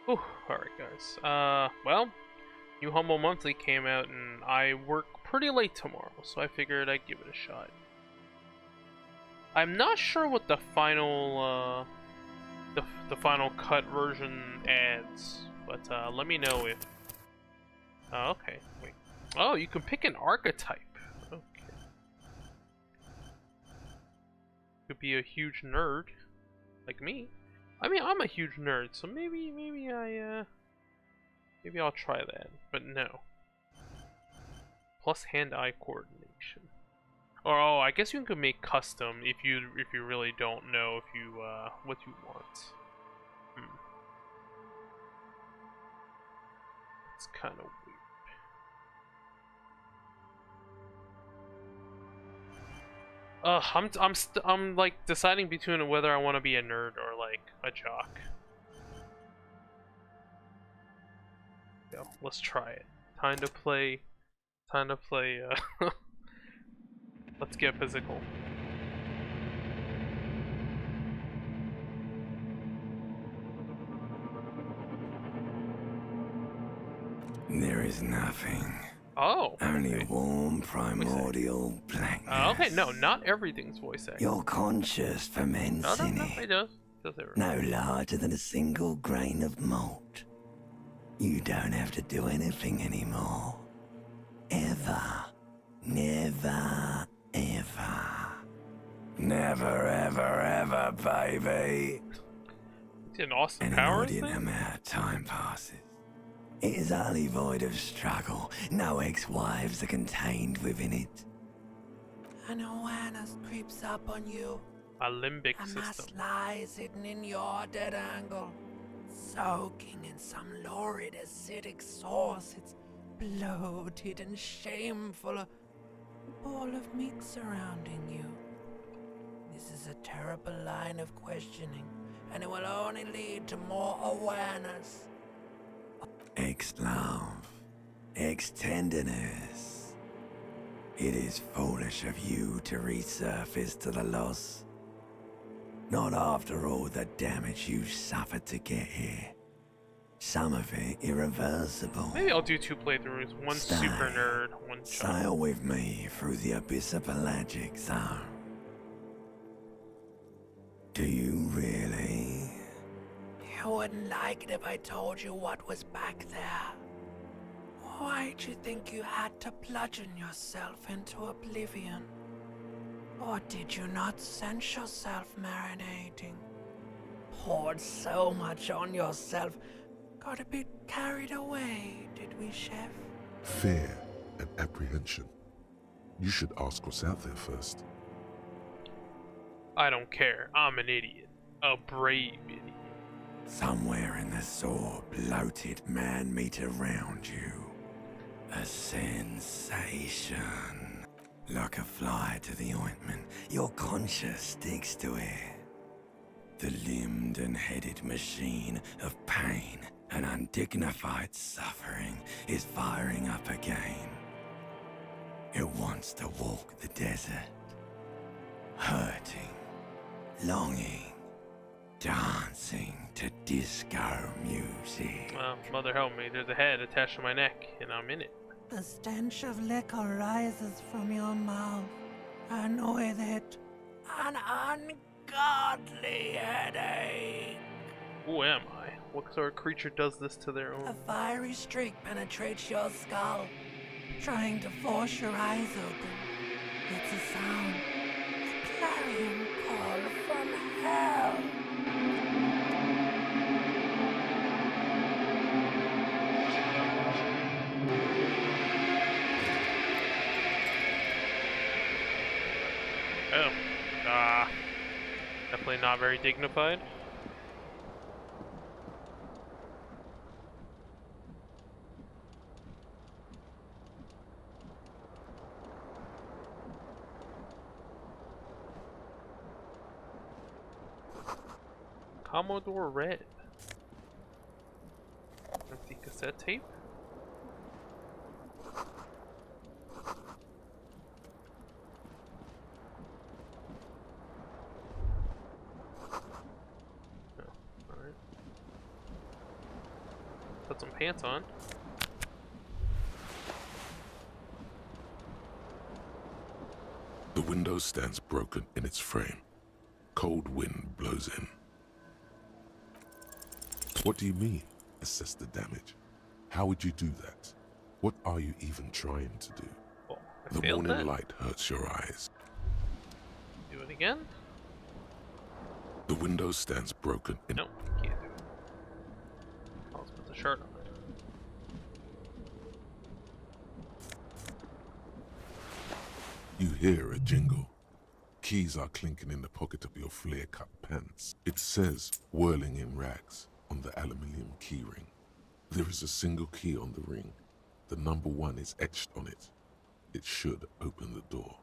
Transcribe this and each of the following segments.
Whew, alright guys. Well, New Humble Monthly came out and I work pretty late tomorrow, so I figured I'd give it a shot. I'm not sure what the final, the final cut version adds, but let me know if... okay, wait. Oh, you can pick an archetype. Okay. Could be a huge nerd, like me. I mean, I'm a huge nerd, so maybe I'll try that, but no. Plus hand-eye coordination. Or oh, I guess you can make custom if you really don't know if you what you want. It's kind of weird. I'm like deciding between whether I want to be a nerd or like a jock. Yo, let's try it. Time to play. Time to play. Let's get physical. There is nothing. Oh. Only Okay. warm primordial blackness. Okay, no, not everything's voice acting. Your conscience ferments No, in no, it. it does. It does everything. No larger than a single grain of malt. You don't have to do anything anymore. Ever. Never, ever. Never, ever, ever, baby. It's an awesome An power inordinate thing? amount of time passes. It is utterly void of struggle. No ex-wives are contained within it. An awareness creeps up on you. A limbic A system. mass lies hidden in your dead angle, soaking in some lurid acidic sauce. It's bloated and shameful, a ball of meat surrounding you. This is a terrible line of questioning, and it will only lead to more awareness. Ex-love, ex-tenderness. It is foolish of you to resurface to the loss. Not after all the damage you suffered to get here. Some of it irreversible. Maybe I'll do 2 playthroughs. One Stay. super nerd, one jock. Sail with me through the abyss of pelagic zone. Do you really? You wouldn't like it if I told you what was back there. Why'd you think you had to bludgeon yourself into oblivion? Or did you not sense yourself marinating? Poured so much on yourself, got a bit carried away, did we, Chef? Fear and apprehension. You should ask what's out there first. I don't care. I'm an idiot. A brave idiot. Somewhere in the sore, bloated man-meat around you. A sensation. Like a fly to the ointment, your conscience sticks to it. The limbed and headed machine of pain and undignified suffering is firing up again. It wants to walk the desert. Hurting, longing, dancing to disco music. Well, mother help me. There's a head attached to my neck, and I'm in it. The stench of liquor rises from your mouth, and with it, an ungodly headache. Who am I? What sort of creature does this to their A own? fiery streak penetrates your skull, trying to force your eyes open. It's a sound, a clarion call from hell. Oh. Definitely not very dignified. Commodore Red. Empty cassette tape? put some pants on. The window stands broken in its frame. Cold wind blows in. What do you mean, assess the damage? How would you do that? What are you even trying to do? Oh, I The failed morning that. light hurts your eyes. Do it again? The window stands broken in... No, can't do it. Let's put the shirt on. You hear a jingle. Keys are clinking in the pocket of your flare-cut pants. It says, whirling in rags, on the aluminium keyring. There is a single key on the ring. The number 1 is etched on it. It should open the door.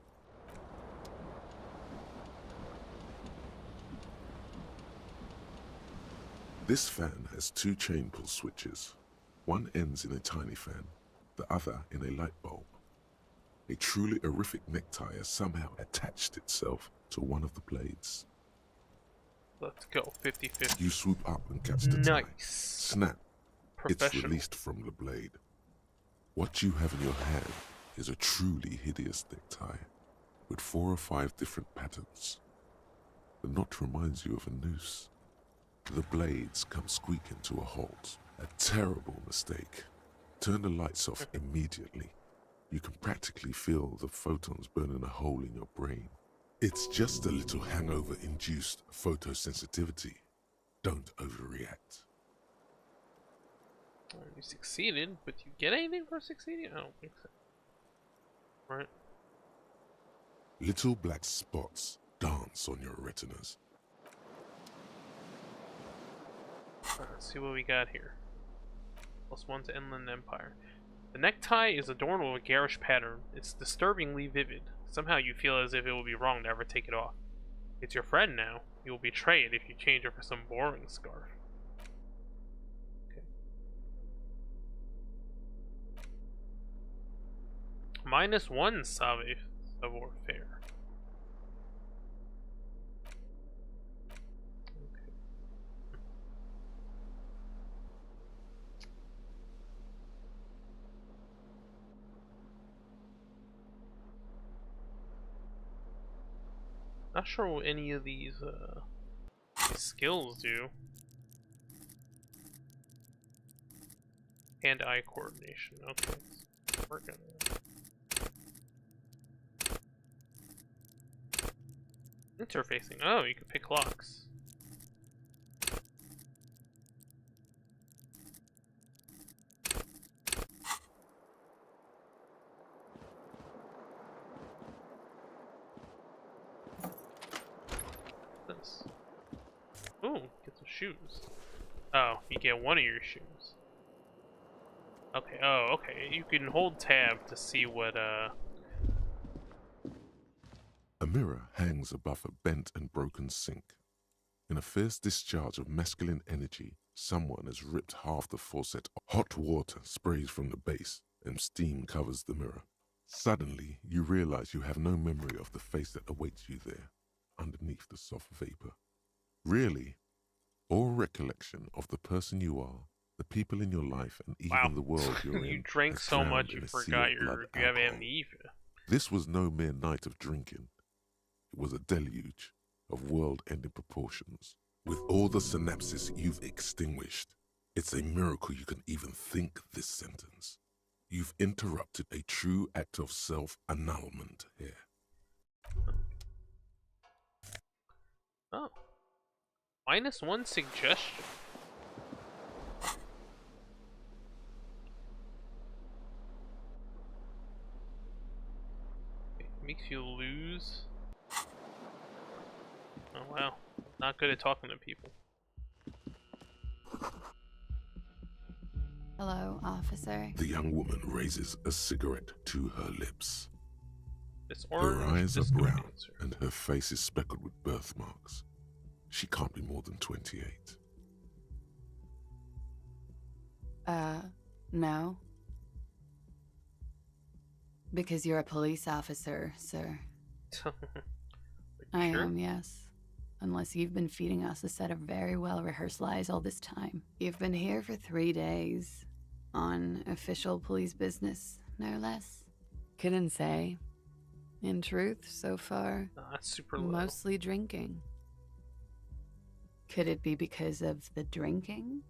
This fan has 2 chain pull switches. One ends in a tiny fan, the other in a light bulb. A truly horrific necktie has somehow attached itself to one of the blades. Let's go, 50-50. You swoop up and catch the tie. Nice. Snap. It's Professional. released from the blade. What you have in your hand is a truly hideous necktie with 4 or 5 different patterns. The knot reminds you of a noose. The blades come squeaking to a halt. A terrible mistake. Turn the lights off immediately. You can practically feel the photons burning a hole in your brain. It's just a little hangover-induced photosensitivity. Don't overreact. You succeeded, but you get anything for succeeding? I don't think so. Right. Little black spots dance on your retinas. Let's see what we got here. +1 to Inland Empire. The necktie is adorned with a garish pattern. It's disturbingly vivid. Somehow you feel as if it would be wrong to ever take it off. It's your friend now. You will betray it if you change it for some boring scarf. Okay. -1 savoir-faire. Not sure what any of these skills do. Hand-eye coordination. Okay, working. Interfacing. Oh, you can pick locks. This. Ooh, get some shoes. Oh, you get one of your shoes. Okay, oh, okay. You can hold tab to see what, A mirror hangs above a bent and broken sink. In a fierce discharge of masculine energy, someone has ripped half the faucet. Hot water sprays from the base, and steam covers the mirror. Suddenly, you realize you have no memory of the face that awaits you there, underneath the soft vapor. Really, all recollection of the person you are, the people in your life, and even the world you're in. You drank is so drowned much in you a sea forgot of blood you have alcohol. amnesia. This was no mere night of drinking. It was a deluge of world-ending proportions. With all the synapses you've extinguished, it's a miracle you can even think this sentence. You've interrupted a true act of self-annulment here. Oh. -1 suggestion. It makes you lose. Oh wow. Not good at talking to people. Hello, officer. The young woman raises a cigarette to her lips. This Her orange eyes are disco brown, dancer. and her face is speckled with birthmarks. She can't be more than 28. No. Because you're a police officer, sir. I Sure? am, yes. Unless you've been feeding us a set of very well-rehearsed lies all this time. You've been here for 3 days. On official police business, no less. Couldn't say. In truth, so far, That's super low. mostly drinking. Could it be because of the drinking?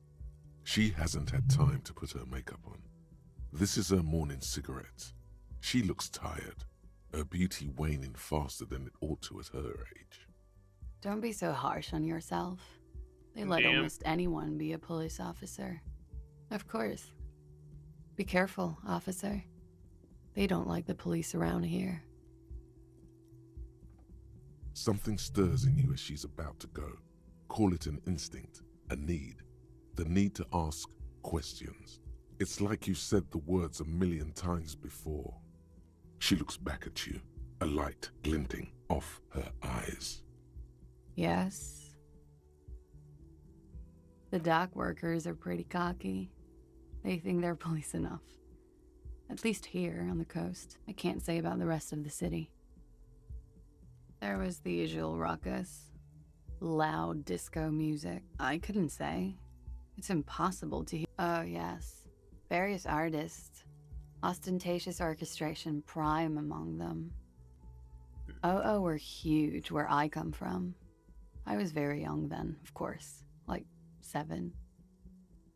She hasn't had time to put her makeup on. This is her morning cigarette. She looks tired, her beauty waning faster than it ought to at her age. Don't be so harsh on yourself. They let Damn. almost anyone be a police officer. Of course. Be careful, officer. They don't like the police around here. Something stirs in you as she's about to go. Call it an instinct, a need. The need to ask questions. It's like you've said the words 1,000,000 times before. She looks back at you, a light glinting off her eyes. Yes. The dock workers are pretty cocky. They think they're police enough. At least here on the coast. I can't say about the rest of the city. There was the usual ruckus. Loud disco music. I couldn't say. It's impossible to hear. Oh, yes. Various artists. Ostentatious orchestration prime among them. Oh, were huge where I come from. I was very young then, of course. Like 7.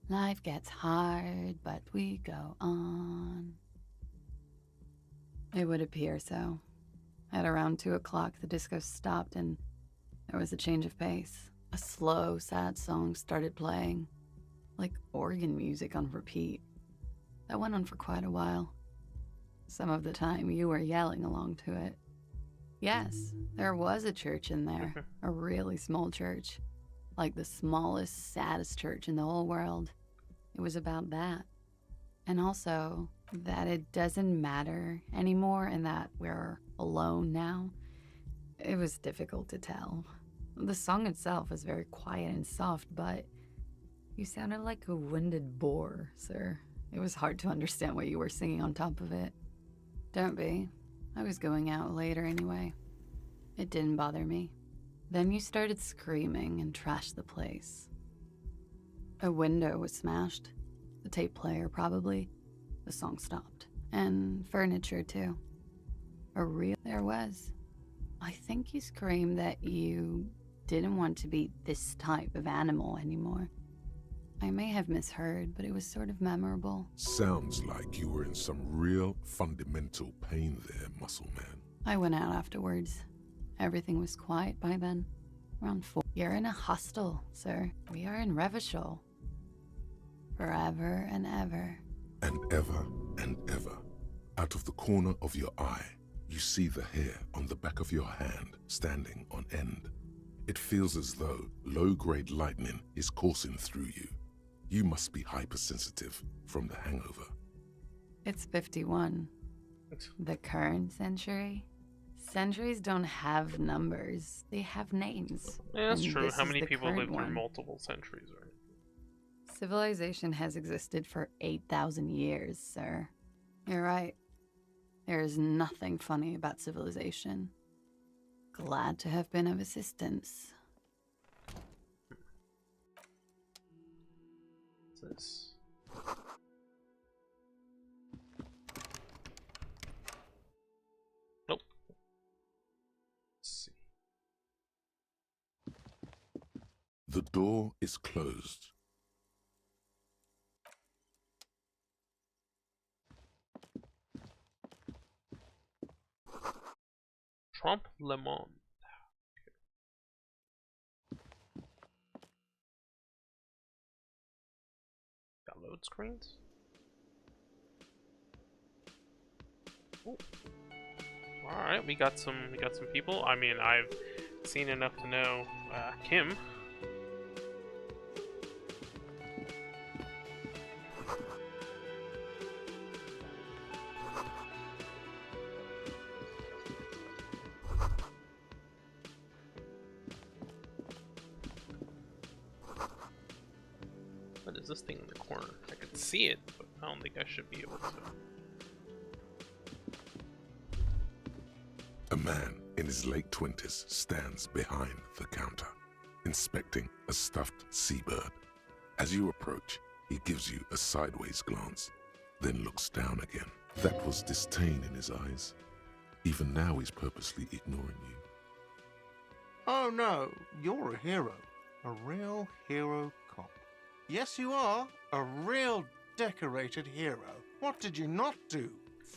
Life gets hard, but we go on. It would appear so. At around 2 o'clock, the disco stopped and there was a change of pace. A slow, sad song started playing, like organ music on repeat. That went on for quite a while. Some of the time, you were yelling along to it. Yes, there was a church in there, a really small church. Like the smallest, saddest church in the whole world. It was about that. And also, that it doesn't matter anymore and that we're alone now. It was difficult to tell. The song itself was very quiet and soft, but you sounded like a winded boar, sir. It was hard to understand what you were singing on top of it. Don't be. I was going out later anyway. It didn't bother me. Then you started screaming and trashed the place. A window was smashed. The tape player, probably. The song stopped. And furniture, too. There was. I think you screamed that you didn't want to be this type of animal anymore. I may have misheard, but it was sort of memorable. Sounds like you were in some real fundamental pain there, muscle man. I went out afterwards. Everything was quiet by then. Around 4. You're in a hostel, sir. We are in Revachol. Forever and ever. And ever and ever. Out of the corner of your eye, you see the hair on the back of your hand standing on end. It feels as though low-grade lightning is coursing through you. You must be hypersensitive from the hangover. It's 51. The current century? Centuries don't have numbers. They have names. Yeah, that's And true. this How is many the people current live through one. multiple centuries, right? Civilization has existed for 8,000 years, sir. You're right. There is nothing funny about civilization. Glad to have been of assistance. What's this? Nope. Let's see. The door is closed. Trump Le Monde. Got load screens? Ooh. Alright, we got some people. I mean, I've seen enough to know Kim. What is this thing in the corner? I can see it, but I don't think I should be able to. A man in his late 20s stands behind the counter, inspecting a stuffed seabird. As you approach, he gives you a sideways glance, then looks down again. That was disdain in his eyes. Even now he's purposely ignoring you. Oh no, you're a hero. A real hero cop. Yes, you are. A real decorated hero. What did you not do?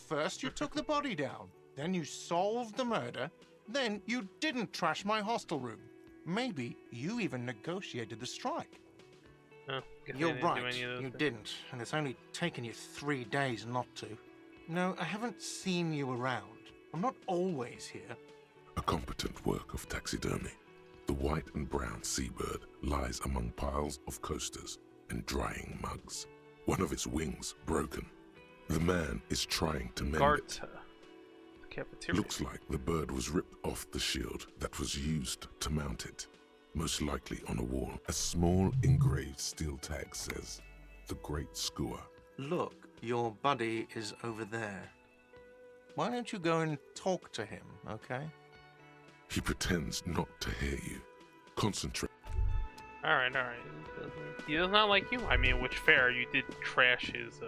First you took the body down, then you solved the murder, then you didn't trash my hostel room. Maybe you even negotiated the strike. Oh, guess I You're didn't do right, any of those you things. didn't, and it's only taken you 3 days not to. No, I haven't seen you around. I'm not always here. A competent work of taxidermy. The white and brown seabird lies among piles of coasters and drying mugs. One of its wings broken. The man is trying to mend it. Garta. The cafeteria. Looks like the bird was ripped off the shield that was used to mount it. Most likely on a wall. A small engraved steel tag says, "The Great Skua." Look, your buddy is over there. Why don't you go and talk to him, okay? He pretends not to hear you. Concentrate. Alright. He does not like you? I mean, which fair, you did trash his,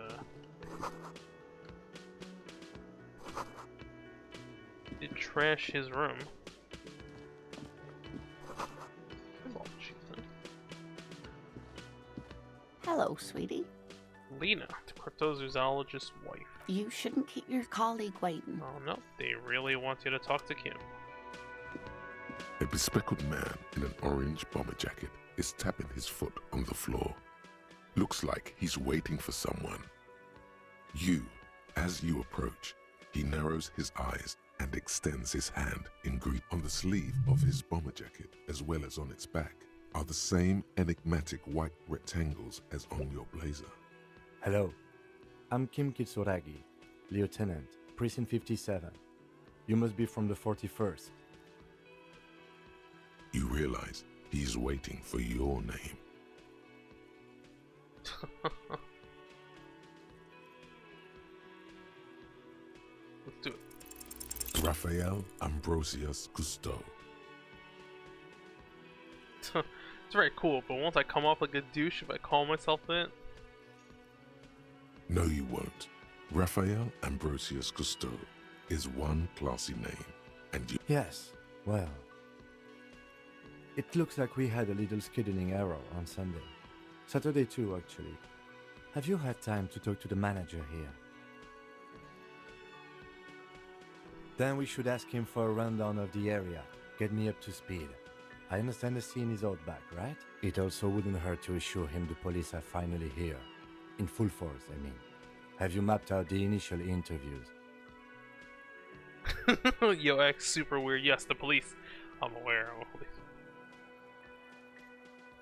You did trash his room. Come on, Jesus. Hello, sweetie. Lena, the cryptozoologist's wife. You shouldn't keep your colleague waiting. Oh no, they really want you to talk to Kim. A bespectacled man in an orange bomber jacket is tapping his foot on the floor. Looks like he's waiting for someone. As you approach, he narrows his eyes and extends his hand in greet. On the sleeve of his bomber jacket, as well as on its back, are the same enigmatic white rectangles as on your blazer. Hello, I'm Kim Kitsuragi, Lieutenant, Precinct 57. You must be from the 41st. You realize he's waiting for your name. Let's do it. Raphael Ambrosius Cousteau. It's very cool, but won't I come off like a douche if I call myself that? No, you won't. Raphael Ambrosius Cousteau is one classy name, and you... Yes, well, it looks like we had a little scheduling error on Sunday. Saturday too, actually. Have you had time to talk to the manager here? Then we should ask him for a rundown of the area. Get me up to speed. I understand the scene is out back, right? It also wouldn't hurt to assure him the police are finally here. In full force, I mean. Have you mapped out the initial interviews? Yo, X super weird. Yes, the police. I'm aware.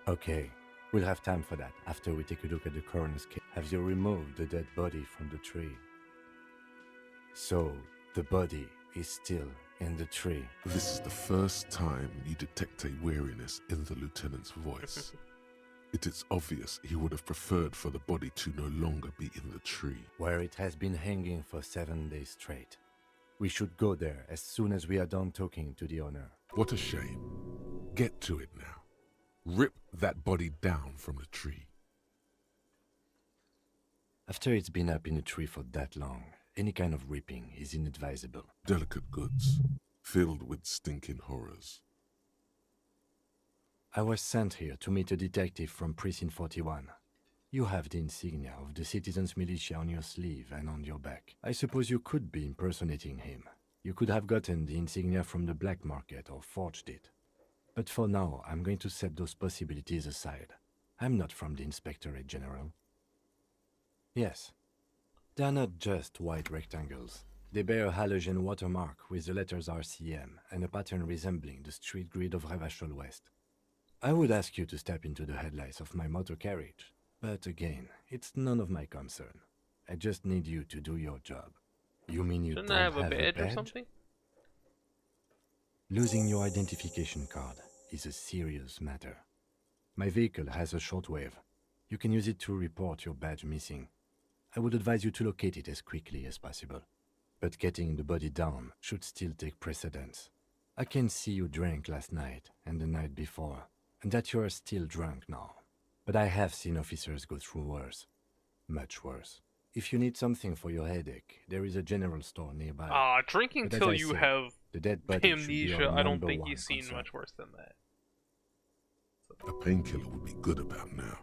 Okay, we'll have time for that after we take a look at the coroner's case. Have you removed the dead body from the tree? So, the body is still in the tree. This is the first time you detect a weariness in the lieutenant's voice. It is obvious he would have preferred for the body to no longer be in the tree. Where it has been hanging for 7 days straight. We should go there as soon as we are done talking to the owner. What a shame. Get to it now. Rip that body down from the tree. After it's been up in a tree for that long, any kind of ripping is inadvisable. Delicate goods, filled with stinking horrors. I was sent here to meet a detective from Precinct 41. You have the insignia of the Citizens Militia on your sleeve and on your back. I suppose you could be impersonating him. You could have gotten the insignia from the black market or forged it. But for now, I'm going to set those possibilities aside. I'm not from the Inspectorate General. Yes, they're not just white rectangles. They bear a halogen watermark with the letters RCM and a pattern resembling the street grid of Revachol West. I would ask you to step into the headlights of my motor carriage, but again, it's none of my concern. I just need you to do your job. You mean you Shouldn't don't I have a badge or something? Losing your identification card is a serious matter. My vehicle has a shortwave. You can use it to report your badge missing. I would advise you to locate it as quickly as possible. But getting the body down should still take precedence. I can see you drank last night and the night before, and that you are still drunk now. But I have seen officers go through worse. Much worse. If you need something for your headache, there is a general store nearby. Drinking But as till I you said, have the dead body should be amnesia, our I don't number think one you've seen concern. much worse than that. A painkiller would be good about now.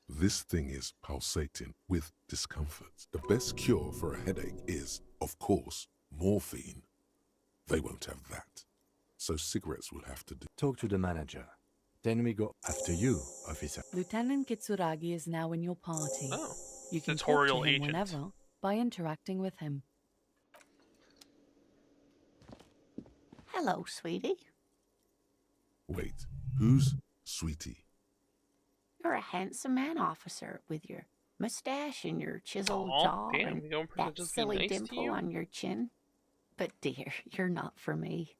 This thing is pulsating with discomfort. The best cure for a headache is, of course, morphine. They won't have that. So cigarettes will have to do. Talk to the manager. Then we go after you, officer. Lieutenant Kitsuragi is now in your party. Oh, You can talk tutorial to him agent. whenever by interacting with him. Hello, sweetie. Wait, who's Sweetie? You're a handsome man, officer, with your mustache and your chiseled Aw, jaw damn, and you going for that just be silly nice to dimple you? on your chin. But dear, you're not for me.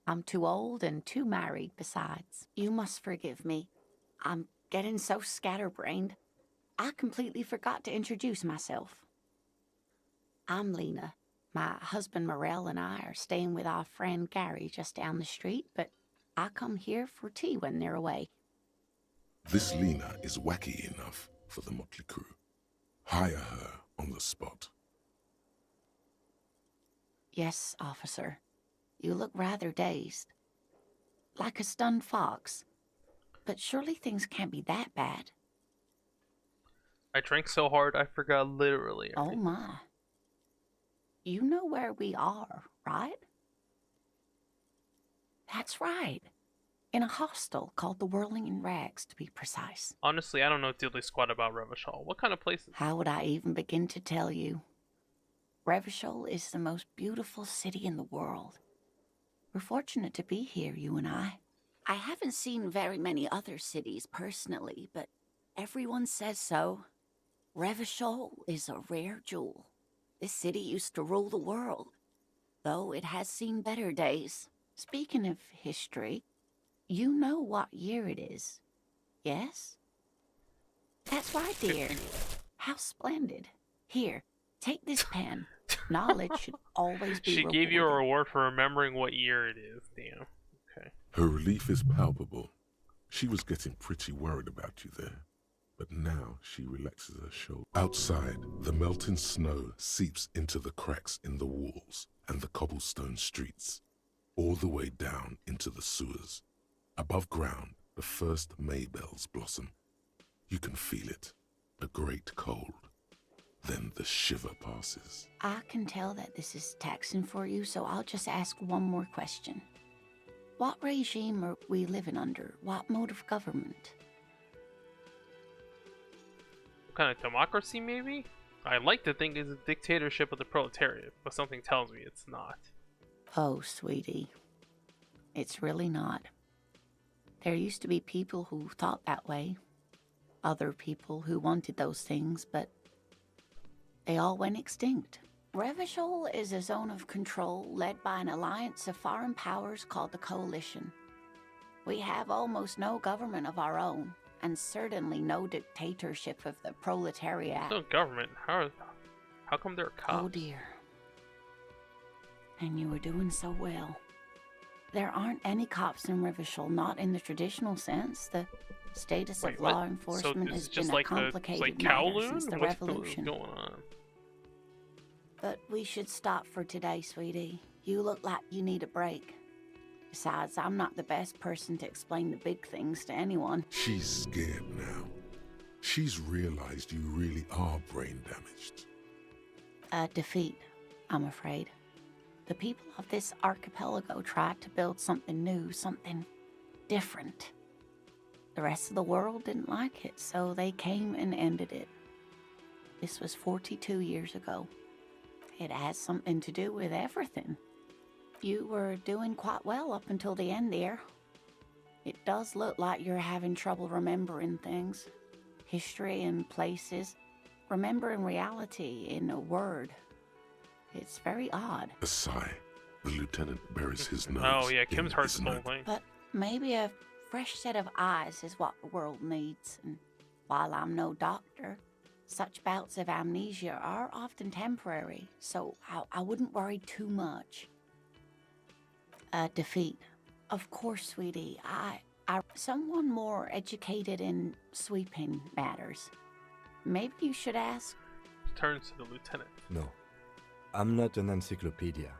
I'm too old and too married besides. You must forgive me. I'm getting so scatterbrained. I completely forgot to introduce myself. I'm Lena. My husband Morel and I are staying with our friend Gary just down the street, but I come here for tea when they're away. This Lena is wacky enough for the motley crew. Hire her on the spot. Yes, officer. You look rather dazed. Like a stunned fox. But surely things can't be that bad. I drank so hard I forgot literally Oh everything. my. You know where we are, right? That's right. In a hostel called the Whirling in Rags, to be precise. Honestly, I don't know diddly squat about Revachol. What kind of place is it? How would I even begin to tell you? Revachol is the most beautiful city in the world. We're fortunate to be here, you and I. I haven't seen very many other cities personally, but everyone says so. Revachol is a rare jewel. This city used to rule the world, though it has seen better days. Speaking of history, you know what year it is, yes? That's right, dear. How splendid. Here, take this pen. Knowledge should always be She gave you a rewarded. reward for remembering what year it is. Damn. Okay. Her relief is palpable. She was getting pretty worried about you there. But now she relaxes her shoulder. Outside, the melting snow seeps into the cracks in the walls and the cobblestone streets, all the way down into the sewers. Above ground, the first maybells blossom. You can feel it, a great cold. Then the shiver passes. I can tell that this is taxing for you, so I'll just ask one more question. What regime are we living under? What mode of government? What kind of democracy, maybe? I like to think it's a dictatorship of the proletariat, but something tells me it's not. Oh, sweetie. It's really not. There used to be people who thought that way. Other people who wanted those things, but they all went extinct. Revachol is a zone of control led by an alliance of foreign powers called the Coalition. We have almost no government of our own, and certainly no dictatorship of the proletariat. No government. How come there are cops? Oh dear. And you were doing so well. There aren't any cops in Revachol, not in the traditional sense. The status Wait, of what? law enforcement so has is it just been like a complicated like matter Kowloon? since the What's revolution. going on? But we should stop for today, sweetie. You look like you need a break. Besides, I'm not the best person to explain the big things to anyone. She's scared now. She's realized you really are brain damaged. A defeat, I'm afraid. The people of this archipelago tried to build something new, something different. The rest of the world didn't like it, so they came and ended it. This was 42 years ago. It has something to do with everything. You were doing quite well up until the end there. It does look like you're having trouble remembering things. History and places. Remembering reality in a word. It's very odd. A sigh. The lieutenant buries his nose. Oh yeah, in Kim's heard his this whole note. thing. But maybe a fresh set of eyes is what the world needs. And while I'm no doctor, such bouts of amnesia are often temporary, so I wouldn't worry too much. defeat. Of course, sweetie. Someone more educated in sweeping matters. Maybe you should ask. Turns to the lieutenant. No. I'm not an encyclopedia.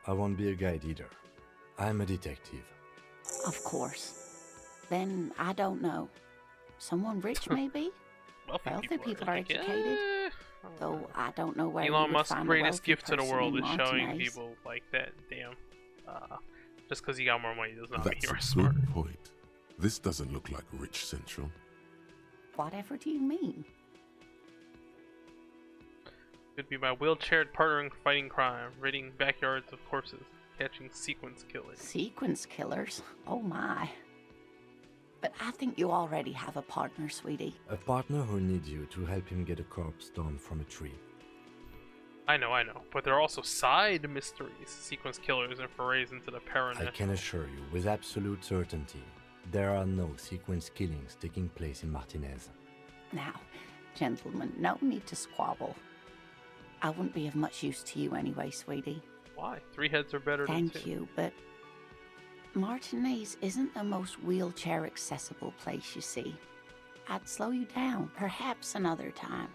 I won't be a guide either. I'm a detective. Of course. Then I don't know. Someone rich, maybe? Wealthy people are educated. Though I don't know where Elon you would Musk's find a greatest wealthy gift to the person world in is showing Martinez. people like that. Damn. Just because he got more money does not mean That's you're a smart. good point. This doesn't look like Rich Central. Whatever do you mean? Could be my wheelchaired partner in fighting crime, raiding backyards of horses, catching sequence killers. Sequence killers? Oh my. But I think you already have a partner, sweetie. A partner who needs you to help him get a corpse down from a tree. I know, but there are also side mysteries, sequence killers, and forays into the paranormal. I can assure you, with absolute certainty, there are no sequence killings taking place in Martinez. Now, gentlemen, no need to squabble. I wouldn't be of much use to you anyway, sweetie. Why? 3 heads are better than 2. Thank you, but Martinez isn't the most wheelchair accessible place, you see. I'd slow you down, perhaps another time.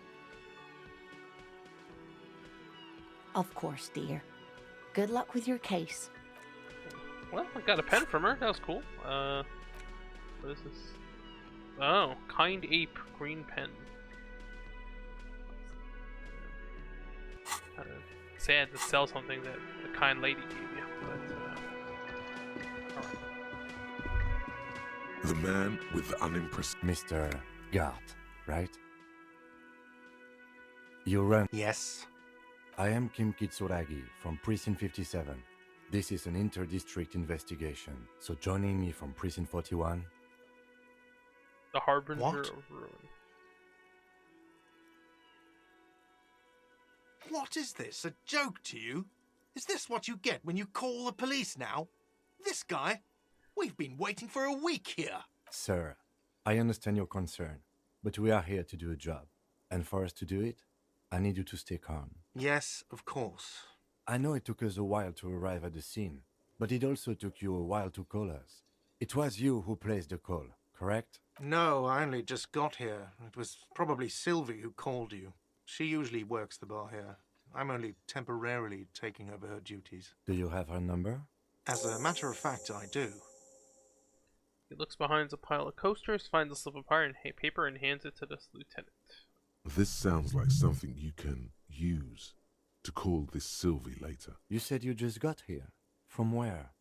Of course, dear. Good luck with your case. Well, I got a pen from her. That was cool. What is this? Oh, Kind Ape green pen. Sad to sell something that a kind lady gave you, but alright. The man with the unimpressed... Mr. Gart, right? You run... Yes. I am Kim Kitsuragi from Precinct 57. This is an inter-district investigation, so joining me from Precinct 41... The Harbinger What? of Ruin. What is this? A joke to you? Is this what you get when you call the police now? This guy? We've been waiting for a week here. Sir, I understand your concern, but we are here to do a job. And for us to do it, I need you to stay calm. Yes, of course. I know it took us a while to arrive at the scene, but it also took you a while to call us. It was you who placed the call, correct? No, I only just got here. It was probably Sylvie who called you. She usually works the bar here. I'm only temporarily taking over her duties. Do you have her number? As a matter of fact, I do. He looks behind a pile of coasters, finds a slip of paper, and hands it to the lieutenant. This sounds like something you can use to call this Sylvie later. You said you just got here. From where?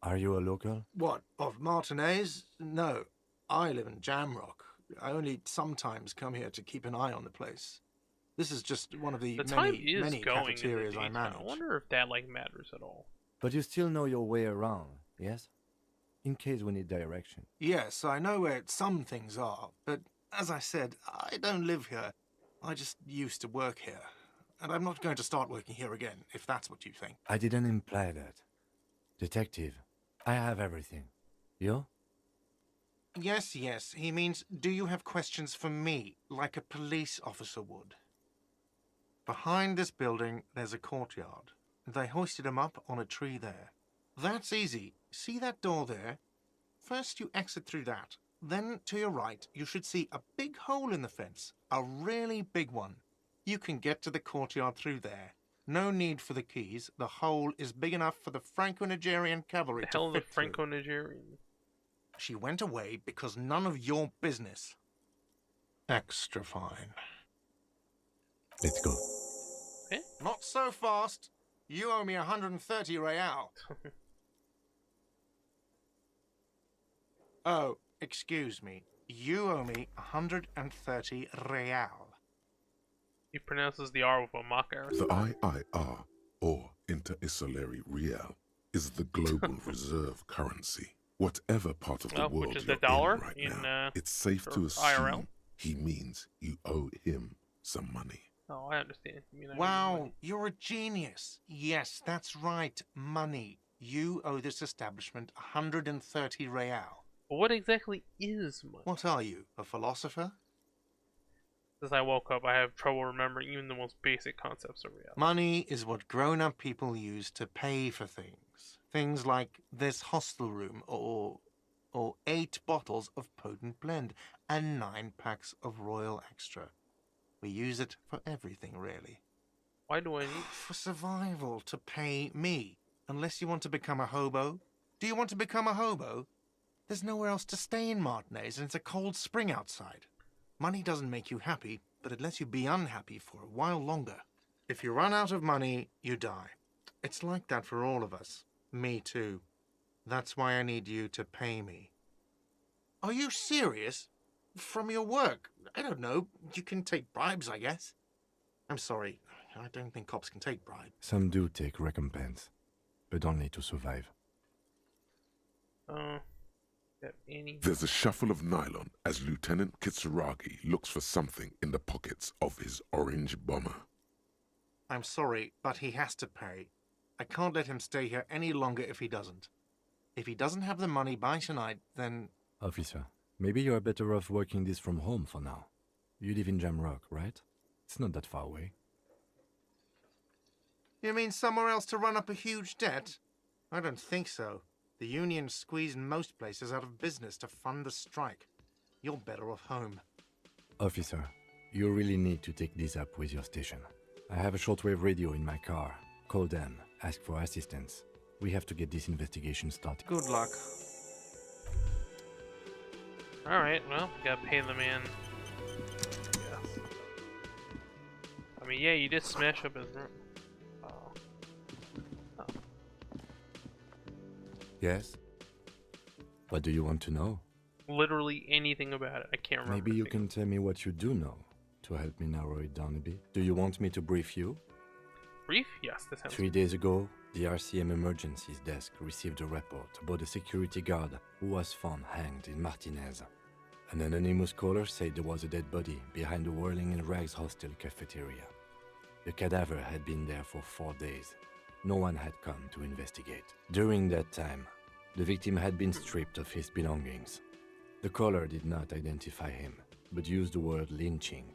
Are you a local? What, of Martinez? No, I live in Jamrock. I only sometimes come here to keep an eye on the place. This is just one of the time many, is many going in the cafeterias I daytime. manage. I wonder if that matters at all. But you still know your way around, yes? In case we need direction. Yes, I know where some things are, but as I said, I don't live here. I just used to work here. And I'm not going to start working here again, if that's what you think. I didn't imply that. Detective, I have everything. You? Yes, he means, do you have questions for me, like a police officer would? Behind this building, there's a courtyard. They hoisted him up on a tree there. That's easy. See that door there? First you exit through that. Then, to your right, you should see a big hole in the fence. A really big one. You can get to the courtyard through there. No need for the keys. The hole is big enough for the Franco-Nigerian cavalry The hell to of fit the through. Franco-Nigerian. She went away because none of your business. Extra fine. Let's go. Okay. Not so fast. You owe me 130 real. Oh, excuse me. You owe me 130 real. He pronounces the R with a mock accent. The IIR, or Inter-Isolary Real, is the global reserve currency. Whatever part of the world which is you're the dollar in right in, now, it's safe to or assume IRL? he means you owe him some money. Oh, I understand. You mean I Wow, mean you're a genius. Yes, that's right. Money. You owe this establishment 130 real. But what exactly is money? What are you, a philosopher? Since I woke up, I have trouble remembering even the most basic concepts of reality. Money is what grown-up people use to pay for things. Things like this hostel room, or 8 bottles of potent blend, and 9 packs of Royal Extra. We use it for everything, really. Why do I need... For survival, to pay me. Unless you want to become a hobo. Do you want to become a hobo? There's nowhere else to stay in Martinez, and it's a cold spring outside. Money doesn't make you happy, but it lets you be unhappy for a while longer. If you run out of money, you die. It's like that for all of us. Me too. That's why I need you to pay me. Are you serious? From your work? I don't know. You can take bribes, I guess. I'm sorry. I don't think cops can take bribes. Some do take recompense, but only to survive. Any... There's a shuffle of nylon as Lieutenant Kitsuragi looks for something in the pockets of his orange bomber. I'm sorry, but he has to pay. I can't let him stay here any longer if he doesn't. If he doesn't have the money by tonight, then... Officer, maybe you are better off working this from home for now. You live in Jamrock, right? It's not that far away. You mean somewhere else to run up a huge debt? I don't think so. The union squeezed most places out of business to fund the strike. You're better off home. Officer, you really need to take this up with your station. I have a shortwave radio in my car. Call them, ask for assistance. We have to get this investigation started. Good luck. Alright, well, gotta pay the man. Yeah. I mean, yeah, you did smash up his room. Oh. Yes? What do you want to know? Literally anything about it. I can't remember. Maybe you can tell me what you do know to help me narrow it down a bit. Do you want me to brief you? Brief? Yes, this sounds 3 days ago, the RCM Emergencies desk received a report about a security guard who was found hanged in Martinez. An anonymous caller said there was a dead body behind the Whirling in Rags hostel cafeteria. The cadaver had been there for 4 days. No one had come to investigate. During that time, the victim had been stripped of his belongings. The caller did not identify him, but used the word lynching.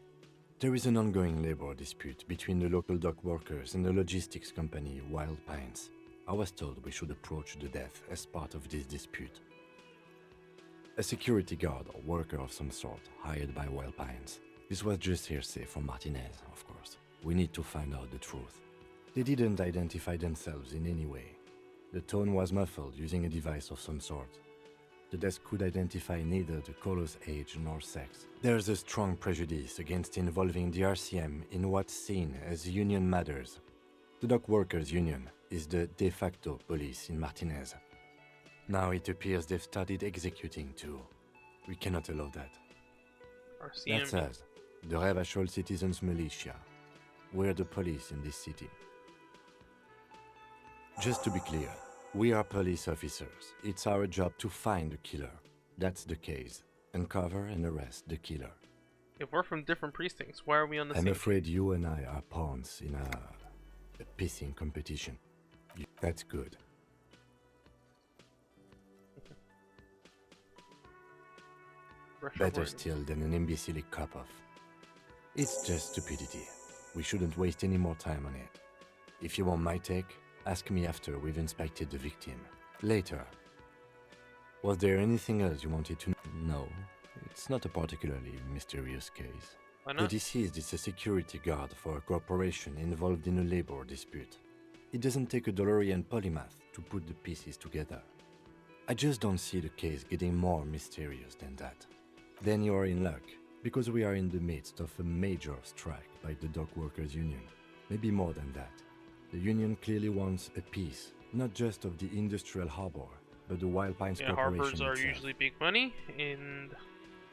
There is an ongoing labor dispute between the local dock workers and the logistics company Wild Pines. I was told we should approach the death as part of this dispute. A security guard or worker of some sort hired by Wild Pines. This was just hearsay from Martinez, of course. We need to find out the truth. They didn't identify themselves in any way. The tone was muffled using a device of some sort. The desk could identify neither the caller's age nor sex. There's a strong prejudice against involving the RCM in what's seen as union matters. The dock workers' union is the de facto police in Martinez. Now it appears they've started executing too. We cannot allow that. RCM. That's us, the Revachol Citizens Militia. We're the police in this city. Just to be clear, we are police officers. It's our job to find the killer. That's the case. Uncover and arrest the killer. If we're from different precincts, why are we on the same... I'm afraid you and I are pawns in a pissing competition. That's good. Better still than an imbecile cop-off. It's just stupidity. We shouldn't waste any more time on it. If you want my take, ask me after we've inspected the victim. Later. Was there anything else you wanted to know? No, it's not a particularly mysterious case. Why not? The deceased is a security guard for a corporation involved in a labor dispute. It doesn't take a DeLorean polymath to put the pieces together. I just don't see the case getting more mysterious than that. Then you are in luck, because we are in the midst of a major strike by the dock workers' union. Maybe more than that. The union clearly wants a piece, not just of the industrial harbor, but the Wild Pines Corporation harbors are itself. usually big money, and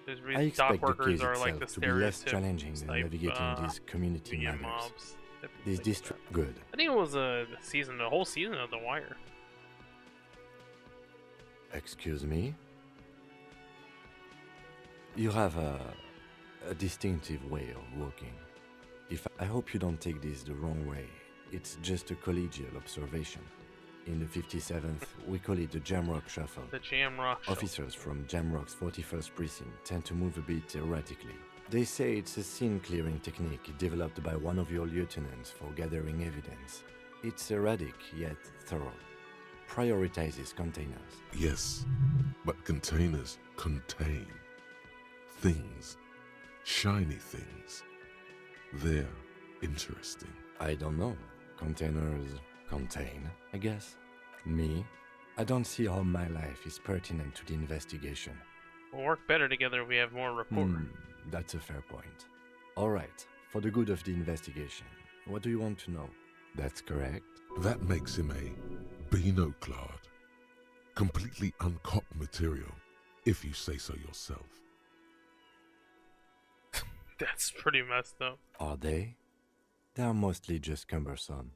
there's I expect dock the workers case are like the itself to be less stereotype challenging than type, navigating these community union matters. mobs. This district, good. I think it was the whole season of The Wire. Excuse me? You have a distinctive way of walking. I hope you don't take this the wrong way. It's just a collegial observation. In the 57th, we call it the Jamrock Shuffle. The Jamrock Shuffle. Officers from Jamrock's 41st Precinct tend to move a bit erratically. They say it's a scene-clearing technique developed by one of your lieutenants for gathering evidence. It's erratic, yet thorough. prioritizes containers. Yes, but containers contain things, shiny things. They're interesting. I don't know. Containers contain, I guess. Me? I don't see how my life is pertinent to the investigation. We'll work better together if we have more rapport. That's a fair point. All right, for the good of the investigation, what do you want to know? That's correct. That makes him a Beano-clad, completely uncopped material, if you say so yourself. That's pretty messed up. Are they? They are mostly just cumbersome.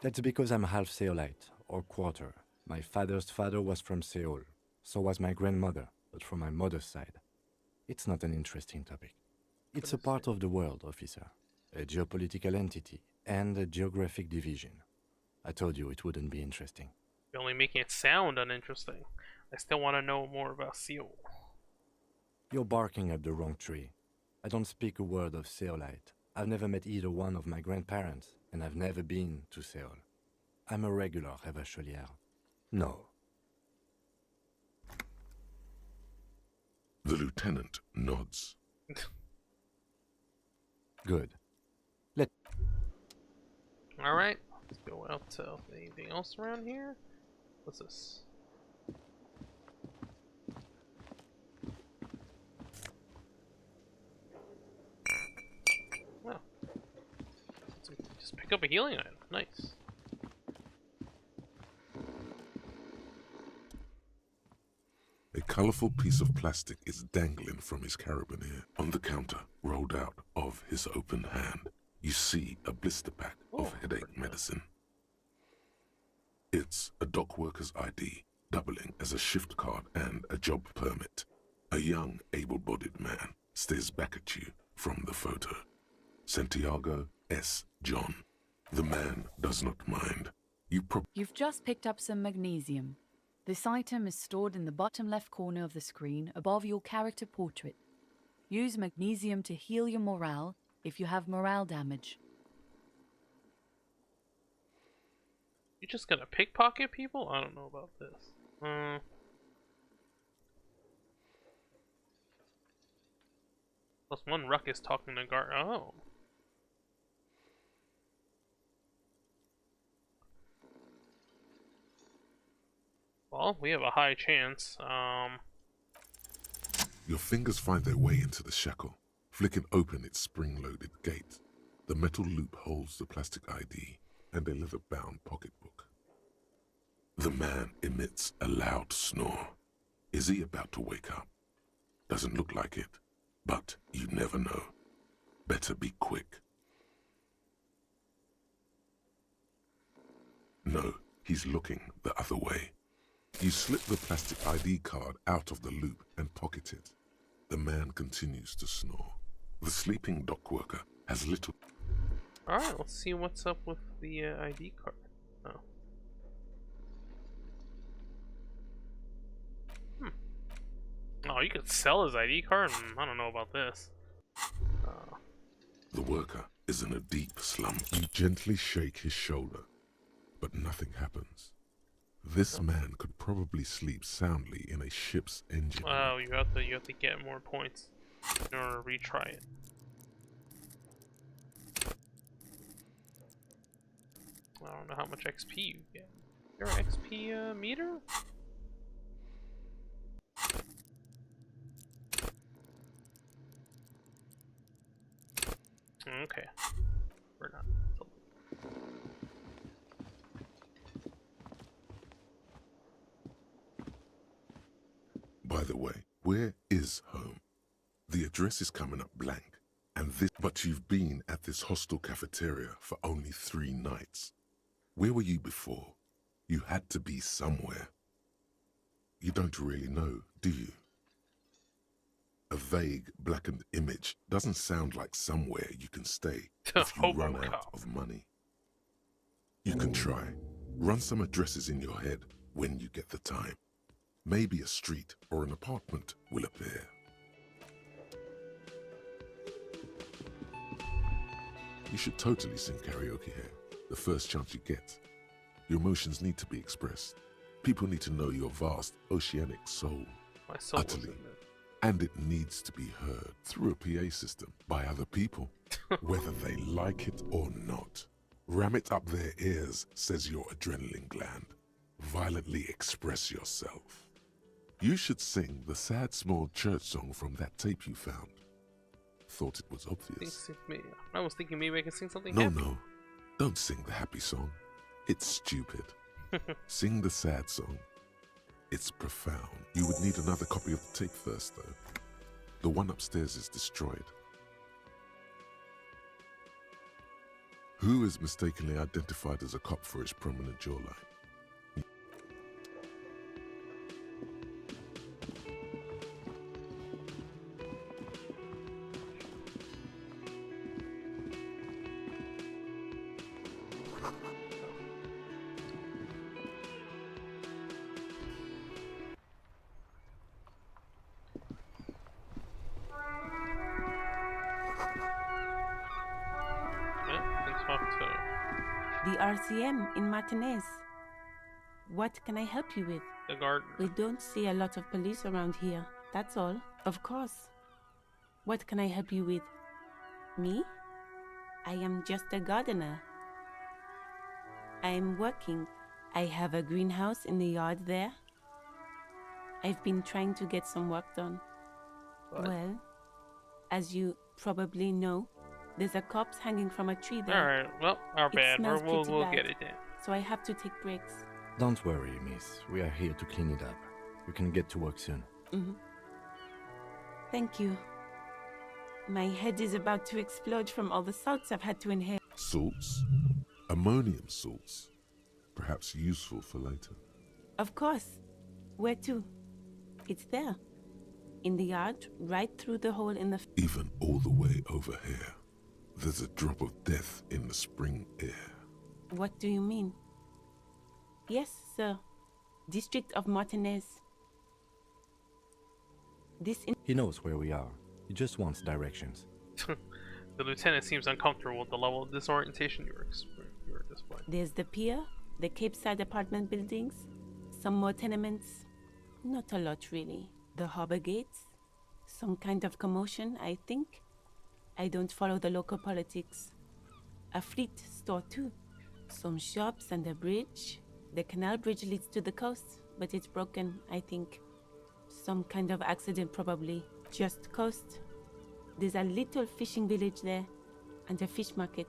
That's because I'm half Seolite, or quarter. My father's father was from Seoul, so was my grandmother, but from my mother's side. It's not an interesting topic. It's a part of the world, officer. A geopolitical entity and a geographic division. I told you it wouldn't be interesting. You're only making it sound uninteresting. I still want to know more about Seoul. You're barking up the wrong tree. I don't speak a word of Seolite. I've never met either one of my grandparents, and I've never been to Seoul. I'm a regular Revacholière. No. The lieutenant nods. Good. Alright, let's go out to anything else around here. What's this? Wow. Just pick up a healing item. Nice. A colorful piece of plastic is dangling from his carabiner. On the counter, rolled out of his open hand, you see a blister pack of headache medicine. It's a dock worker's ID, doubling as a shift card and a job permit. A young, able-bodied man stares back at you from the photo. Santiago S. John. The man does not mind. You've just picked up some magnesium. This item is stored in the bottom left corner of the screen above your character portrait. Use magnesium to heal your morale if you have morale damage. You just gonna pickpocket people? I don't know about this. Plus one ruckus talking to guard. Oh. Well, we have a high chance. Your fingers find their way into the shackle, flicking open its spring-loaded gate. The metal loop holds the plastic ID and a leather-bound pocketbook. The man emits a loud snore. Is he about to wake up? Doesn't look like it, but you never know. Better be quick. No, he's looking the other way. You slip the plastic ID card out of the loop and pocket it. The man continues to snore. The sleeping dock worker has little... Alright, let's see what's up with the ID card. Oh. Oh, you could sell his ID card? I don't know about this. The worker is in a deep slump. You gently shake his shoulder, but nothing happens. This man could probably sleep soundly in a ship's engine. Oh, you have to get more points in order to retry it. I don't know how much XP you get. Your XP meter? Okay. We're not. By the way, where is home? The address is coming up blank, and this. But you've been at this hostel cafeteria for only 3 nights. Where were you before? You had to be somewhere. You don't really know, do you? A vague, blackened image doesn't sound like somewhere you can stay if you run out of money. You can try. Run some addresses in your head when you get the time. Maybe a street or an apartment will appear. You should totally sing karaoke here, the first chance you get. Your emotions need to be expressed. People need to know your vast oceanic soul. My soul was in Utterly. there. And it needs to be heard through a PA system by other people, whether they like it or not. Ram it up their ears, says your adrenaline gland. Violently express yourself. You should sing the sad small church song from that tape you found. Thought it was obvious. I was thinking maybe I can sing something No, happy. no. Don't sing the happy song. It's stupid. Sing the sad song. It's profound. You would need another copy of the tape first, though. The one upstairs is destroyed. Who is mistakenly identified as a cop for his prominent jawline? The RCM in Martinez. What can I help you with? The garden. We don't see a lot of police around here, that's all. Of course. What can I help you with? Me? I am just a gardener. I am working. I have a greenhouse in the yard there. I've been trying to get some work done. What? Well, as you probably know, there's a corpse hanging from a tree there. Alright, well, our It bad. smells We'll pretty bad. get it then. So I have to take breaks. Don't worry, miss. We are here to clean it up. We can get to work soon. Thank you. My head is about to explode from all the salts I've had to inhale. Salts? Ammonium salts. Perhaps useful for later. Of course. Where to? It's there. In the yard, right through the hole in the... Even all the way over here. There's a drop of death in the spring air. What do you mean? Yes, sir. District of Martinez. He knows where we are. He just wants directions. The lieutenant seems uncomfortable with the level of disorientation you were displaying. There's the pier, the Cape Side apartment buildings, some more tenements. Not a lot, really. The harbor gates. Some kind of commotion, I think. I don't follow the local politics. A fleet store, too. Some shops and a bridge. The canal bridge leads to the coast, but it's broken, I think. Some kind of accident, probably. Just coast. There's a little fishing village there, and a fish market.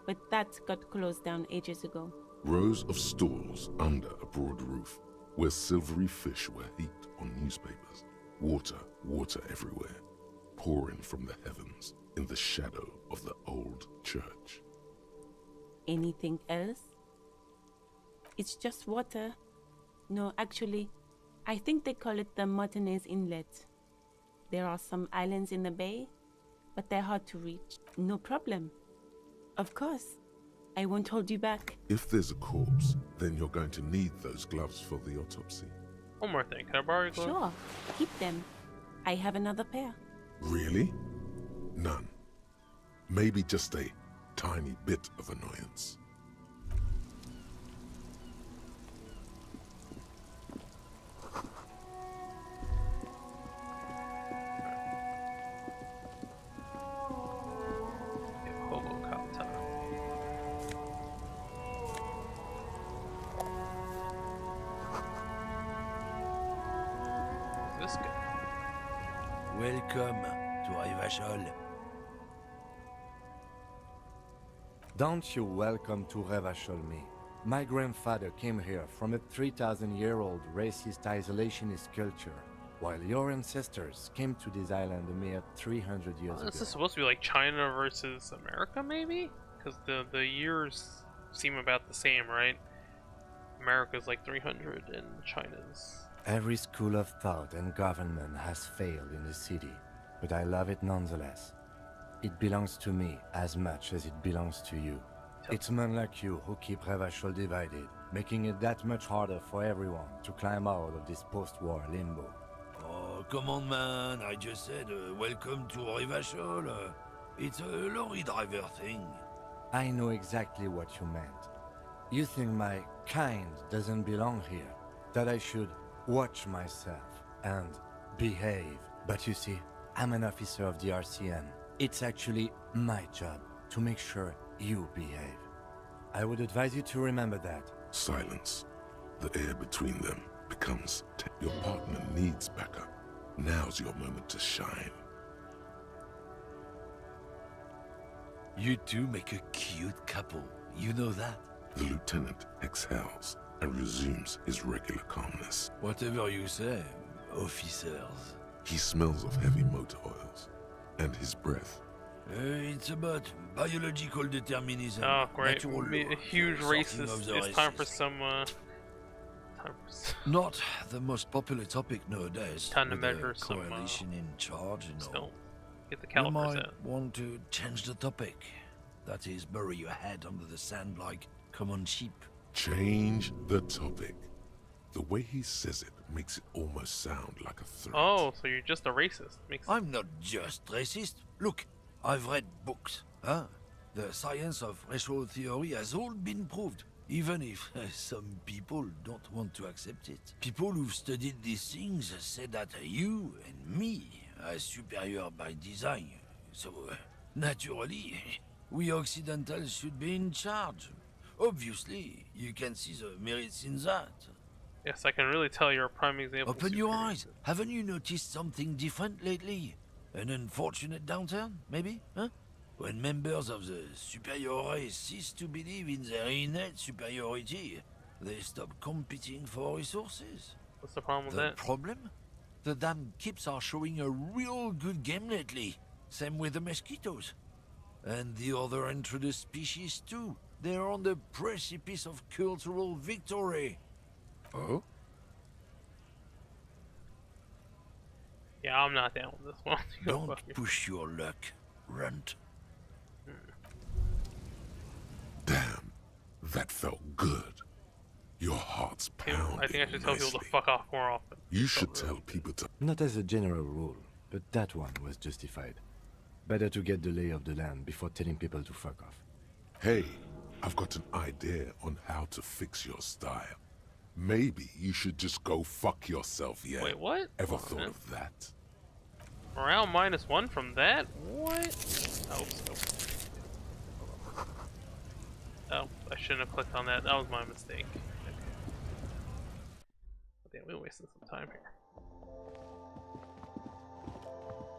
But that got closed down ages ago. Rows of stalls under a broad roof, where silvery fish were heaped on newspapers. Water, water everywhere, pouring from the heavens in the shadow of the old church. Anything else? It's just water. No, actually, I think they call it the Martinez Inlet. There are some islands in the bay, but they're hard to reach. No problem. Of course. I won't hold you back. If there's a corpse, then you're going to need those gloves for the autopsy. One more thing. Can I borrow your gloves? Sure. Keep them. I have another pair. Really? None. Maybe just a tiny bit of annoyance. Welcome to Revachol. Don't you welcome to Revachol me. My grandfather came here from a 3,000-year-old racist isolationist culture, while your ancestors came to this island a mere 300 years ago. This is supposed to be like China versus America, maybe? Because the years seem about the same, right? America's like 300 and China's... Every school of thought and government has failed in the city, but I love it nonetheless. It belongs to me as much as it belongs to you. It's men like you who keep Revachol divided, making it that much harder for everyone to climb out of this post-war limbo. Oh, come on, man. I just said welcome to Revachol. It's a lorry driver thing. I know exactly what you meant. You think my kind doesn't belong here. That I should watch myself and behave. But you see, I'm an officer of the RCN. It's actually my job to make sure you behave. I would advise you to remember that. Silence. The air between them becomes your partner needs backup. Now's your moment to shine. You two make a cute couple. You know that? The lieutenant exhales and resumes his regular calmness. Whatever you say, officers. He smells of heavy motor oils, and his breath. It's about biological determinism. Oh, great. Natural law, A huge sorting racist. of the It's time for races. some, Not the most popular topic nowadays. Time to with measure the some, coalition in charge, you know. Still, get the You calipers might out. want to change the topic. That is, bury your head under the sand like common sheep. Change the topic. The way he says it makes it almost sound like a threat. Oh, so you're just a racist. Makes I'm not just racist. Look, I've read books. Huh? The science of racial theory has all been proved, even if some people don't want to accept it. People who've studied these things say that you and me are superior by design. So, naturally, we Occidentals should be in charge. Obviously, you can see the merits in that. Yes, I can really tell you're a prime example. of Open your superior eyes. racist. Haven't you noticed something different lately? An unfortunate downturn, maybe? Huh? When members of the superior race cease to believe in their innate superiority, they stop competing for resources. What's the problem with The that? problem? The damn Kips are showing a real good game lately. Same with the mosquitoes. And the other introduced species too. They're on the precipice of cultural victory. Oh? Yeah, I'm not down with this one. Go Don't fuck you. push your luck, runt. Damn, that felt good. Your heart's pounding. I think I should tell people to nicely. fuck off more often. You should tell people to. Not as a general rule, but that one was justified. Better to get the lay of the land before telling people to fuck off. Hey, I've got an idea on how to fix your style. Maybe you should just go fuck yourself, yeah? Wait, what? Ever Hold on, thought man. of that? Morale -1 from that? What? Oh, oh, I shouldn't have clicked on that. That was my mistake. Okay. Damn, we're wasting some time here.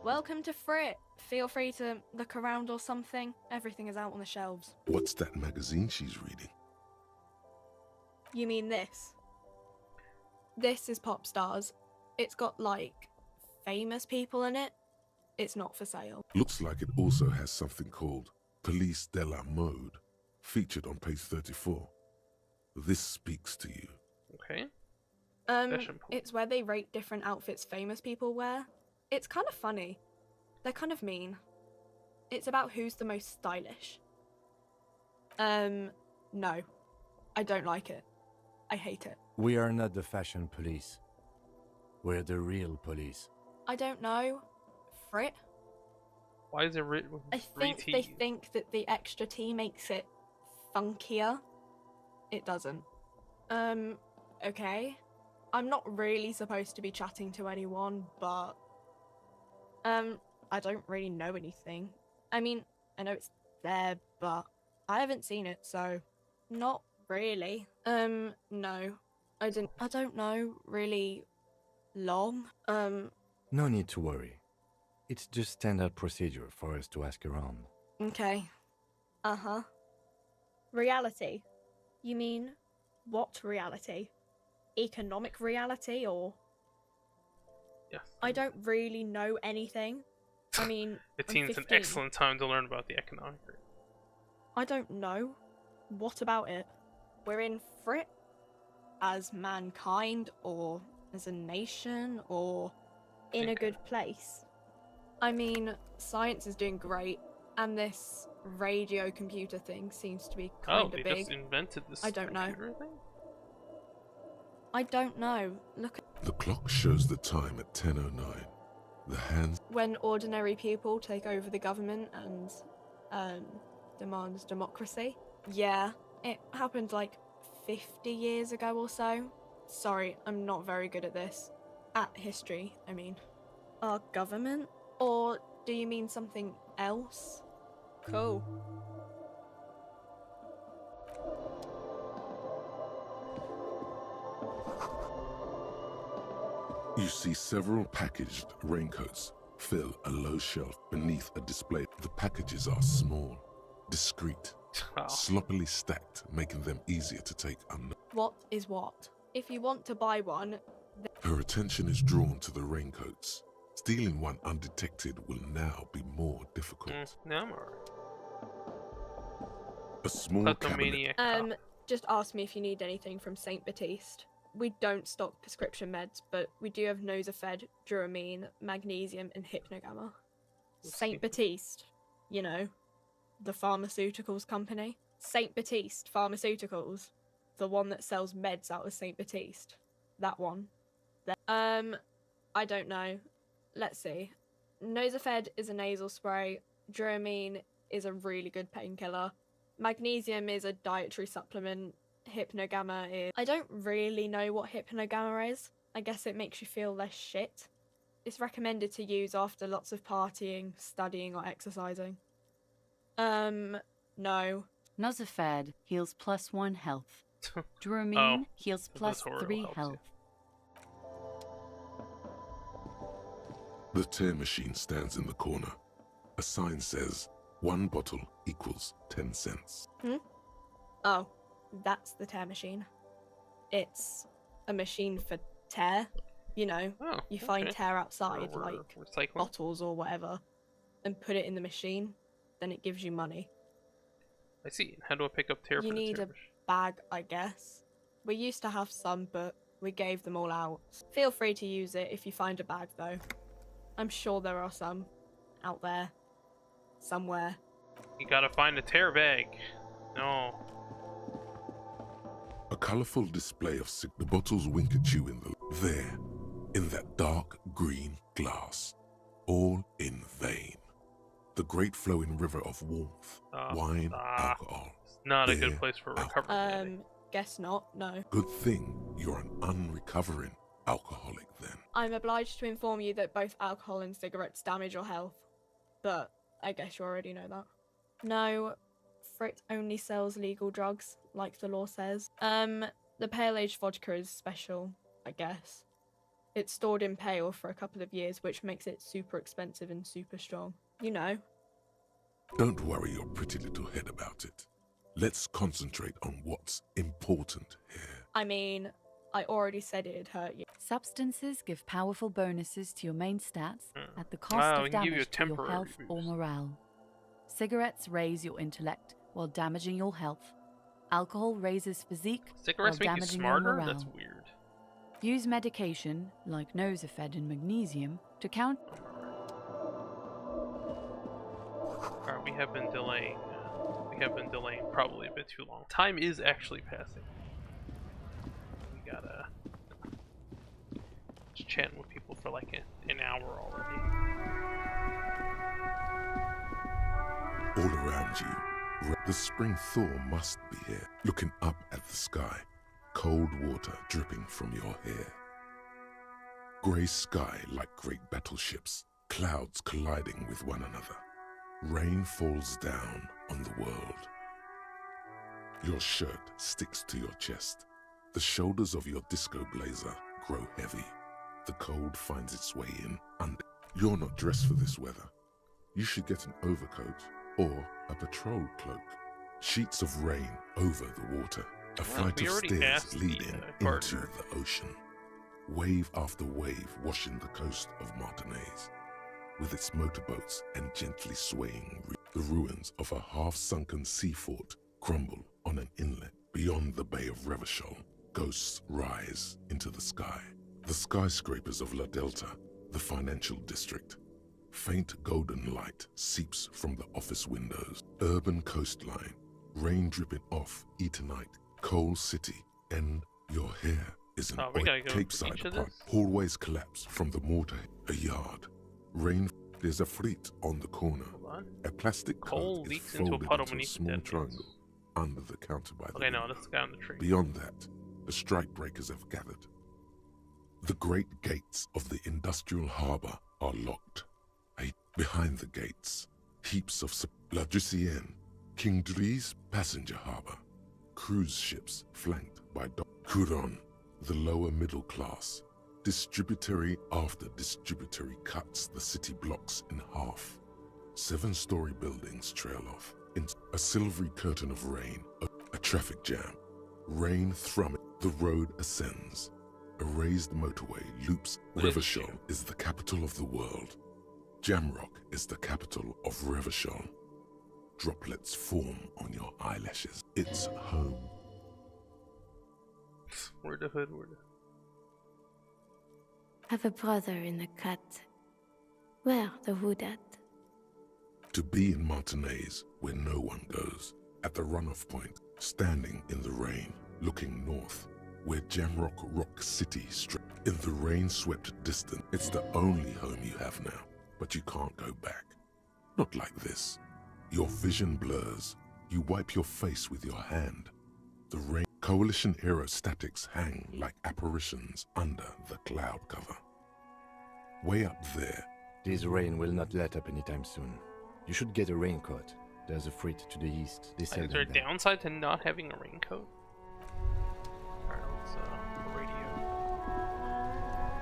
Welcome to Frit. Feel free to look around or something. Everything is out on the shelves. What's that magazine she's reading? You mean this? This is Pop Stars. It's got, like, famous people in it. It's not for sale. Looks like it also has something called Police de la Mode, featured on page 34. This speaks to you. Okay. Fashion pool. It's where they rate different outfits famous people wear. It's kind of funny. They're kind of mean. It's about who's the most stylish. No. I don't like it. I hate it. We are not the fashion police. We're the real police. I don't know. Frit? Why is it written with I 3 think they T's? think that the extra T makes it funkier. It doesn't. Okay. I'm not really supposed to be chatting to anyone, but I don't really know anything. I mean, I know it's there, but I haven't seen it, so not really. No. I don't know really long. No need to worry. It's just standard procedure for us to ask around. Okay. Uh-huh. Reality? You mean what reality? Economic reality or? Yes. I don't really know anything. I mean, The I'm teen's an 15. excellent time to learn about the economic rate. I don't know. What about it? We're in Frit as mankind or as a nation or in a Okay. good place. I mean, science is doing great and this radio computer thing seems to be Oh, kind they of big. just invented this I don't know. computer thing? I don't know. Look, The clock shows the time at 10:09. The hands. when ordinary people take over the government and demand democracy. Yeah, it happened like 50 years ago or so. Sorry, I'm not very good at this. At history, I mean. Our government? Or do you mean something else? Cool. You see several packaged raincoats fill a low shelf beneath a display. The packages are small, discreet, sloppily stacked, making them easier to take What is what? If you want to buy one, Her attention is drawn to the raincoats. Stealing one undetected will now be more difficult. No, I'm alright. A small cabinet. Kleptomaniac. just ask me if you need anything from St. Baptiste. We don't stock prescription meds, but we do have Nosafed, Dramamine, Magnesium, and Hypnogamma. St. Baptiste, you know, the pharmaceuticals company. St. Baptiste Pharmaceuticals, the one that sells meds out of St. Baptiste. That one. I don't know. Let's see. Nosafed is a nasal spray. Dramamine is a really good painkiller. Magnesium is a dietary supplement. Hypnogamma is... I don't really know what Hypnogamma is. I guess it makes you feel less shit. It's recommended to use after lots of partying, studying, or exercising. No. Nosafed heals +1 health. Dramamine heals that's horrible +3 health, health. The tear machine stands in the corner. A sign says, 1 bottle equals 10 cents. Oh, that's the tear machine. It's a machine for tear. You know, you find tear outside, like recycling bottles or whatever, and put it in the machine, then it gives you money. I see. How do I pick up tear You for the need tear a machine? bag, I guess. We used to have some, but we gave them all out. Feel free to use it if you find a bag, though. I'm sure there are some out there, somewhere. You gotta find a tear bag. No. A colorful display of the bottles wink at you there, in that dark green glass. All in vain. The great flowing river of warmth, wine, alcohol. Not a beer, good place for recovery. Guess not, no. Good thing you're an unrecovering alcoholic then. I'm obliged to inform you that both alcohol and cigarettes damage your health. But I guess you already know that. No, Frit only sells legal drugs, like the law says. The pale aged vodka is special, I guess. It's stored in pale for a couple of years, which makes it super expensive and super strong. You know. Don't worry your pretty little head about it. Let's concentrate on what's important here. I mean, I already said it'd hurt you. Substances give powerful bonuses to your main stats at the cost Wow, of we can give you a damage to your temporary health or boost. morale. Cigarettes raise your intellect while damaging your health. Alcohol raises physique Cigarettes while make you damaging smarter? your morale. That's weird. Use medication, like Nosafed and Magnesium, to count... Alright, we have been delaying. We have been delaying probably a bit too long. Time is actually passing. We gotta just chatting with people for like an hour already. All around you, the spring thaw must be here. Looking up at the sky, cold water dripping from your hair. Grey sky like great battleships, clouds colliding with one another. Rain falls down on the world. Your shirt sticks to your chest. The shoulders of your disco blazer grow heavy. The cold finds its way in under. You're not dressed for this weather. You should get an overcoat or a patrol cloak. Sheets of rain over the water. A flight of stairs leading into the ocean. Wave after wave washing the coast of Martinaise. With its motorboats and gently swaying, the ruins of a half-sunken sea fort crumble on an inlet beyond the Bay of Revachol. Ghosts rise into the sky. The skyscrapers of La Delta, the financial district. Faint golden light seeps from the office windows. Urban coastline, rain dripping off Etonite, coal city, and your hair is an Capeside apart. Hallways collapse from the mortar, a yard. Rain, there's a fleet on the corner. A plastic coal coat leaks is into a folded puddle into a beneath the small entrance. triangle under the counter by the Okay, no, window. that's the guy on the tree. Beyond that, the strikebreakers have gathered. The great gates of the industrial harbor are locked. Behind the gates, heaps of La Ducienne, King Dries passenger harbor, cruise ships flanked by Couron, the lower middle class. Distributary after distributary cuts the city blocks in half. 7-story buildings trail off into a silvery curtain of rain, a traffic jam. Rain thrumming, the road ascends. A raised motorway loops. Revachol is the capital of the world. Jamrock is the capital of Revachol. Droplets form on your eyelashes. It's home. Word of hood, word. Have a brother in the cut. Where the wood at? To be in Martinez, where no one goes, at the runoff point, standing in the rain, looking north, where Jamrock Rock City in the rain-swept distance. It's the only home you have now, but you can't go back. Not like this. Your vision blurs. You wipe your face with your hand. The rain. Coalition aerostatics hang like apparitions under the cloud cover. Way up there. This rain will not let up anytime soon. You should get a raincoat. There's a freight to the east. They sell Is there a them there. downside to not having a raincoat? Alright, let's radio.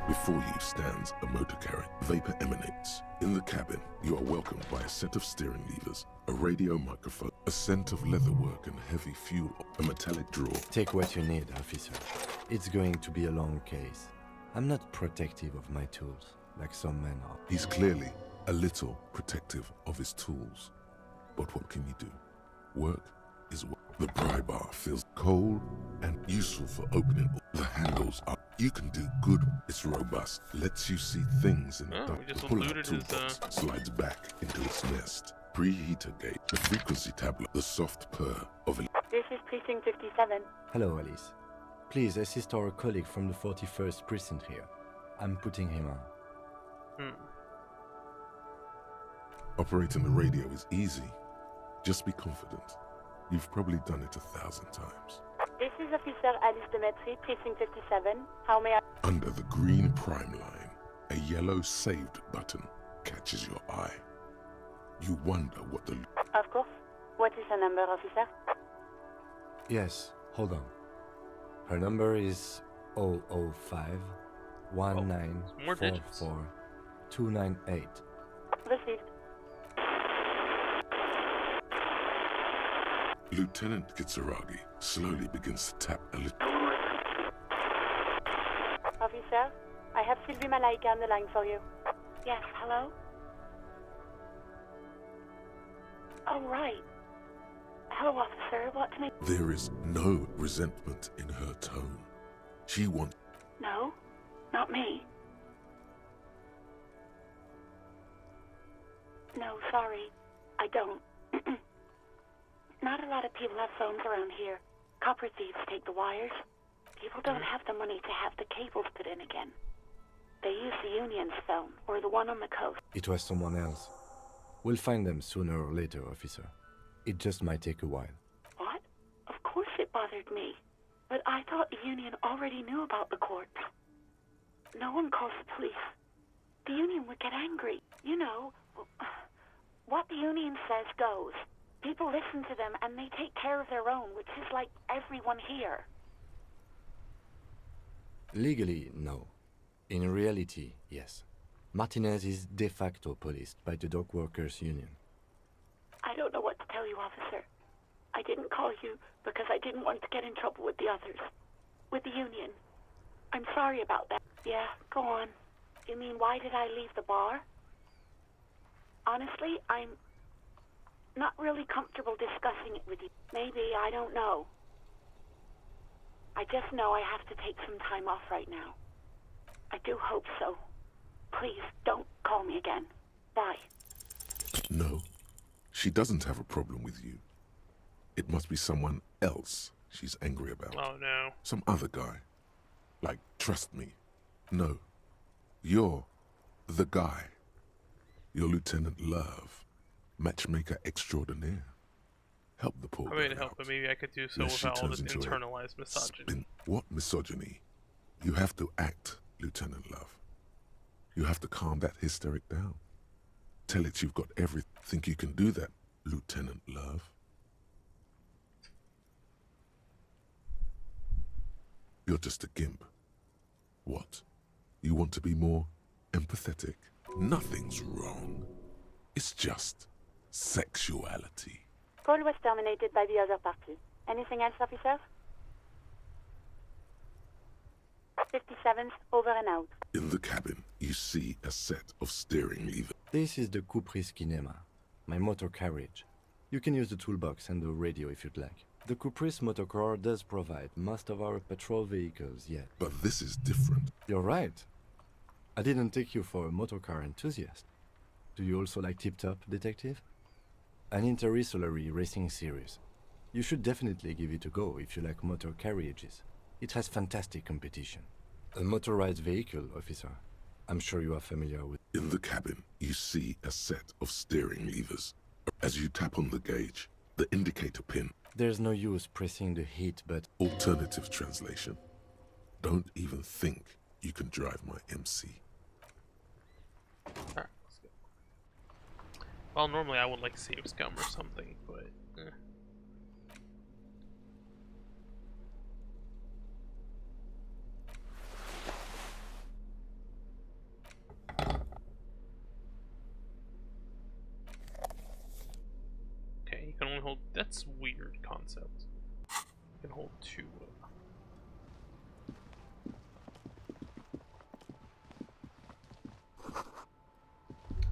Before you stands a motor carriage. Vapor emanates. In the cabin, you are welcomed by a set of steering levers, a radio microphone, a scent of leatherwork and heavy fuel, a metallic drawer. Take what you need, officer. It's going to be a long case. I'm not protective of my tools, like some men are. He's clearly a little protective of his tools. But what can you do? Work is work. The pry bar feels cold and useful for opening. The handles are. You can do good. It's robust. Lets you see things in the dark. We just The pull-out looted his, toolbox slides back into its nest. Preheater gate. The frequency tablet. The soft purr of a... This is Precinct 57. Hello, Alice. Please assist our colleague from the 41st Precinct here. I'm putting him on. Operating the radio is easy. Just be confident. You've probably done it 1,000 times. This is Officer Alice Demetri, Precinct 57. How may I... Under the green prime line, a yellow saved button catches your eye. You wonder what the... Of course. What is her number, officer? Yes, hold on. Her number is 005 1944 298. Received. Lieutenant Kitsuragi slowly begins to tap a little... Officer, I have Sylvie Malaika on the line for you. Yes, hello? Oh, right. Hello, officer. What can I... There is no resentment in her tone. She wants... No, not me. No, sorry. I don't. Not a lot of people have phones around here. Copper thieves take the wires. People don't have the money to have the cables put in again. They use the Union's phone, or the one on the coast. It was someone else. We'll find them sooner or later, officer. It just might take a while. What? Of course it bothered me. But I thought the Union already knew about the court. No one calls the police. The Union would get angry. You know, what the Union says goes. People listen to them and they take care of their own, which is like everyone here. Legally, no. In reality, yes. Martinez is de facto policed by the Dock Workers Union. I don't know what to tell you, officer. I didn't call you because I didn't want to get in trouble with the others. With the Union. I'm sorry about that. Yeah, go on. You mean, why did I leave the bar? Honestly, I'm not really comfortable discussing it with you. Maybe, I don't know. I just know I have to take some time off right now. I do hope so. Please, don't call me again. Bye. No, she doesn't have a problem with you. It must be someone else she's angry about. Oh, no. Some other guy. Like, trust me. No. You're the guy. You're Lieutenant Love, matchmaker extraordinaire. Help the poor I mean, girl help, out. but maybe I could do so lest she without all turns this into a internalized misogyny. What misogyny? You have to act, Lieutenant Love. You have to calm that hysteric down. Tell it you've got everything. Think you can do that, Lieutenant Love? You're just a gimp. What? You want to be more empathetic? Nothing's wrong. It's just sexuality. Call was terminated by the other party. Anything else, officer? 57th, over and out. In the cabin, you see a set of steering levers. This is the Caprice Kinema, my motor carriage. You can use the toolbox and the radio if you'd like. The Caprice motorcar does provide most of our patrol vehicles yet. But this is different. You're right. I didn't take you for a motorcar enthusiast. Do you also like Tip Top, Detective? An interstellary racing series. You should definitely give it a go if you like motor carriages. It has fantastic competition. A motorized vehicle, officer. I'm sure you are familiar with. In the cabin, you see a set of steering levers. As you tap on the gauge, the indicator pin. There's no use pressing the hit button. Alternative translation. Don't even think you can drive my MC. Alright, let's go. Well, normally I would like save scum or something, but... Okay, you can only hold... That's weird concept. You can hold two.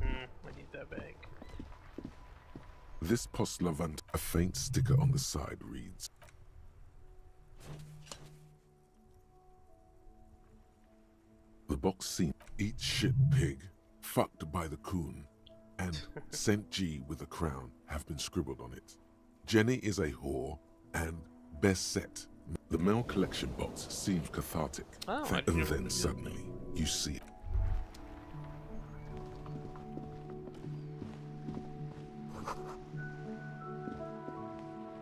I need that bag. This postlavant, a faint sticker on the side reads, the box seems eat shit pig, fucked by the coon, and Saint G with a crown have been scribbled on it. Jenny is a whore, and best set. The mail collection box seems cathartic, Oh, and then suddenly you see it.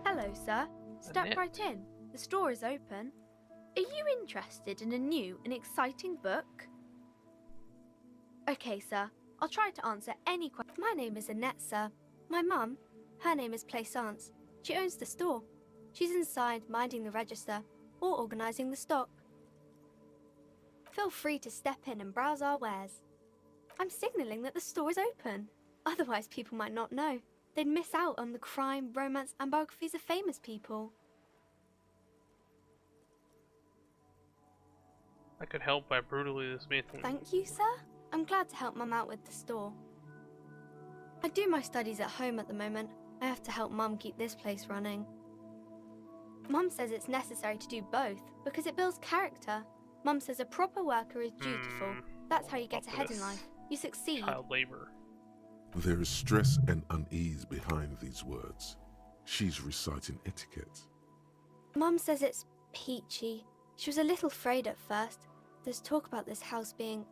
Hello, sir. Step right in. The store is open. Are you interested in a new and exciting book? Okay, sir. I'll try to answer any question. My name is Annette, sir. My mum, her name is Plaisance. She owns the store. She's inside minding the register or organising the stock. Feel free to step in and browse our wares. I'm signalling that the store is open. Otherwise, people might not know. They'd miss out on the crime, romance, and biographies of famous people. I could help by brutally dismantling. Thank you, sir. I'm glad to help Mum out with the store. I do my studies at home at the moment. I have to help Mum keep this place running. Mum says it's necessary to do both because it builds character. Mum says a proper worker is dutiful. That's how you get ahead in life. You succeed. Child labor. There is stress and unease behind these words. She's reciting etiquette. Mum says it's peachy. She was a little afraid at first. There's talk about this house being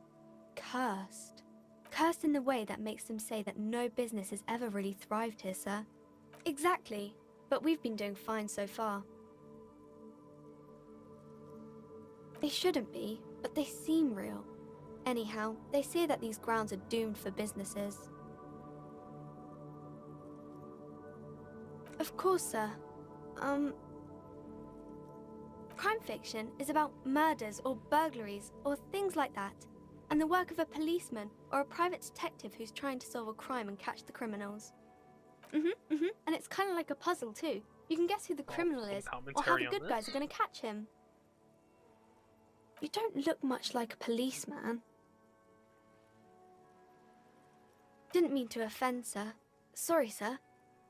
cursed. Cursed in the way that makes them say that no business has ever really thrived here, sir. Exactly. But we've been doing fine so far. They shouldn't be, but they seem real. Anyhow, they say that these grounds are doomed for businesses. Of course, sir. Crime fiction is about murders or burglaries or things like that, and the work of a policeman or a private detective who's trying to solve a crime and catch the criminals. And it's kind of like a puzzle too. You can guess who the criminal is or how the good guys are going to catch him. You don't look much like a policeman. Didn't mean to offend, sir. Sorry, sir.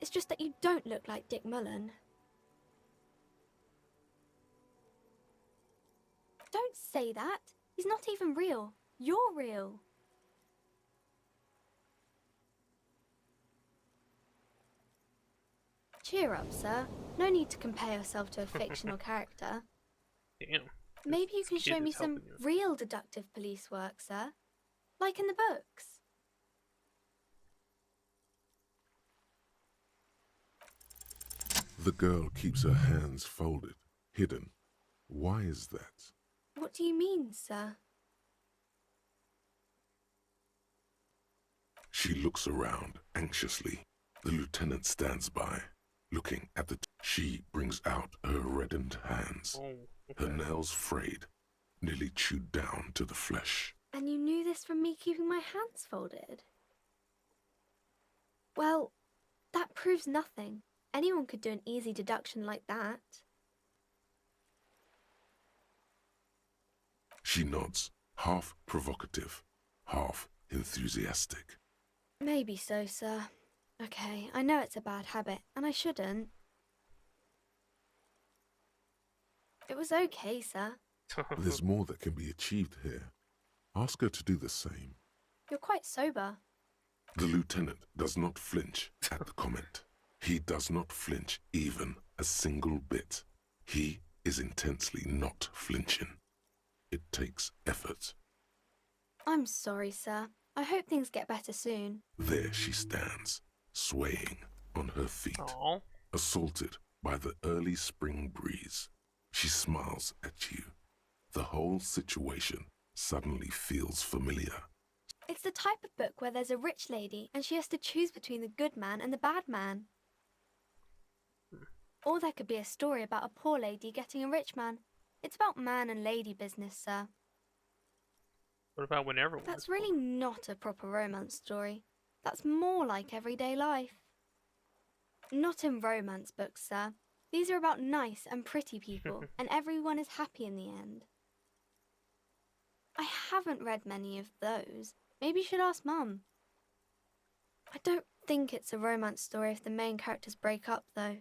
It's just that you don't look like Dick Mullen. Don't say that. He's not even real. You're real. Cheer up, sir. No need to compare yourself to a fictional character. Damn. Maybe you can show me some real deductive police work, sir. Like in the books. The girl keeps her hands folded, hidden. Why is that? What do you mean, sir? She looks around anxiously. The lieutenant stands by, looking at the... She brings out her reddened hands, her nails frayed, nearly chewed down to the flesh. And you knew this from me keeping my hands folded? Well, that proves nothing. Anyone could do an easy deduction like that. She nods, half provocative, half enthusiastic. Maybe so, sir. Okay, I know it's a bad habit, and I shouldn't. It was okay, sir. There's more that can be achieved here. Ask her to do the same. You're quite sober. The lieutenant does not flinch at the comment. He does not flinch even a single bit. He is intensely not flinching. It takes effort. I'm sorry, sir. I hope things get better soon. There she stands, swaying on her feet, Aww. assaulted by the early spring breeze. She smiles at you. The whole situation suddenly feels familiar. It's the type of book where there's a rich lady and she has to choose between the good man and the bad man. Or there could be a story about a poor lady getting a rich man. It's about man and lady business, sir. What about when everyone? That's really not a proper romance story. That's more like everyday life. Not in romance books, sir. These are about nice and pretty people, and everyone is happy in the end. I haven't read many of those. Maybe you should ask Mum. I don't think it's a romance story if the main characters break up, though.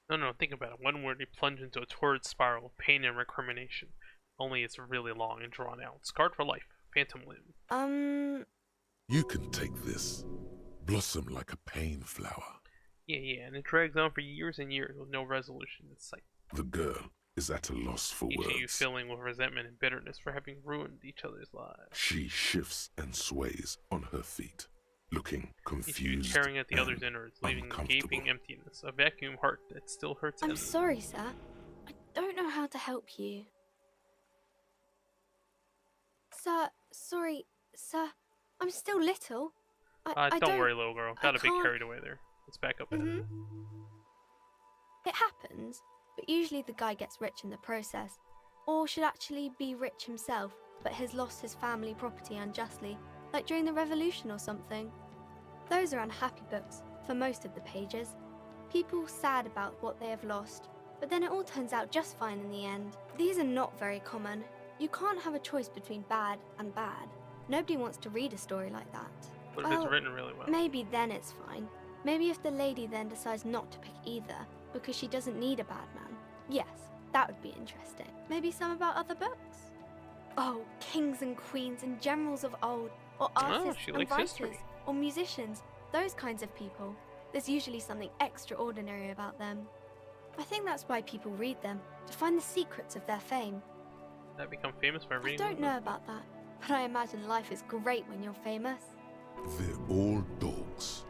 No, think about it. One where they plunge into a torrid spiral of pain and recrimination. Only it's really long and drawn out. Scarred for life. Phantom Limb. You can take this. Blossom like a pain flower. Yeah, and it drags on for years and years with no resolution in sight. The girl is at a loss for Each of you words. filling with resentment and bitterness for having ruined each other's lives. She shifts and sways on her feet, looking Each of you confused tearing at the and other's innards, leaving a uncomfortable. gaping emptiness, a vacuum heart that still hurts. I'm sorry, sir. I don't know how to help you. Sir, sorry, sir. I'm still little. Don't worry, little girl. Got a bit can't- carried away there. Let's back up. It happens, but usually the guy gets rich in the process. Or should actually be rich himself, but has lost his family property unjustly, like during the revolution or something. Those are unhappy books, for most of the pages. People sad about what they have lost, but then it all turns out just fine in the end. These are not very common. You can't have a choice between bad and bad. Nobody wants to read a story like that. But if it's written really well. Maybe then it's fine. Maybe if the lady then decides not to pick either, because she doesn't need a bad man. Yes, that would be interesting. Maybe some about other books. Oh, kings and queens and generals of old, or artists she and likes writers, history. or musicians, those kinds of people. There's usually something extraordinary about them. I think that's why people read them, to find the secrets of their fame. That become famous by I reading. don't know about that, but I imagine life is great when you're famous. They're all dogs.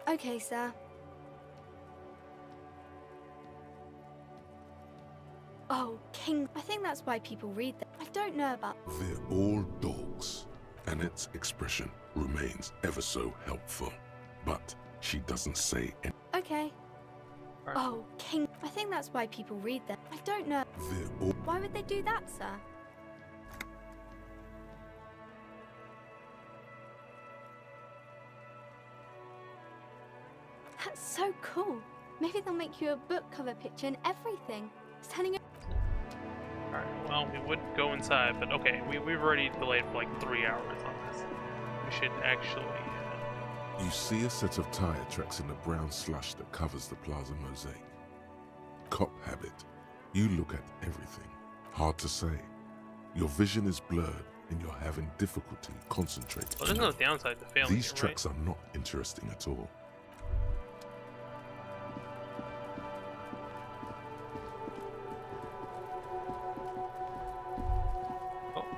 Okay, sir. Oh, king. I think that's why people read them. I don't know about... They're all dogs. Annette's expression remains ever so helpful, but she doesn't say anything. Okay. Oh, king. I think that's why people read them. I don't know. They're all... Why would they do that, sir? That's so cool. Maybe they'll make you a book cover picture and everything. Standing. Alright, well, we would go inside, but okay, we've already delayed for like 3 hours on this. We should actually... You see a set of tire tracks in the brown slush that covers the plaza mosaic. Cop habit. You look at everything. Hard to say. Your vision is blurred and you're having difficulty concentrating. Well, there's no downside to failing. These here, tracks right? are not interesting at all.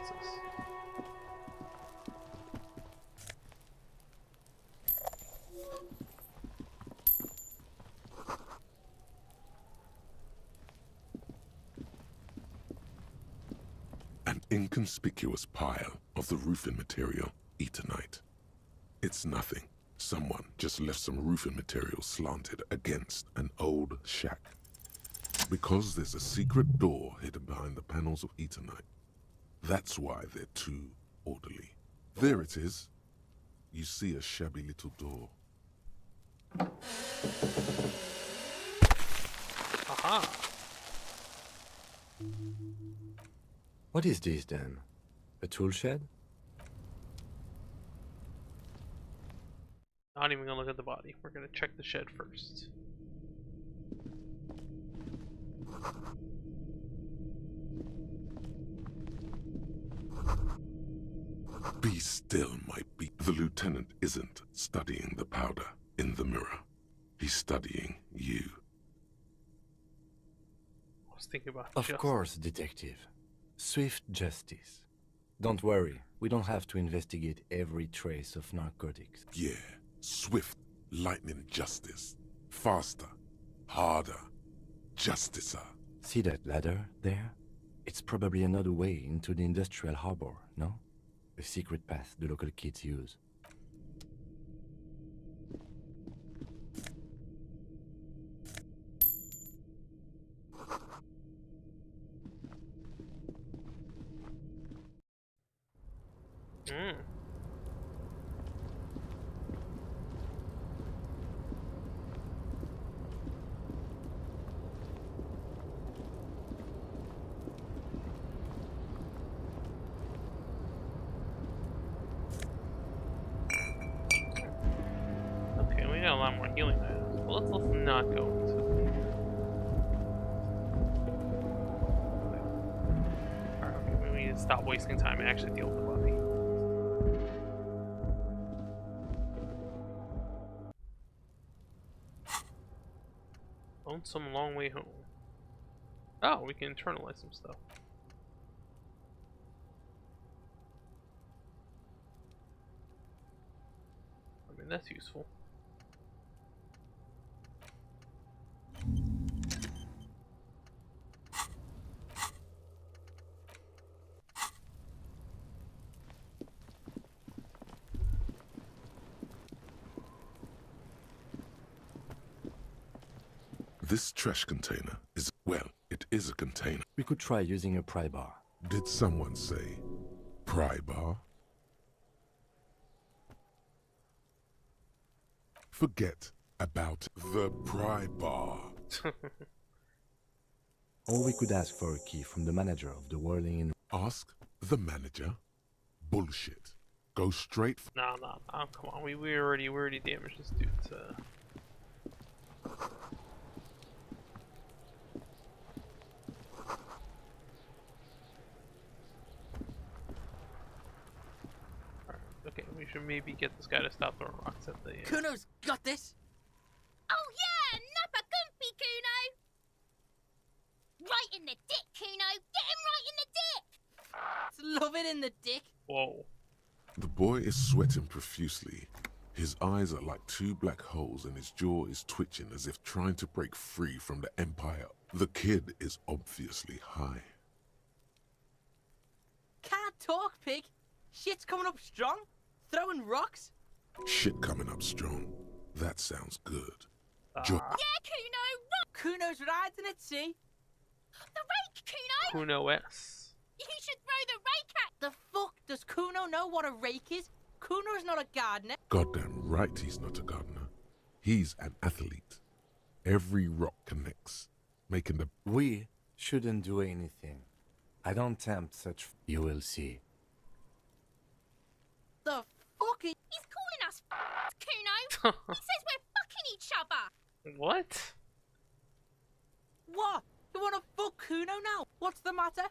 What's this? An inconspicuous pile of the roofing material, Eternite. It's nothing. Someone just left some roofing material slanted against an old shack. Because there's a secret door hidden behind the panels of Eternite. That's why they're too orderly. There it is. You see a shabby little door. Aha! What is this then? A tool shed? Not even gonna look at the body. We're gonna check the shed first. Be still, my be. The lieutenant isn't studying the powder in the mirror. He's studying you. I was thinking about Of justice. course, detective. Swift justice. Don't worry, we don't have to investigate every trace of narcotics. Yeah, swift, lightning justice. Faster, harder, justicer. See that ladder there? It's probably another way into the industrial harbor, no? A secret path the local kids use. Mm. Okay, we got a lot more healing items, but let's not go into Alright, okay, we need to stop wasting time and actually deal with the body. Lonesome long way home. Oh, we can internalize some stuff. I mean, that's useful. This trash container is, well, it is a container. We could try using a pry bar. Did someone say pry bar? Forget about the pry bar. Or we could ask for a key from the manager of the Whirling Inn. Ask the manager? Bullshit. Go straight for... No, come on. We already damaged this dude's, Okay, we should maybe get this guy to stop throwing rocks at the... Kuno's got this! Oh yeah, Nappa Gumpy, Kuno! Right in the dick, Kuno! Get him right in the dick! Love it in the dick! Whoa. The boy is sweating profusely. His eyes are like two black holes and his jaw is twitching as if trying to break free from the empire. The kid is obviously high. Can't talk, pig! Shit's coming up strong! Throwing rocks! Shit coming up strong. That sounds good. Yeah, Kuno! Rock! Kuno's riding at sea! The rake, Kuno! Kuno S. You should throw the rake at... The fuck? Does Kuno know what a rake is? Kuno's not a gardener. Goddamn right he's not a gardener. He's an athlete. Every rock connects, making the... We shouldn't do anything. I don't tempt such... You will see. The fuck? He's calling us Kuno! He says we're fucking each other! What? What? You wanna fuck Kuno now? What's the matter?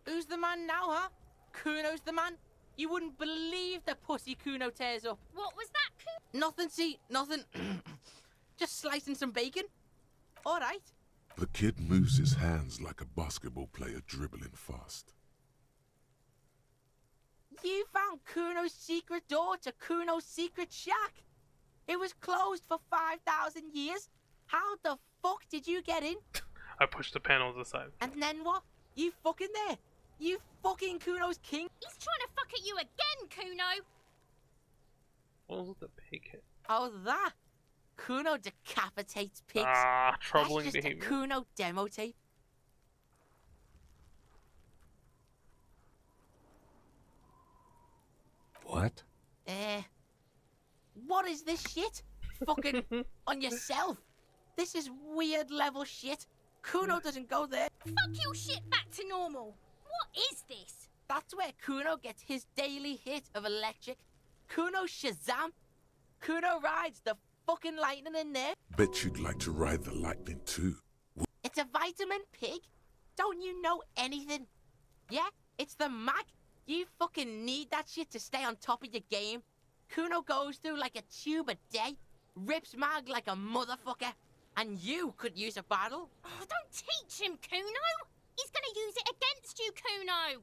Who's the man now, huh? Kuno's the man? You wouldn't believe the pussy Kuno tears up. What was that, Kuno? Nothing, see, nothing. Just slicing some bacon. All right. The kid moves his hands like a basketball player dribbling fast. You found Kuno's secret door to Kuno's secret shack. It was closed for 5,000 years. How the fuck did you get in? I pushed the panels aside. And then what? You fucking there. You fucking Kuno's king. He's trying to fuck at you again, Kuno. What was the pig hit? Oh, that? Kuno decapitates pigs. Ah, troubling That's just behavior. a Kuno demo tape. What? What is this shit? Fucking on yourself. This is weird level shit. Kuno doesn't go there. Fuck your shit back to normal. What is this? That's where Kuno gets his daily hit of electric. Kuno Shazam. Kuno rides the fucking lightning in there. Bet you'd like to ride the lightning too. It's a vitamin pig. Don't you know anything? Yeah, it's the mag. You fucking need that shit to stay on top of your game. Kuno goes through like a tube a day, rips mag like a motherfucker, and you could use a battle. Oh, don't teach him, Kuno. He's gonna use it against you, Kuno.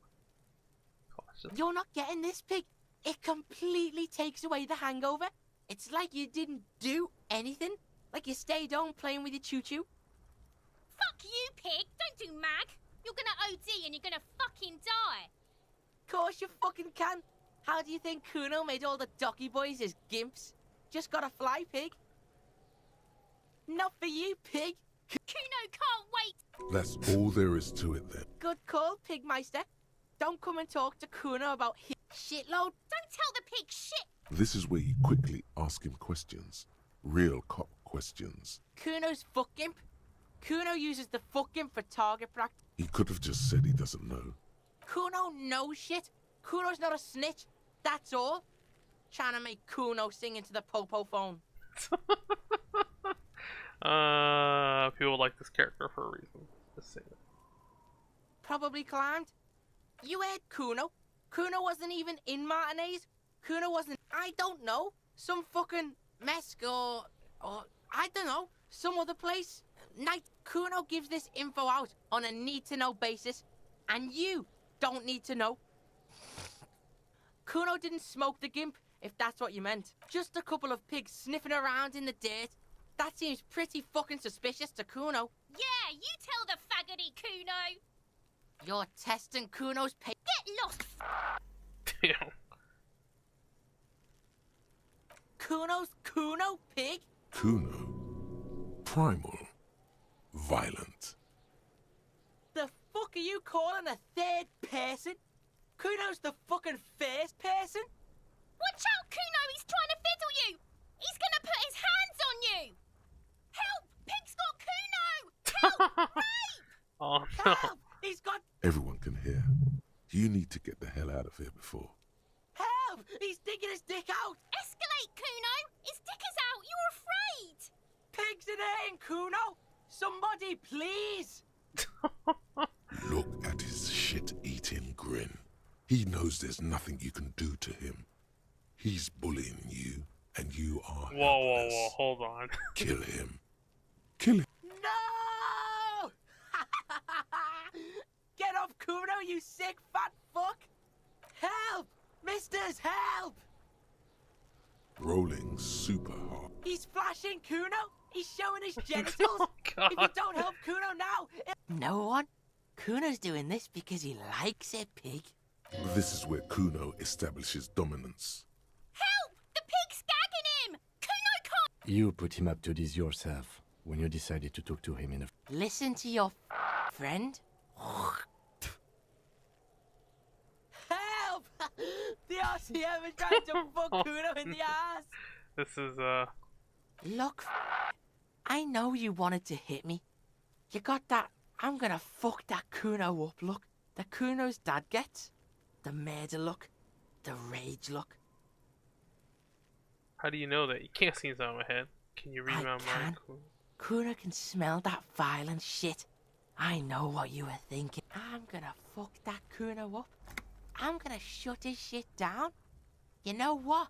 You're not getting this, pig. It completely takes away the hangover. It's like you didn't do anything. Like you stayed home playing with your choo-choo. Fuck you, pig. Don't do mag. You're gonna OD and you're gonna fucking die. Course you fucking can. How do you think Kuno made all the Docky boys his gimps? Just gotta fly, pig. Not for you, pig. Kuno can't wait. That's all there is to it then. Good call, Pigmeister. Don't come and talk to Kuno about his shitload. Don't tell the pig shit. This is where you quickly ask him questions. Real cop questions. Kuno's fuck gimp. Kuno uses the fuck gimp for target practice. He could have just said he doesn't know. Kuno knows shit. Kuno's not a snitch. That's all. Trying to make Kuno sing into the popo phone. People like this character for a reason. Just say that. Probably climbed. You heard Kuno. Kuno wasn't even in Martinez. Kuno wasn't, I don't know, some fucking Mesk or I don't know, some other place. Night. Kuno gives this info out on a need-to-know basis, and you don't need to know. Kuno didn't smoke the gimp, if that's what you meant. Just a couple of pigs sniffing around in the dirt. That seems pretty fucking suspicious to Kuno. Yeah, you tell the faggoty, Kuno. You're testing Kuno's Get lost. Damn. Kuno's Kuno, pig? Kuno. Primal. Violent. The fuck are you calling a third person? Kuno's the fucking first person? Watch out, Kuno, he's trying to fiddle you. He's gonna put his hands on you. Help, pig's got Kuno. Help, rape. Oh no. Help, he's got... Everyone can hear. You need to get the hell out of here before. Help, he's digging his dick out. Escalate, Kuno. His dick is out. You're afraid. Pigs in here, Kuno. Somebody, please. Look at his shit-eating grin. He knows there's nothing you can do to him. He's bullying you, and you are Whoa, hold on. Kill him. Kill him. No! Get off, Kuno, you sick fat fuck. Help! Misters, help! Rolling super hard. He's flashing, Kuno. He's showing his genitals. God. If you don't help Kuno now... No one. Kuno's doing this because he likes it, pig. This is where Kuno establishes dominance. Help! The pig's gagging him. Kuno can't... You put him up to this yourself when you decided to talk to him in a... Listen to your friend. Help! The RCM is trying to fuck Kuno in the ass. This is Look, I know you wanted to hit me. You got that I'm gonna fuck that Kuno up look that Kuno's dad gets. The murder look. The rage look. How do you know that? You can't see inside my head. Can you read my mind? Kuno can smell that violent shit. I know what you were thinking. I'm gonna fuck that Kuno up. I'm gonna shut his shit down. You know what?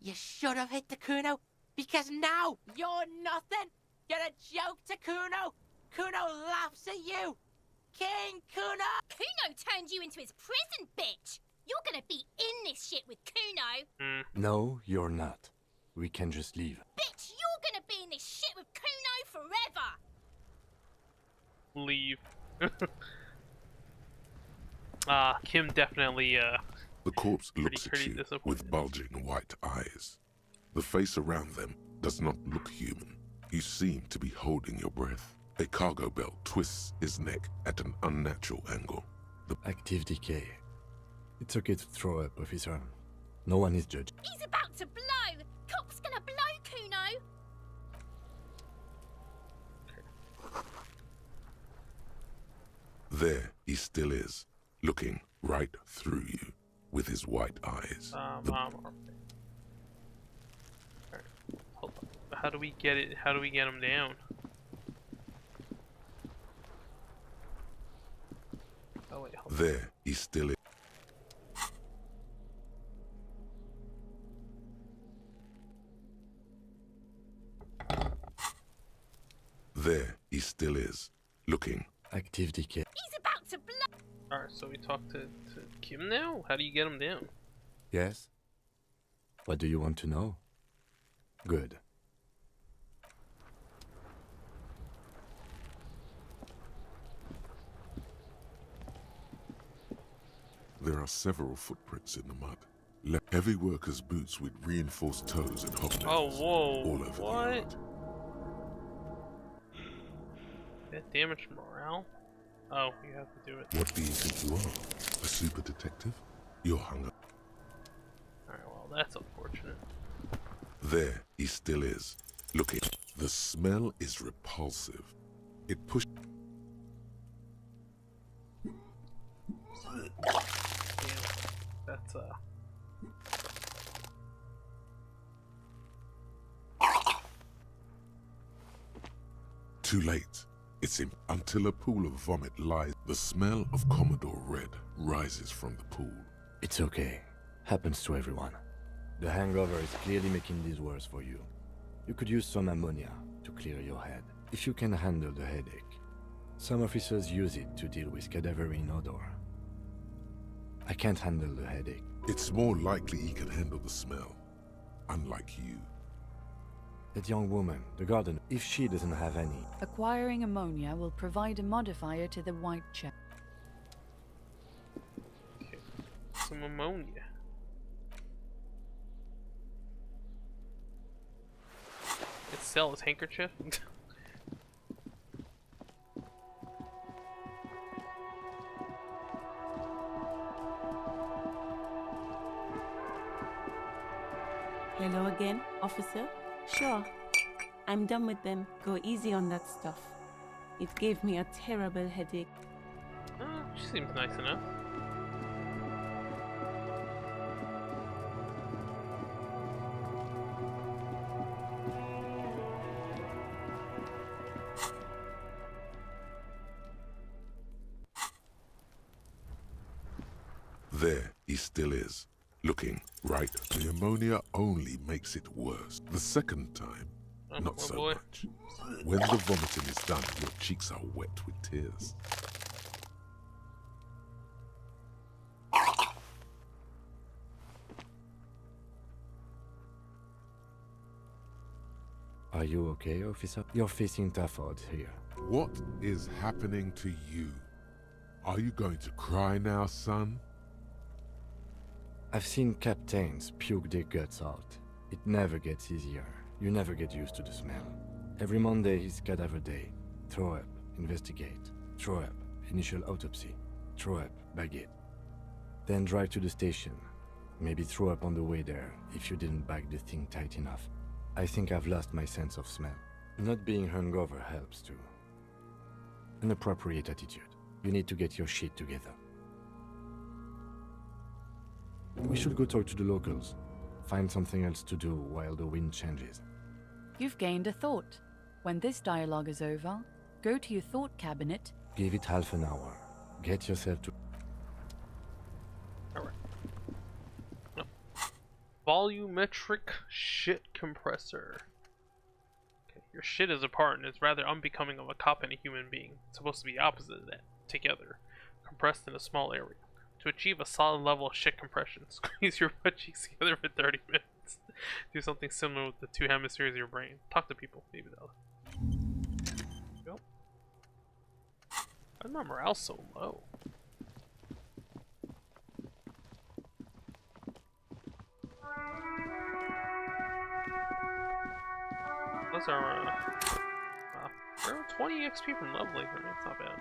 You should have hit the Kuno, because now you're nothing. You're a joke to Kuno. Kuno laughs at you. King Kuno! Kuno turned you into his prison, bitch. You're gonna be in shit with Kuno. No, you're not. We can just leave. Bitch, you're gonna be in this shit with Kuno forever. Leave. Kim definitely, The corpse looks pretty at you disappointed. with bulging white eyes. The face around them does not look human. You seem to be holding your breath. A cargo belt twists his neck at an unnatural angle. The Active decay. It's okay to throw up, officer. No one is judged. He's about to blow. Cop's gonna blow Kuno. There he still is, looking right through you with his white eyes. Alright. Hold on. How do we get it? How do we get him down? Oh wait, hold on. There he still is. There he still is, looking. Active decay. He's about to blow. Alright, so we talk to Kim now? How do you get him down? Yes? What do you want to know? Good. There are several footprints in the mud. Heavy workers' boots with reinforced toes and hobnails. Oh, whoa. All over What? the yard. That damaged morale? Oh, you have to do it. What do you think you are? A super detective? You're hung up. Alright, well, that's unfortunate. There he still is, looking. The smell is repulsive. It pushed. That's Too late. It's until a pool of vomit lies. The smell of Commodore Red rises from the pool. It's okay. Happens to everyone. The hangover is clearly making this worse for you. You could use some ammonia to clear your head, if you can handle the headache. Some officers use it to deal with cadaverine odor. I can't handle the headache. It's more likely he can handle the smell, unlike you. That young woman, the gardener, if she doesn't have any. Acquiring ammonia will provide a modifier to the white check. okay. Some ammonia. It sells handkerchief? Hello again, officer? Sure. I'm done with them. Go easy on that stuff. It gave me a terrible headache. She seems nice enough. There he still is, looking right. The ammonia only makes it worse. The second time, not so much. When the vomiting is done, your cheeks are wet with tears. Are you okay, officer? You're facing tough odds here. What is happening to you? Are you going to cry now, son? I've seen captains puke their guts out. It never gets easier. You never get used to the smell. Every Monday is cadaver day. Throw up, investigate. Throw up, initial autopsy. Throw up, bag it. Then drive to the station. Maybe throw up on the way there if you didn't bag the thing tight enough. I think I've lost my sense of smell. Not being hungover helps too. An appropriate attitude. You need to get your shit together. We should go talk to the locals. Find something else to do while the wind changes. You've gained a thought. When this dialogue is over, go to your thought cabinet. Give it half an hour. Get yourself to... Alright. No. Volumetric shit compressor. Okay, your shit is apart and is rather unbecoming of a cop and a human being. It's supposed to be opposite of that. Together. Compressed in a small area. To achieve a solid level of shit compression, squeeze your butt cheeks together for 30 minutes. Do something similar with the two hemispheres of your brain. Talk to people, maybe that'll. Yep. Why is my morale so low? Those are, there are 20 XP from leveling. I mean, it's not bad.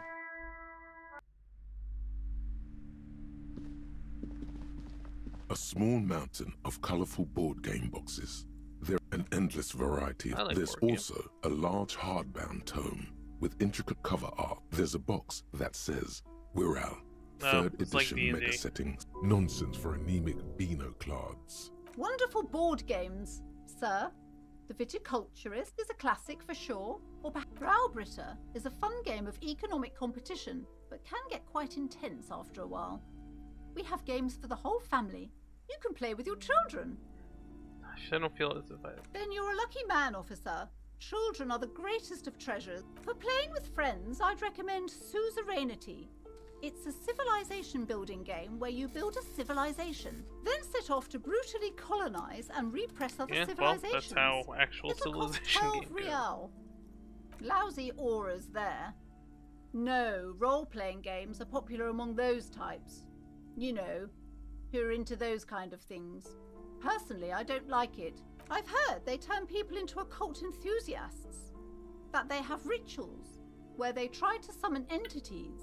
A small mountain of colorful board game boxes. There are an endless variety. There's also a large hardbound tome with intricate cover art. There's a box that says Wirral, 3rd edition like mega settings. Nonsense for anemic Beano-clads. Wonderful board games, sir. The Viticulturist is a classic for sure, or perhaps Braubritter is a fun game of economic competition, but can get quite intense after a while. We have games for the whole family. You can play with your children. I don't feel as if I... Then you're a lucky man, officer. Children are the greatest of treasures. For playing with friends, I'd recommend Suzerainty. It's a civilization building game where you build a civilization, then set off to brutally colonize and repress other civilizations. Well, that's how actual civilization games go. Real. Lousy auras there. No, role-playing games are popular among those types. You know, who are into those kind of things. Personally, I don't like it. I've heard they turn people into occult enthusiasts. That they have rituals where they try to summon entities.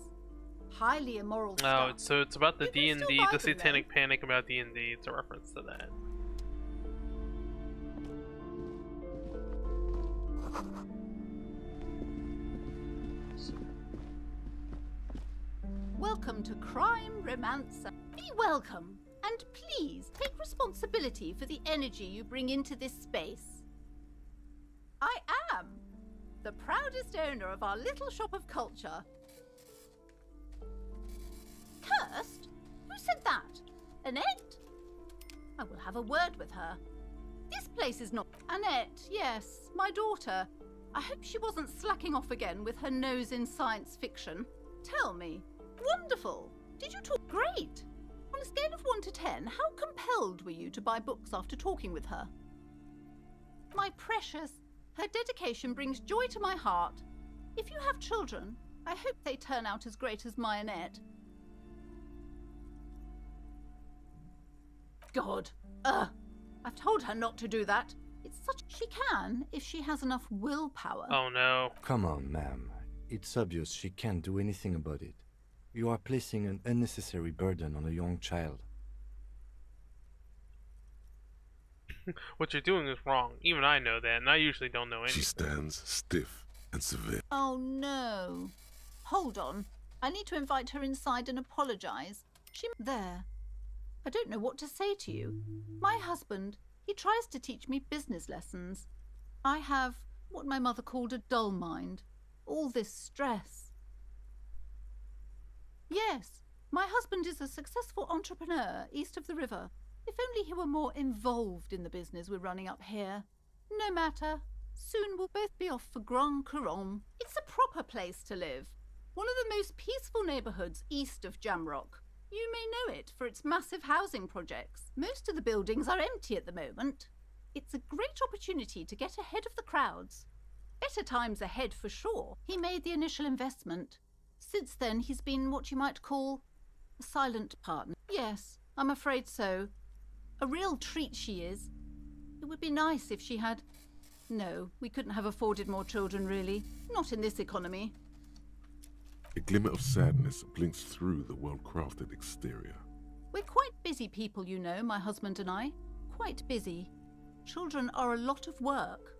Highly immoral stuff. Oh, so it's about the D&D, the Satanic Panic about D&D. It's a reference to that. Welcome to Crime Romancer. Be welcome, and please take responsibility for the energy you bring into this space. I am the proudest owner of our little shop of culture. Cursed? Who said that? Annette? I will have a word with her. This place is not... Annette, yes, my daughter. I hope she wasn't slacking off again with her nose in science fiction. Tell me. Wonderful. Did you talk? Great. On a scale of 1 to 10, how compelled were you to buy books after talking with her? My precious, her dedication brings joy to my heart. If you have children, I hope they turn out as great as my Annette. God. I've told her not to do that. It's such... She can, if she has enough willpower. Oh no. Come on, ma'am. It's obvious she can't do anything about it. You are placing an unnecessary burden on a young child. What you're doing is wrong. Even I know that, and I usually don't know anything. She stands stiff and severe. Oh no. Hold on. I need to invite her inside and apologize. There. I don't know what to say to you. My husband, he tries to teach me business lessons. I have what my mother called a dull mind. All this stress. Yes, my husband is a successful entrepreneur east of the river. If only he were more involved in the business we're running up here. No matter. Soon we'll both be off for Grand Couronne. It's a proper place to live. One of the most peaceful neighbourhoods east of Jamrock. You may know it for its massive housing projects. Most of the buildings are empty at the moment. It's a great opportunity to get ahead of the crowds. Better times ahead for sure. He made the initial investment. Since then, he's been what you might call a silent partner. Yes, I'm afraid so. A real treat she is. It would be nice if she had... No, we couldn't have afforded more children, really. Not in this economy. A glimmer of sadness blinks through the well-crafted exterior. We're quite busy people, you know, my husband and I. Quite busy. Children are a lot of work.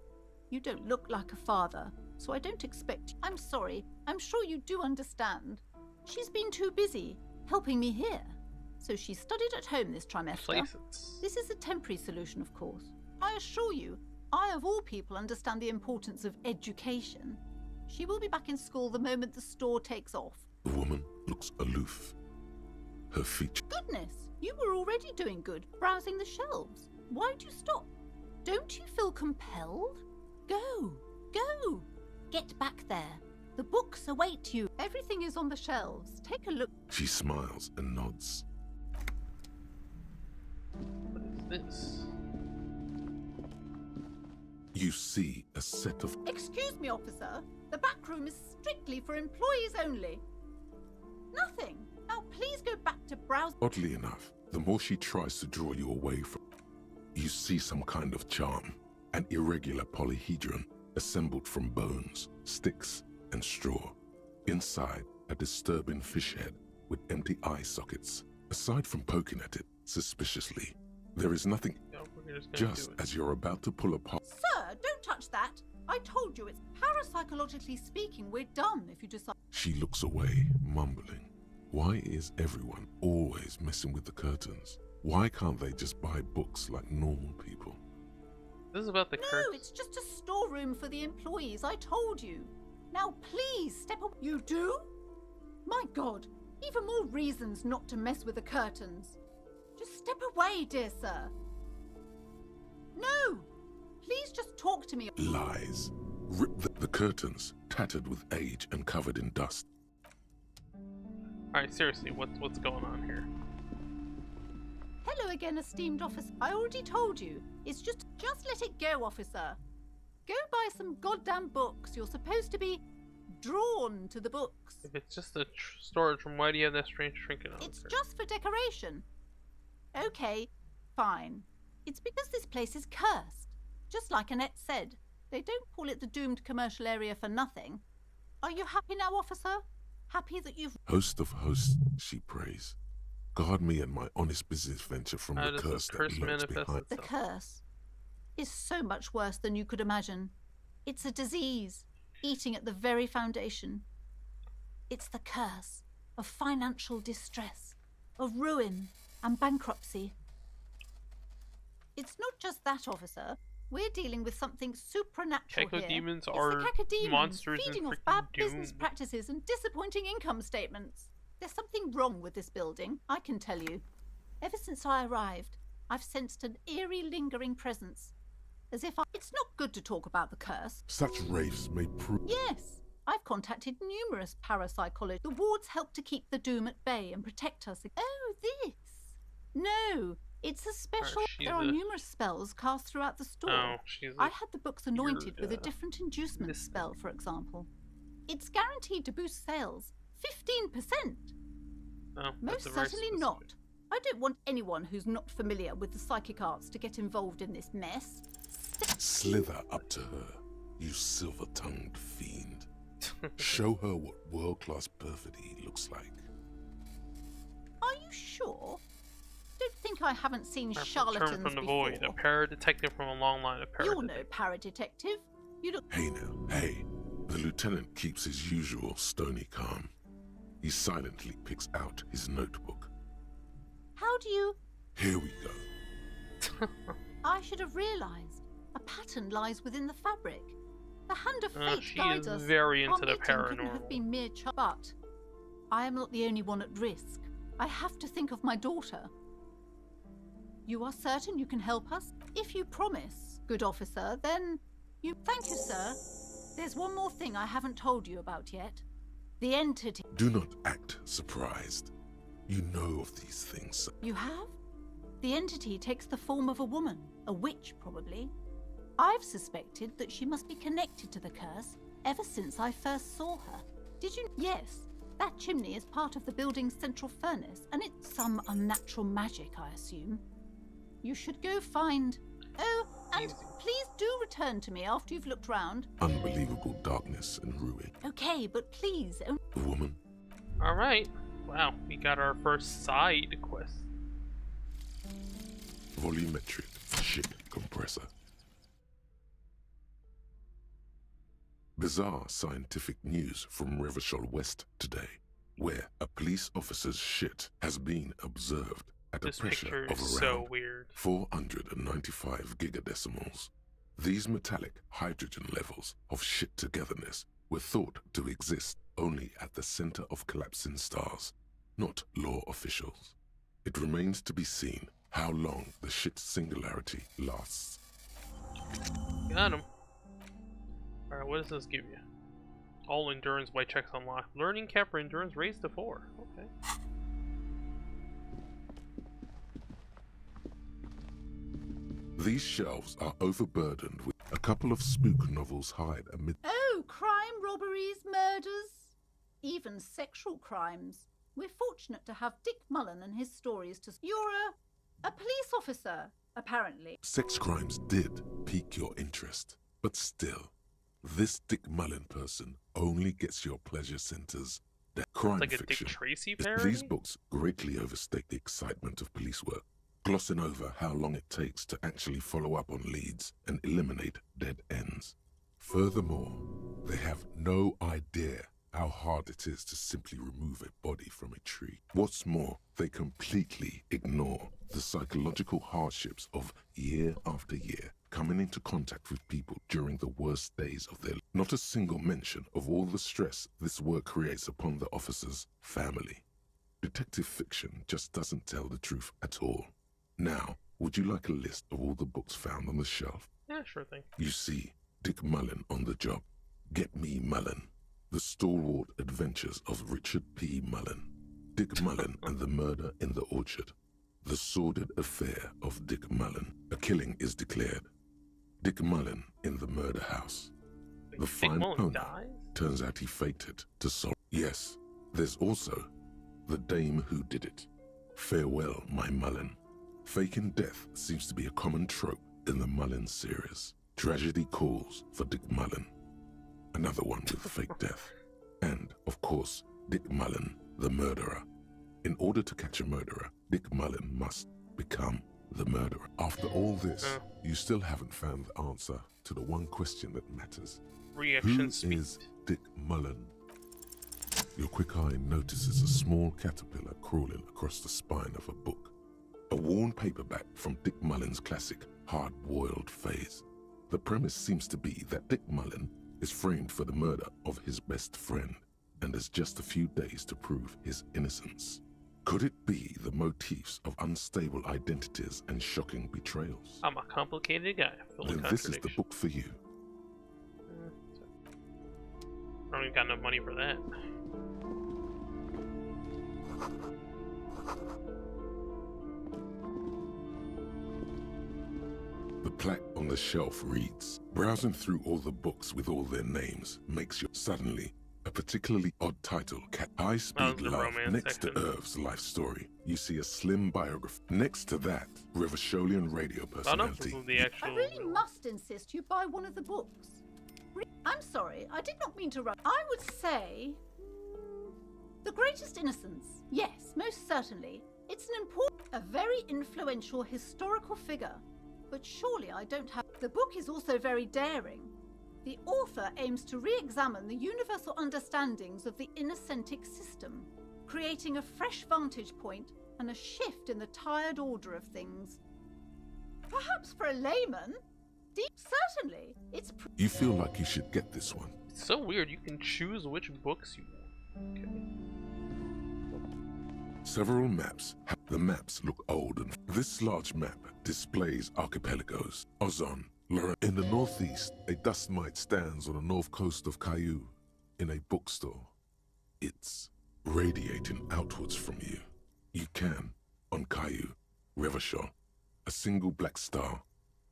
You don't look like a father, so I don't expect... I'm sorry. I'm sure you do understand. She's been too busy helping me here. So she studied at home this trimester. This is a temporary solution, of course. I assure you, I of all people understand the importance of education. She will be back in school the moment the store takes off. The woman looks aloof. Her features... Goodness, you were already doing good, browsing the shelves. Why'd you stop? Don't you feel compelled? Go, go. Get back there. The books await you. Everything is on the shelves. Take a look. She smiles and nods. this? You see a set of... Excuse me, officer. The back room is strictly for employees only. Nothing. Now please go back to browse. Oddly enough, the more she tries to draw you away from... You see some kind of charm. An irregular polyhedron assembled from bones, sticks, and straw. Inside, a disturbing fish head with empty eye sockets. Aside from poking at it suspiciously, there is nothing. No, we're just gonna Just do it. as you're about to pull apart... Sir, don't touch that. I told you it's parapsychologically speaking, we're done if you decide. She looks away, mumbling. Why is everyone always messing with the curtains? Why can't they just buy books like normal people? This is about the No, curtains. it's just a storeroom for the employees, I told you. Now please step up. You do? My God, even more reasons not to mess with the curtains. Just step away, dear sir. No! Please just talk to me. Lies. Rip the curtains, tattered with age and covered in dust. Alright, seriously, what's going on here? Hello again, esteemed officer. I already told you. It's just let it go, officer. Go buy some goddamn books. You're supposed to be drawn to the books. If it's just a storage room, why do you have that strange trinket on? It's just for decoration. Okay, fine. It's because this place is cursed. Just like Annette said, they don't call it the doomed commercial area for nothing. Are you happy now, officer? Happy that you've... Host of hosts, she prays. Guard me and my honest business venture from How the does curse the curse that lurks manifest behind. The curse is so much worse than you could imagine. It's a disease, eating at the very foundation. It's the curse of financial distress, of ruin and bankruptcy. It's not just that, officer. We're dealing with something supernatural here. Cacodemons It's are the cacodemons monsters feeding and off bad freaking business doomed. practices and disappointing income statements. There's something wrong with this building, I can tell you. Ever since I arrived, I've sensed an eerie, lingering presence. As if It's not good to talk about the curse. Such wraiths may prove... Yes, I've contacted numerous parapsychologists. The wards help to keep the doom at bay and protect us. Oh, this? No, it's a special... There are numerous spells cast throughout the store. Oh, she's I had the books anointed weird, with a different inducement spell, for example. It's guaranteed to boost sales 15%. Oh, Most certainly not. I don't want anyone who's not familiar with the psychic arts to get involved in this mess. Slither up to her, you silver-tongued fiend. Show her what world-class perfidy looks like. Are you sure? Don't think I haven't seen Return charlatans from the before. void, a para-detective from a long line of para. You're no para-detective. You look... Hey now, hey. The lieutenant keeps his usual stony calm. He silently picks out his notebook. How do you... Here we go. I should have realised. A pattern lies within the fabric. The hand of fate she guides is us. very Our into the meeting couldn't paranormal. have been mere but I am not the only one at risk. I have to think of my daughter. You are certain you can help us? If you promise, good officer, then you... Thank you, sir. There's one more thing I haven't told you about yet. The entity... Do not act surprised. You know of these things. You have? The entity takes the form of a woman, a witch probably. I've suspected that she must be connected to the curse ever since I first saw her. Did you? Yes, that chimney is part of the building's central furnace, and it's some unnatural magic, I assume. You should go find... Oh, and please do return to me after you've looked round. Unbelievable darkness and ruin. Okay, but please... The woman. Alright. Wow, we got our first side quest. Volumetric ship compressor. Bizarre scientific news from Revachol West today, where a police officer's shit has been observed at This a pressure picture of is around so weird. 495 gigadecimals. These metallic hydrogen levels of shit togetherness were thought to exist only at the center of collapsing stars, not law officials. It remains to be seen how long the shit singularity lasts. Got him. Alright, what does this give you? All endurance white checks unlocked. Learning cap for endurance raised to 4. Okay. These shelves are overburdened with a couple of spook novels hide amid. Oh, crime, robberies, murders, even sexual crimes. We're fortunate to have Dick Mullen and his stories to... You're a police officer, apparently. Sex crimes did pique your interest, but still, this Dick Mullen person only gets your pleasure centers. That crime like a fiction. Dick Tracy These parody? books greatly overstate the excitement of police work, glossing over how long it takes to actually follow up on leads and eliminate dead ends. Furthermore, they have no idea how hard it is to simply remove a body from a tree. What's more, they completely ignore the psychological hardships of year after year coming into contact with people during the worst days of their life. Not a single mention of all the stress this work creates upon the officer's family. Detective fiction just doesn't tell the truth at all. Now, would you like a list of all the books found on the shelf? Yeah, sure thing. You see Dick Mullen on the job. Get Me Mullen. The Stalwart Adventures of Richard P. Mullen. Dick Mullen and the Murder in the Orchard. The Sordid Affair of Dick Mullen. A killing is declared. Dick Mullen in the Murder House. The fine pony. Turns out he faked it to solve. Yes, there's also The Dame Who Did It. Farewell, My Mullen. Faking death seems to be a common trope in the Mullen series. Tragedy calls for Dick Mullen. Another one with fake death. And, of course, Dick Mullen, the murderer. In order to catch a murderer, Dick Mullen must become the murderer. After all this, you still haven't found the answer to the one question that matters. Who is Dick Mullen? Your quick eye notices a small caterpillar crawling across the spine of a book. A worn paperback from Dick Mullen's classic hard-boiled phase. The premise seems to be that Dick Mullen is framed for the murder of his best friend and has just a few days to prove his innocence. Could it be the motifs of unstable identities and shocking betrayals? I'm a complicated guy. Then this is the book for you. I don't even got enough money for that. The plaque on the shelf reads, browsing through all the books with all their names makes you suddenly a particularly odd title. High Speed Love. Next to Irv's life story, you see a slim biography. Next to that, Revacholian radio personality. I really must insist you buy one of the books. I'm sorry, I did not mean to run. I would say... The Greatest Innocence. Yes, most certainly. It's an important, a very influential historical figure. But surely I don't have... The book is also very daring. The author aims to re-examine the universal understandings of the innocentic system, creating a fresh vantage point and a shift in the tired order of things. Perhaps for a layman? Certainly, it's... You feel like you should get this one. It's so weird, you can choose which books you want. Okay. Several maps. The maps look old and... This large map displays archipelagos. Ozon, Lauren. In the northeast, a dust mite stands on the north coast of Caillou in a bookstore. It's radiating outwards from you. You can, on Caillou, Revachol, a single black star.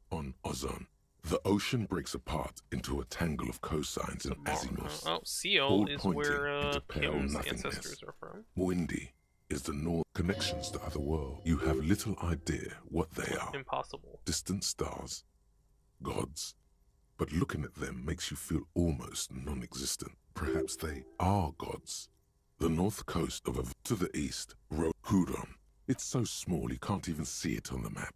On Ozon, the ocean breaks apart into a tangle of cosines and azimuths. Oh, Seal is where Kim's ancestors are from. Windy is the north. Connections to other worlds. You have little idea what they are. Impossible. Distant stars, gods. But looking at them makes you feel almost non-existent. Perhaps they are gods. The north coast of to the east, Huron. It's so small you can't even see it on the map.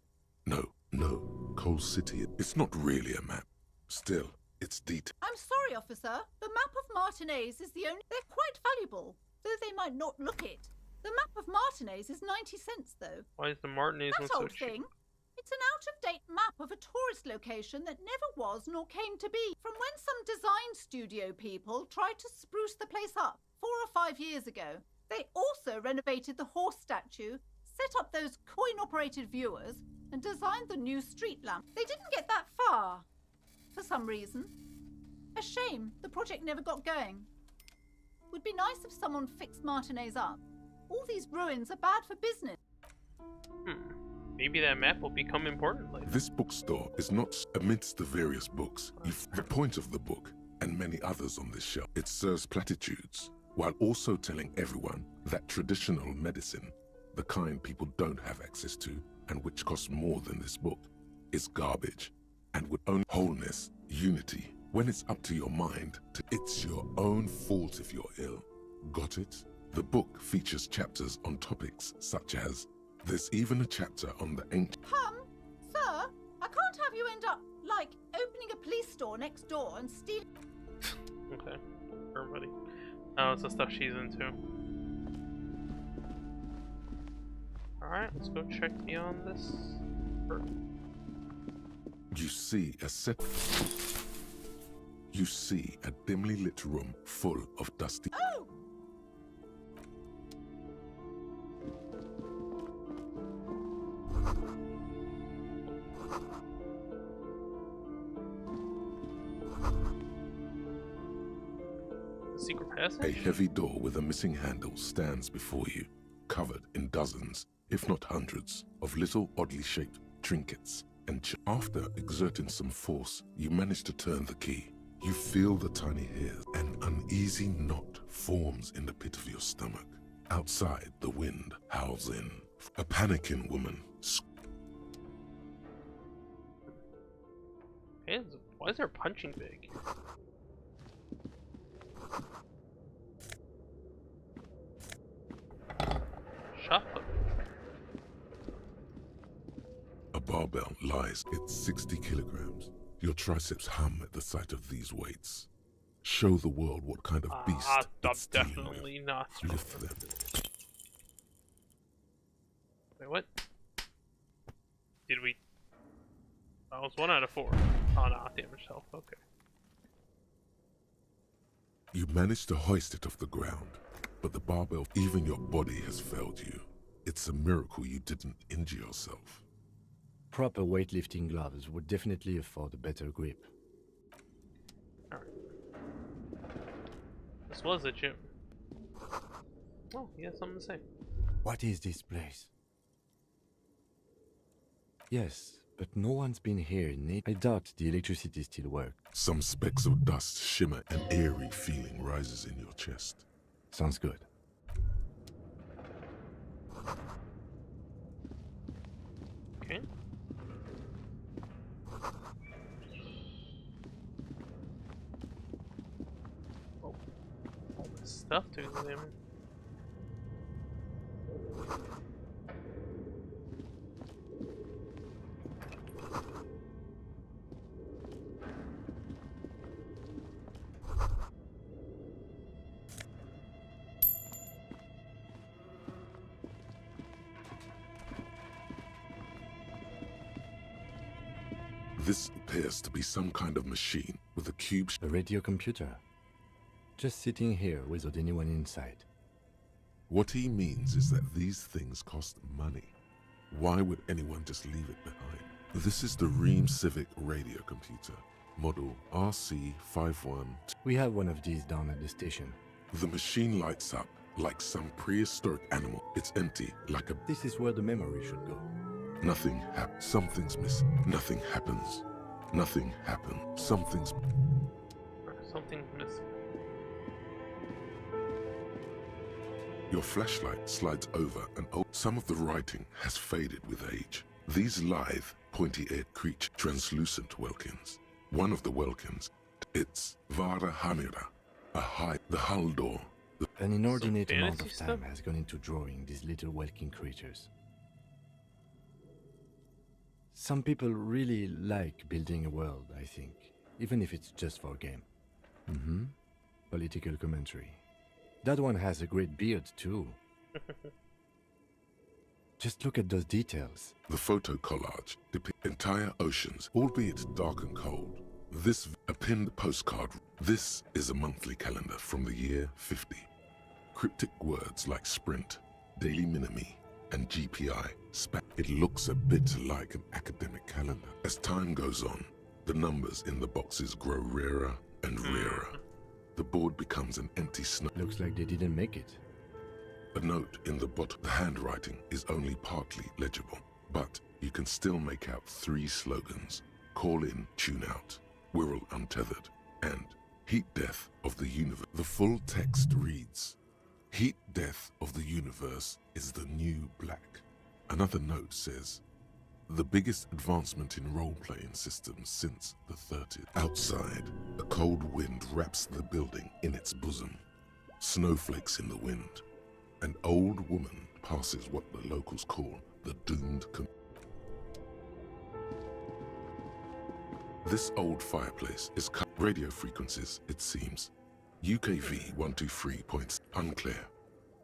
No, Coal City. It's not really a map. Still, it's detailed. I'm sorry, officer. The map of Martinez is the only... They're quite valuable, though they might not look it. The map of Martinez is 90 cents, though. Why is the Martinez one that so old cheap? thing. It's an out-of-date map of a tourist location that never was nor came to be. From when some design studio people tried to spruce the place up 4 or 5 years ago. They also renovated the horse statue, set up those coin-operated viewers, and designed the new street lamp. They didn't get that far, for some reason. A shame the project never got going. Would be nice if someone fixed Martinez up. All these ruins are bad for business. maybe that map will become important later. This bookstore is not amidst the various books. The point of the book, and many others on this shelf, it serves platitudes, while also telling everyone that traditional medicine, the kind people don't have access to, and which costs more than this book, is garbage, and would own wholeness, unity. When it's up to your mind, it's your own fault if you're ill. Got it? The book features chapters on topics such as, there's even a chapter on the ancient... Sir, I can't have you end up, like, opening a police store next door and stealing... Okay, everybody. Oh, it's the stuff she's into. Alright, let's go check beyond this. You see a dimly lit room full of dusty... Oh! Secret passage? A heavy door with a missing handle stands before you, covered in dozens, if not hundreds, of little oddly shaped trinkets. And after exerting some force, you manage to turn the key. You feel the tiny hairs. An uneasy knot forms in the pit of your stomach. Outside, the wind howls in. A panicking woman. Why is there a punching bag? Shut up. A barbell lies at 60 kilograms. Your triceps hum at the sight of these weights. Show the world what kind of beast it's definitely not. Lift them. Wait, what? Did we? That was 1 out of 4. Oh no, damage self. Okay. You manage to hoist it off the ground, but the barbell, even your body has failed you. It's a miracle you didn't injure yourself. Proper weightlifting gloves would definitely afford a better grip. Alright. This was a gym. Oh, he has something to say. What is this place? Yes, but no one's been here in it. I doubt the electricity still works. Some specks of dust shimmer, an eerie feeling rises in your chest. Sounds good. Okay. Oh, all this stuff to examine. This appears to be some kind of machine with a cube. A radio computer. Just sitting here without anyone inside. What he means is that these things cost money. Why would anyone just leave it behind? This is the Ream Civic radio computer, model RC51. We have one of these down at the station. The machine lights up like some prehistoric animal. It's empty, like a... This is where the memory should go. Nothing happens. Something's missing. Nothing happens. Nothing happens. Something's missing. Your flashlight slides over and some of the writing has faded with age. These lithe, pointy-eared creatures, translucent welkins. One of the welkins, it's Vara Hamira, the hull door. An inordinate amount of time has gone into drawing these little welkin creatures. Some people really like building a world, I think, even if it's just for a game. Political commentary. That one has a great beard, too. Just look at those details. The photo collage depicts entire oceans, albeit dark and cold. This a pinned postcard. This is a monthly calendar from the year 50. Cryptic words like sprint, daily minimi, and GPI. It looks a bit like an academic calendar. As time goes on, the numbers in the boxes grow rarer and rarer. The board becomes an empty snow. Looks like they didn't make it. A note in the bottom. The handwriting is only partly legible, but can still make out 3 slogans: Call in, tune out, We're all untethered, and Heat Death of the Universe. The full text reads, Heat Death of the Universe is the new black. Another note says, the biggest advancement in role-playing systems since the 30s. Outside, a cold wind wraps the building in its bosom. Snowflakes in the wind. An old woman passes what the locals call the doomed This old fireplace is cut radio frequencies, it seems. UKV 123 points unclear.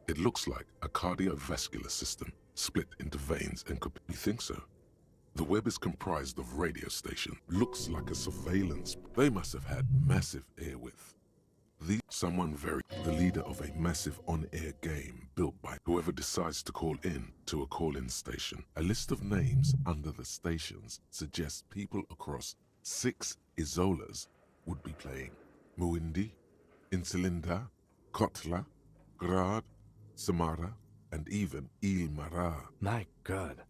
It looks like a cardiovascular system split into veins and could you think so? The web is comprised of radio stations. Looks like a surveillance. They must have had massive airwidth. The leader of a massive on-air game built by whoever decides to call in to a call-in station. A list of names under the stations suggests people across 6 Isolas would be playing. Muindi, Insulinda, Kotla, Grad, Samara, and even Ilmara. My God.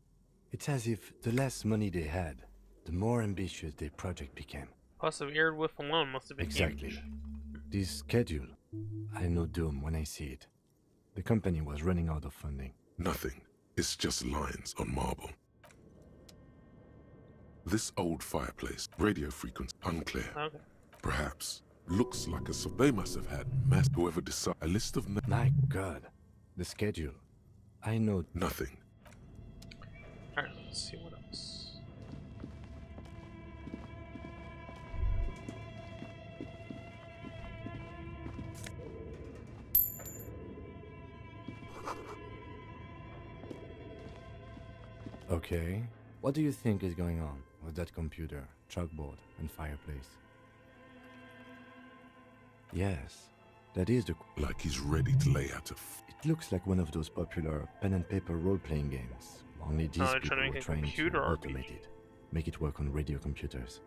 It's as if the less money they had, the more ambitious their project became. Plus, the airwidth alone must have been Exactly. huge. This schedule, I know doom when I see it. The company was running out of funding. Nothing. It's just lines on marble. This old fireplace, radio frequency, unclear. Okay. Perhaps. Looks like they must have had whoever decided a list of My God. The schedule. I know nothing. Alright, let's see what else. Okay. What do you think is going on with that computer, chalkboard, and fireplace? Yes, that is the... Like he's ready to lay out It looks like one of those popular pen and paper role-playing games. Only these people were trying to automate it, make it work on radio computers.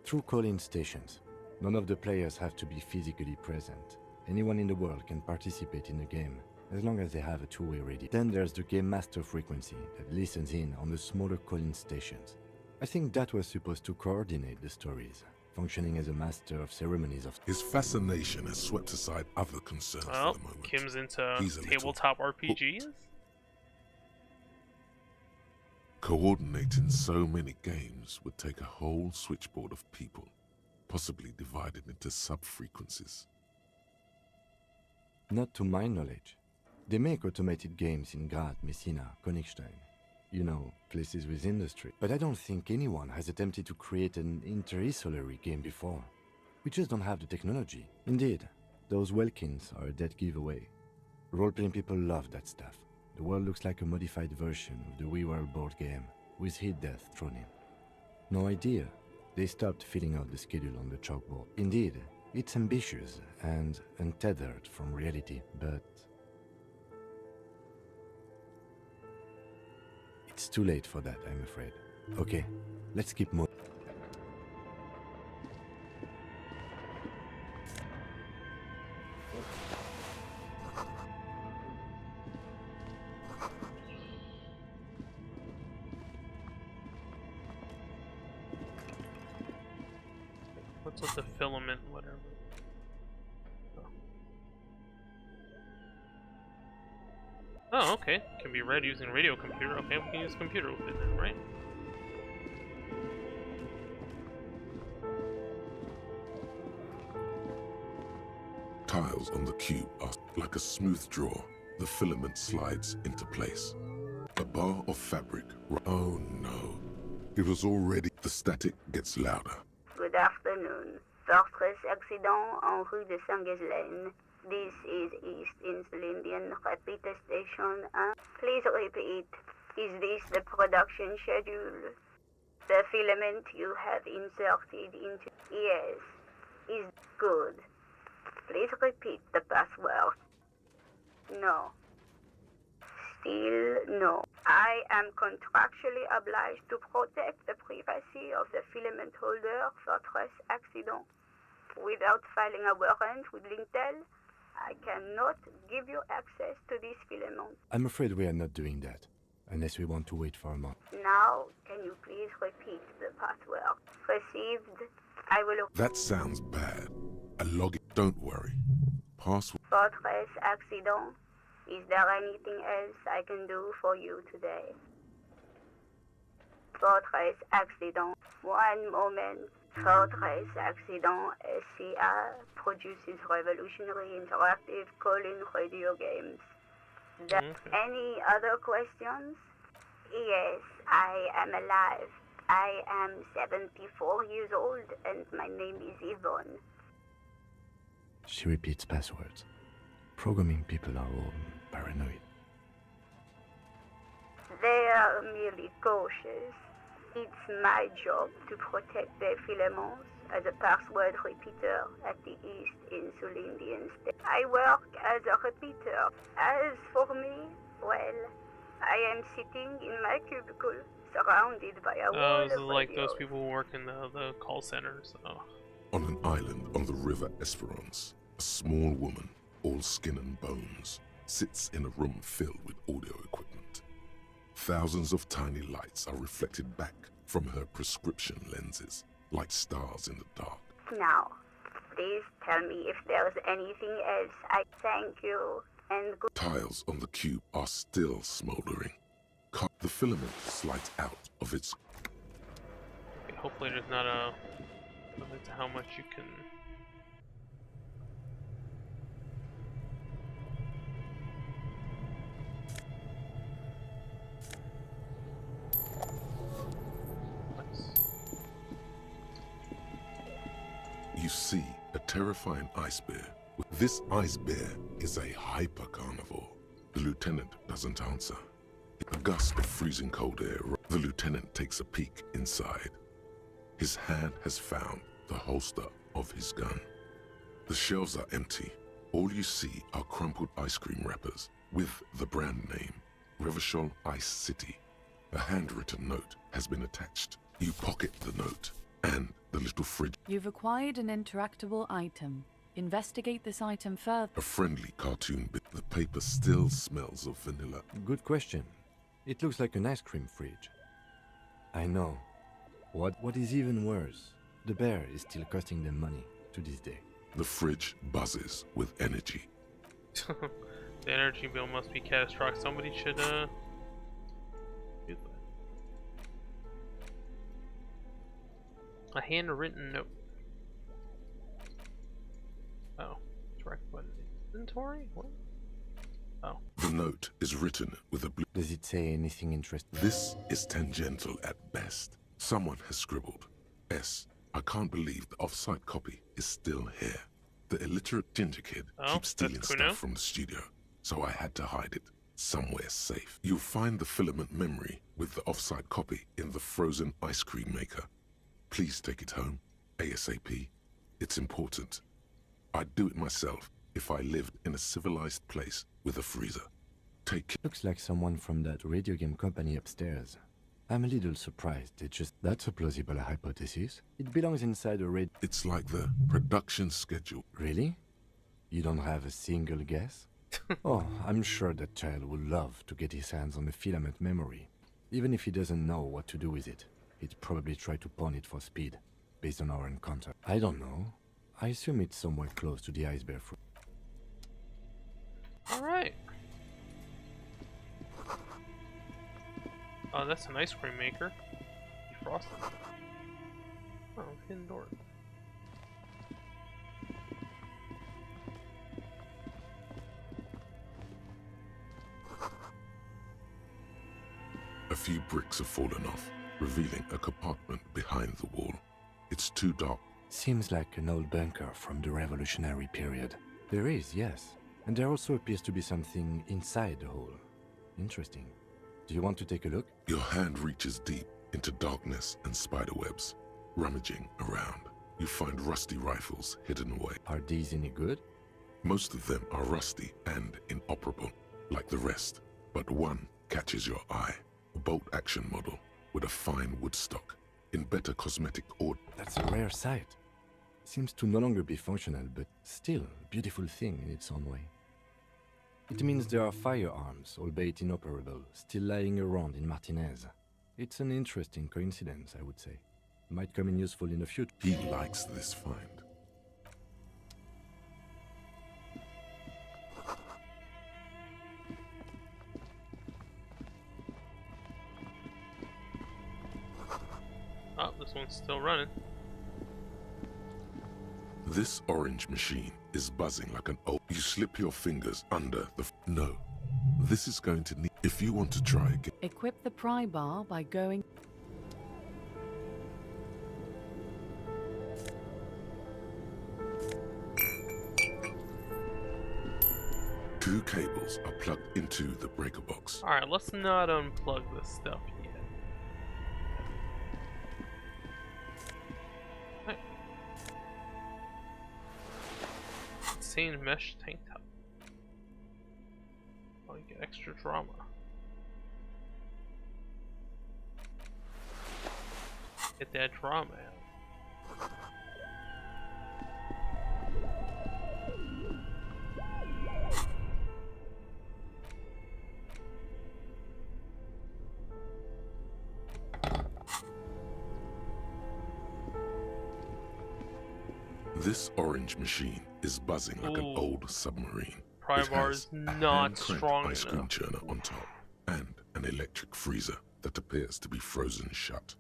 Through call-in stations, none of the players have to be physically present. Anyone in the world can participate in the game, as long as they have a two-way radio. Then there's the game master frequency that listens in on the smaller call-in stations. I think that was supposed to coordinate the stories, functioning as a master of ceremonies of... His fascination has swept aside other concerns for the moment. Kim's into tabletop RPGs? Coordinating so many games would take a whole switchboard of people, possibly divided into sub-frequencies. Not to my knowledge. They make automated games in Graz, Messina, Königstein. You know, places with industry. But I don't think anyone has attempted to create an inter-isolary game before. We just don't have the technology. Indeed, those Welkins are a dead giveaway. Role-playing people love that stuff. The world looks like a modified version of the We World board game, with Heat Death thrown in. No idea. They stopped filling out the schedule on the chalkboard. Indeed, it's ambitious and untethered from reality, but... it's too late for that, I'm afraid. Okay, let's keep moving. What's with the filament, whatever? Oh, okay. Can be read using radio computer. Okay, we can use computer with it then, right? Tiles on the cube are like a smooth draw. The filament slides into place. A bar of fabric. Oh no. It was already... The static gets louder. Good afternoon. Fortress accident en rue de Saint-Ghislaine. This is East Insulindian Repeater Station. Please repeat. Is this the production schedule? The filament you have inserted into... Yes. Is good. Please repeat the password. No. Still no. I am contractually obliged to protect the privacy of the filament holder for Fortress accident. Without filing a warrant with Lintel, I cannot give you access to this filament. I'm afraid we are not doing that, unless we want to wait for a month. Now, Can you please repeat the password? Received. I will... That sounds bad. A login. Don't worry. Password. Fortress accident. Is there anything else I can do for you today? Fortress accident. One moment. Fortress accident. SCA produces revolutionary interactive call-in radio games. Any other questions? Yes, I am alive. I am 74 years old and my name is Yvonne. She repeats passwords. Programming people are all paranoid. They are merely cautious. It's my job to protect their filaments as a password repeater at the East Insulindian State. I work as a repeater. As for me, well, I am sitting in my cubicle, surrounded by a wall this is of like radios. those people who work in the call centers. Oh. On an island on the river Esperance, a small woman, all skin and bones, sits in a room filled with audio equipment. Thousands of tiny lights are reflected back from her prescription lenses, like stars in the dark. Now, please tell me if there's anything else. I thank you and good. Tiles on the cube are still smoldering. The filament slides out of its... Okay, hopefully there's not a limit to how much you can... You see a terrifying ice bear. This ice bear is a hyper carnivore. The lieutenant doesn't answer. A gust of freezing cold air. The lieutenant takes a peek inside. His hand has found the holster of his gun. The shelves are empty. All you see are crumpled ice cream wrappers with the brand name, Revachol Ice City. A handwritten note has been attached. You pocket the note and the little fridge. You've acquired an interactable item. Investigate this item further. A friendly cartoon bit. The paper still smells of vanilla. Good question. It looks like an ice cream fridge. I know. What is even worse, the bear is still costing them money to this day. The fridge buzzes with energy. The energy bill must be catastrophic. Somebody should do that. A handwritten note. Oh, direct button inventory? What? Oh. The note is written with a blue... Does it say anything interesting? This is tangential at best. Someone has scribbled, S. I can't believe the off-site copy is still here. The illiterate ginger kid keeps stealing stuff from the studio, so I had to hide it somewhere safe. You'll find the filament memory with the off-site copy in the frozen ice cream maker. Please take it home, ASAP. It's important. I'd do it myself if I lived in a civilized place with a freezer. Take... Looks like someone from that radio game company upstairs. I'm a little surprised. That's a plausible hypothesis. It belongs inside a radio... It's like the production schedule. Really? You don't have a single guess? Oh, I'm sure that child would love to get his hands on the filament memory. Even if he doesn't know what to do with it, he'd probably try to pawn it for speed, based on our encounter. I don't know. I assume it's somewhere close to the ice bear fruit. Alright. Oh, that's an ice cream maker. Defrosted. Oh, hidden door. A few bricks have fallen off, revealing a compartment behind the wall. It's too dark. Seems like an old bunker from the revolutionary period. There is, yes. And there also appears to be something inside the hole. Interesting. Do you want to take a look? Your hand reaches deep into darkness and spiderwebs. Rummaging around, you find rusty rifles hidden away. Are these any good? Most of them are rusty and inoperable, like the rest. But one catches your eye. A bolt-action model with a fine wood stock in better cosmetic order. That's a rare sight. Seems to no longer be functional, but still a beautiful thing in its own way. It means there are firearms, albeit inoperable, still lying around in Martinez. It's an interesting coincidence, I would say. Might come in useful in the future. He likes this find. Oh, this one's still running. This orange machine is buzzing like an old... You slip your fingers under the... No. This is going to need... If you want to try again... Equip the pry bar by going... Two cables are plugged into the breaker box. Alright, let's not unplug this stuff yet. Right. Insane mesh tank top. Oh, you get extra drama. Get that drama out. This orange machine is buzzing like an old submarine. Pry bar is not strong ice cream enough. churner on top and an electric freezer that appears to be frozen shut.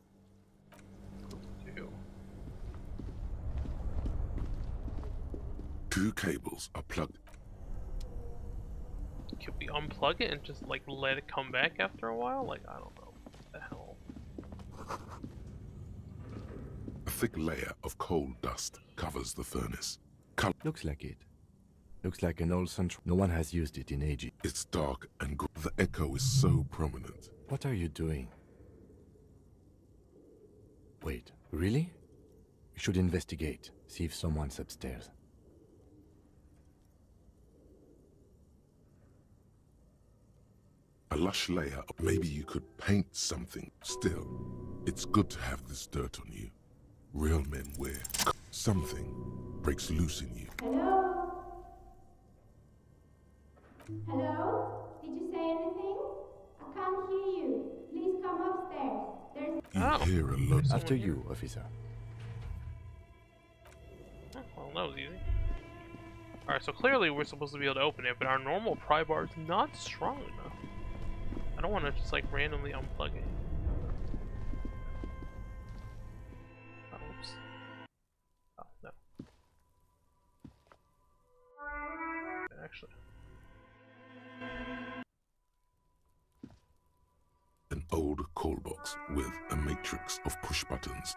Two cables are plugged. Can we unplug it and just like let it come back after a while? Like, I don't know. What the hell? A thick layer of coal dust covers the furnace. Looks like it. Looks like an old central. No one has used it in ages. It's dark and the echo is so prominent. What are you doing? Wait, really? We should investigate. See if someone's upstairs. A lush layer of maybe you could paint something. Still, it's good to have this dirt on you. Real men wear. Something breaks loose in you. Hello? Hello? Did you say anything? I can't hear you. Please come upstairs. There's... You hear a lot. After you, officer. Oh, well, that was easy. Alright, so clearly we're supposed to be able to open it, but our normal pry bar is not strong enough. I don't want to just like randomly unplug it. Oh, oops. Oh, no. Actually. An old call box with a matrix of push buttons.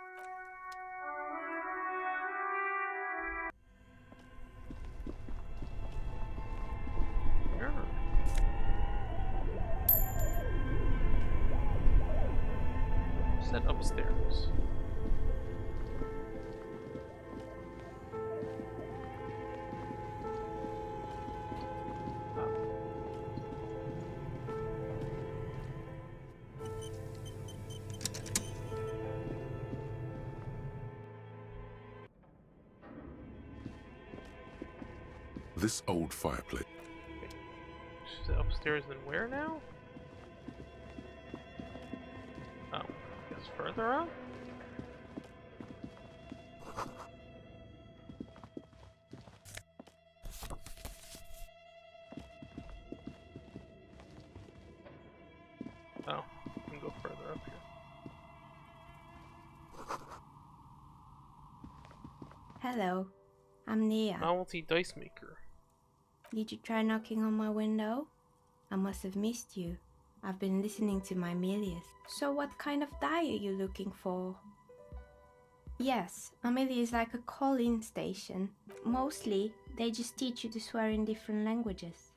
Set upstairs. This old fireplace. She's upstairs and where now? Oh, I guess further up? Oh, we can go further up here. Hello. I'm Nia. Novelty dice maker. Did you try knocking on my window? I must have missed you. I've been listening to my Amelia's. So what kind of die are you looking for? Yes, Amelia is like a call-in station. Mostly, they just teach you to swear in different languages.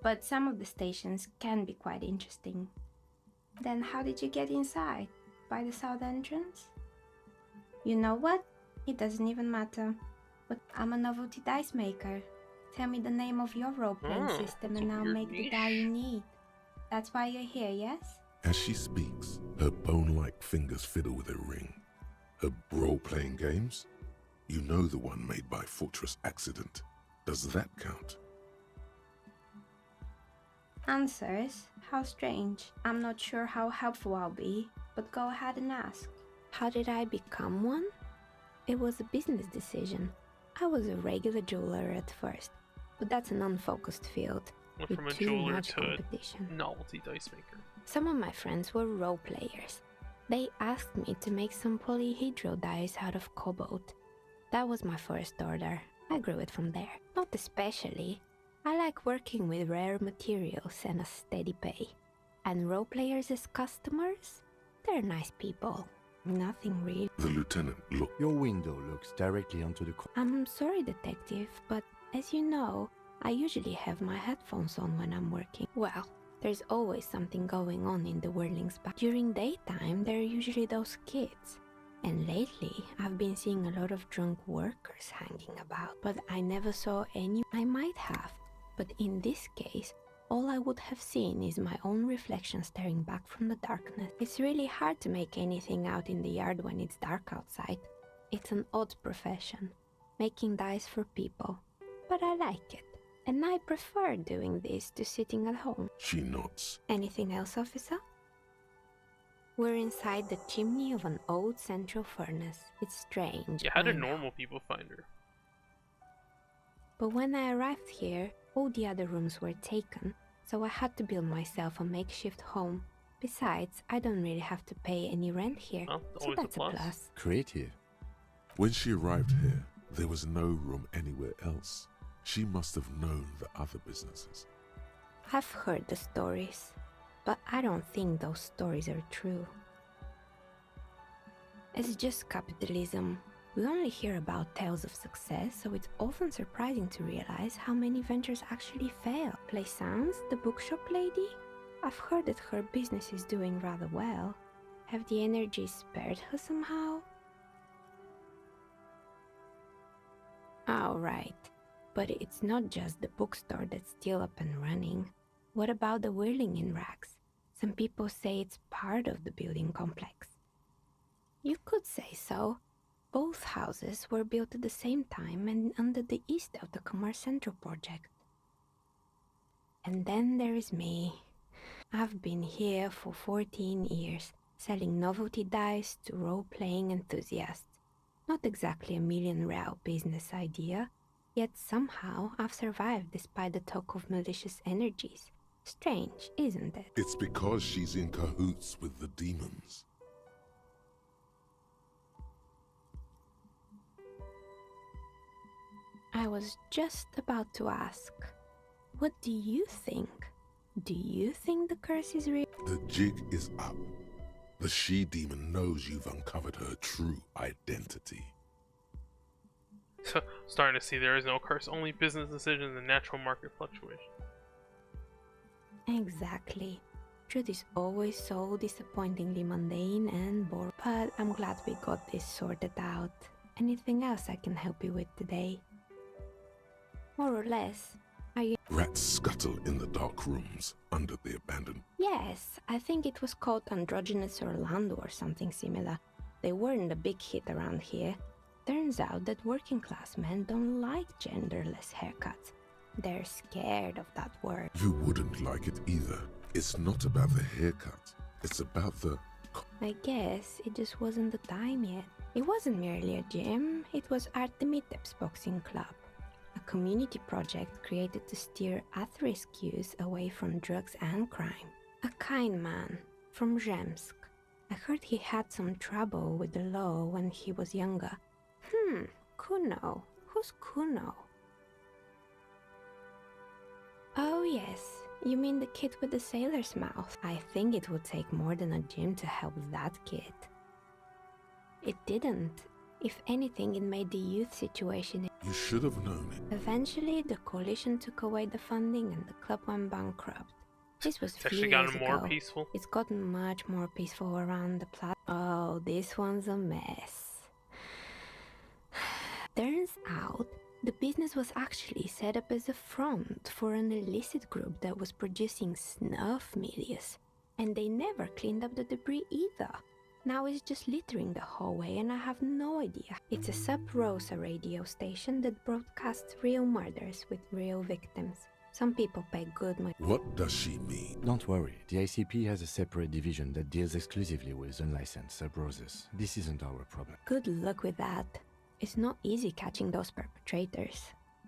But some of the stations can be quite interesting. Then how did you get inside? By the south entrance? You know what? It doesn't even matter. But I'm a novelty dice maker. Tell me the name of your role-playing system and I'll make the die you need. That's why you're here, yes? As she speaks, her bone-like fingers fiddle with a ring. Her role-playing games? You know the one made by Fortress Accident. Does that count? Answers? How strange. I'm not sure how helpful I'll be, but go ahead and ask. How did I become one? It was a business decision. I was a regular jeweler at first, but that's an unfocused field. Went with from a too jeweler much to a competition. novelty dice maker. Some of my friends were role players. They asked me to make some polyhedral dice out of cobalt. That was my first order. I grew it from there. Not especially. I like working with rare materials and a steady pay. And role players as customers? They're nice people. Nothing real. The lieutenant looked. Your window looks directly onto the I'm sorry, detective, but as you know, I usually have my headphones on when I'm working. Well, there's always something going on in the whirlings back. During daytime, there are usually those kids. And lately, I've been seeing a lot of drunk workers hanging about. But I never saw any. I might have. But in this case, all I would have seen is my own reflection staring back from the darkness. It's really hard to make anything out in the yard when it's dark outside. It's an odd profession, making dice for people. But I like it. And I prefer doing this to sitting at home. She nods. Anything else, officer? We're inside the chimney of an old central furnace. It's strange. Yeah, how I did know. normal people find her? But when I arrived here, all the other rooms were taken, so I had to build myself a makeshift home. Besides, I don't really have to pay any rent here, Well, so always a that's a plus. plus. creative. When she arrived here, there was no room anywhere else. She must have known the other businesses. I've heard the stories, but I don't think those stories are true. It's just capitalism. We only hear about tales of success, so it's often surprising to realize how many ventures actually fail. Plaisance, the bookshop lady? I've heard that her business is doing rather well. Have the energy spared her somehow? Oh, right. But it's not just the bookstore that's still up and running. What about the whirling in rags? Some people say it's part of the building complex. You could say so. Both houses were built at the same time and under the east of the Commerce Central project. And then there is me. I've been here for 14 years, selling novelty dice to role-playing enthusiasts. Not exactly a million-real business idea, yet somehow I've survived despite the talk of malicious energies. Strange, isn't it? It's because she's in cahoots with the demons. I was just about to ask, what do you think? Do you think the curse is real? The jig is up. The she-demon knows you've uncovered her true identity. Starting to see there is no curse, only business decisions and natural market fluctuation. Exactly. Truth is always so disappointingly mundane and boring. But I'm glad we got this sorted out. Anything else I can help you with today? More or less. Are you... Rats scuttle in the dark rooms under the abandoned. Yes, I think it was called Androgynous Orlando or something similar. They weren't a big hit around here. Turns out that working class men don't like genderless haircuts. They're scared of that word. You wouldn't like it either. It's not about the haircut. It's about the... I guess it just wasn't the time yet. It wasn't merely a gym, it was Artemitep's boxing club. A community project created to steer at-risk youth away from drugs and crime. A kind man from Zemsk. I heard he had some trouble with the law when he was younger. Kuno. Who's Kuno? Oh yes, you mean the kid with the sailor's mouth. I think it would take more than a gym to help that kid. It didn't. If anything, it made the youth situation... You should have known it. Eventually, the coalition took away the funding and the club went bankrupt. This was It's a few actually years gotten more ago. peaceful. It's gotten much more peaceful around the plaza. Oh, this one's a mess. Turns out, the business was actually set up as a front for an illicit group that was producing snuff milias. And they never cleaned up the debris either. Now it's just littering the hallway and I have no idea. It's a Sub Rosa radio station that broadcasts real murders with real victims. Some people pay good money. What does she mean? Don't worry, the ICP has a separate division that deals exclusively with unlicensed sub-roses. This isn't our problem. Good luck with that. It's not easy catching those perpetrators.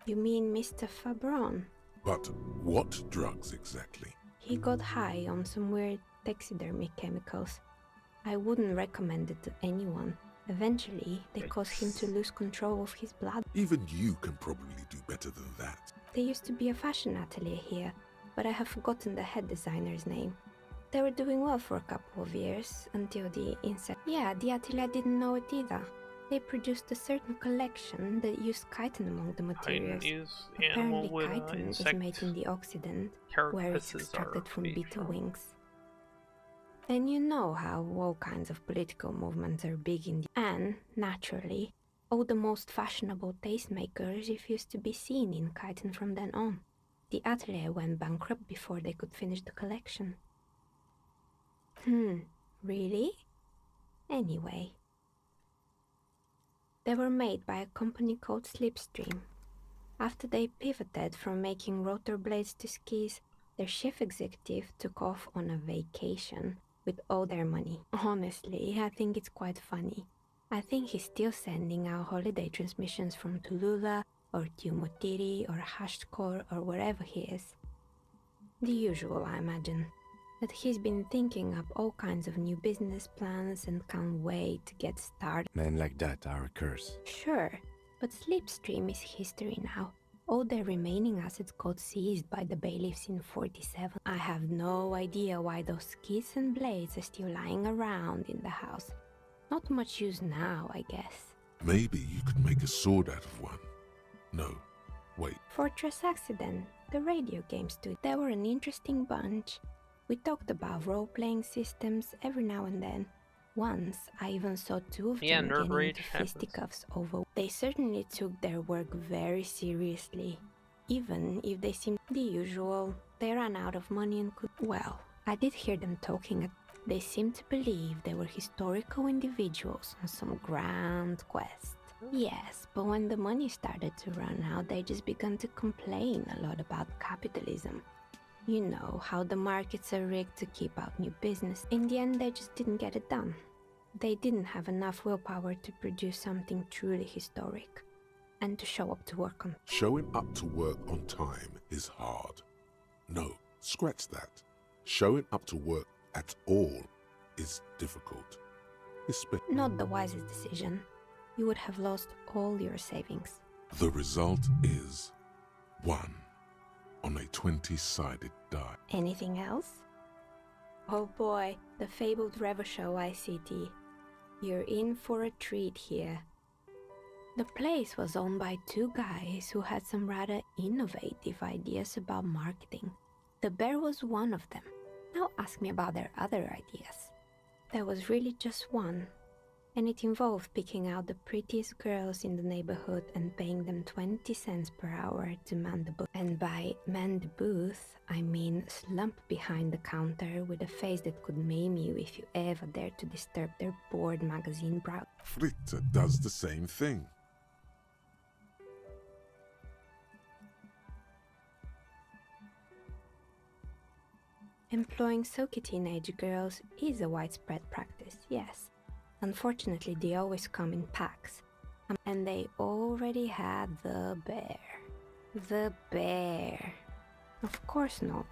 You mean Mr. Fabron? But what drugs exactly? He got high on some weird taxidermy chemicals. I wouldn't recommend it to anyone. Eventually, they caused him to lose control of his blood. Even you can probably do better than that. There used to be a fashion atelier here, but I have forgotten the head designer's name. They were doing well for a couple of years, until the insect... Yeah, the atelier didn't know it either. They produced a certain collection that used chitin among the materials. Apparently chitin is made in the Occident, where it's extracted from beetle wings. And you know how all kinds of political movements are big in the... And, naturally, all the most fashionable tastemakers refused to be seen in chitin from then on. The atelier went bankrupt before they could finish the collection. Really? Anyway. They were made by a company called Slipstream. After they pivoted from making rotor blades to skis, their chief executive took off on a vacation with all their money. Honestly, I think it's quite funny. I think he's still sending out holiday transmissions from Tulula or Tiumotiri or Hashtkor or wherever he is. The usual, I imagine. That he's been thinking up all kinds of new business plans and can't wait to get started. Men like that are a curse. Sure, but Slipstream is history now. All their remaining assets got seized by the bailiffs in 47. I have no idea why those skis and blades are still lying around in the house. Not much use now, I guess. Maybe you could make a sword out of one. No, wait. Fortress Accident, the radio game studio. They were an interesting bunch. We talked about role-playing systems every now and then. Once, I even saw two of them getting into fisticuffs over. They certainly took their work very seriously. Even if they seemed the usual, they ran out of money and could... Well, I did hear them talking. They seemed to believe they were historical individuals on some grand quest. Yes, but when the money started to run out, they just began to complain a lot about capitalism. You know, how the markets are rigged to keep out new business. In the end, they just didn't get it done. They didn't have enough willpower to produce something truly historic. And to show up to work on. Showing up to work on time is hard. No, scratch that. Showing up to work at all is difficult. Not the wisest decision. You would have lost all your savings. The result is 1 on a 20-sided die. Anything else? Oh boy, the fabled Revachol ICT. You're in for a treat here. The place was owned by two guys who had some rather innovative ideas about marketing. The bear was one of them. Now ask me about their other ideas. There was really just one. And it involved picking out the prettiest girls in the neighborhood and paying them 20 cents per hour to man the booth. And by man the booth, I mean slump behind the counter with a face that could maim you if you ever dared to disturb their bored magazine brow. Fritte does the same thing. Employing silky teenage girls is a widespread practice, yes. Unfortunately, they always come in packs. And they already had the bear. The bear. Of course not.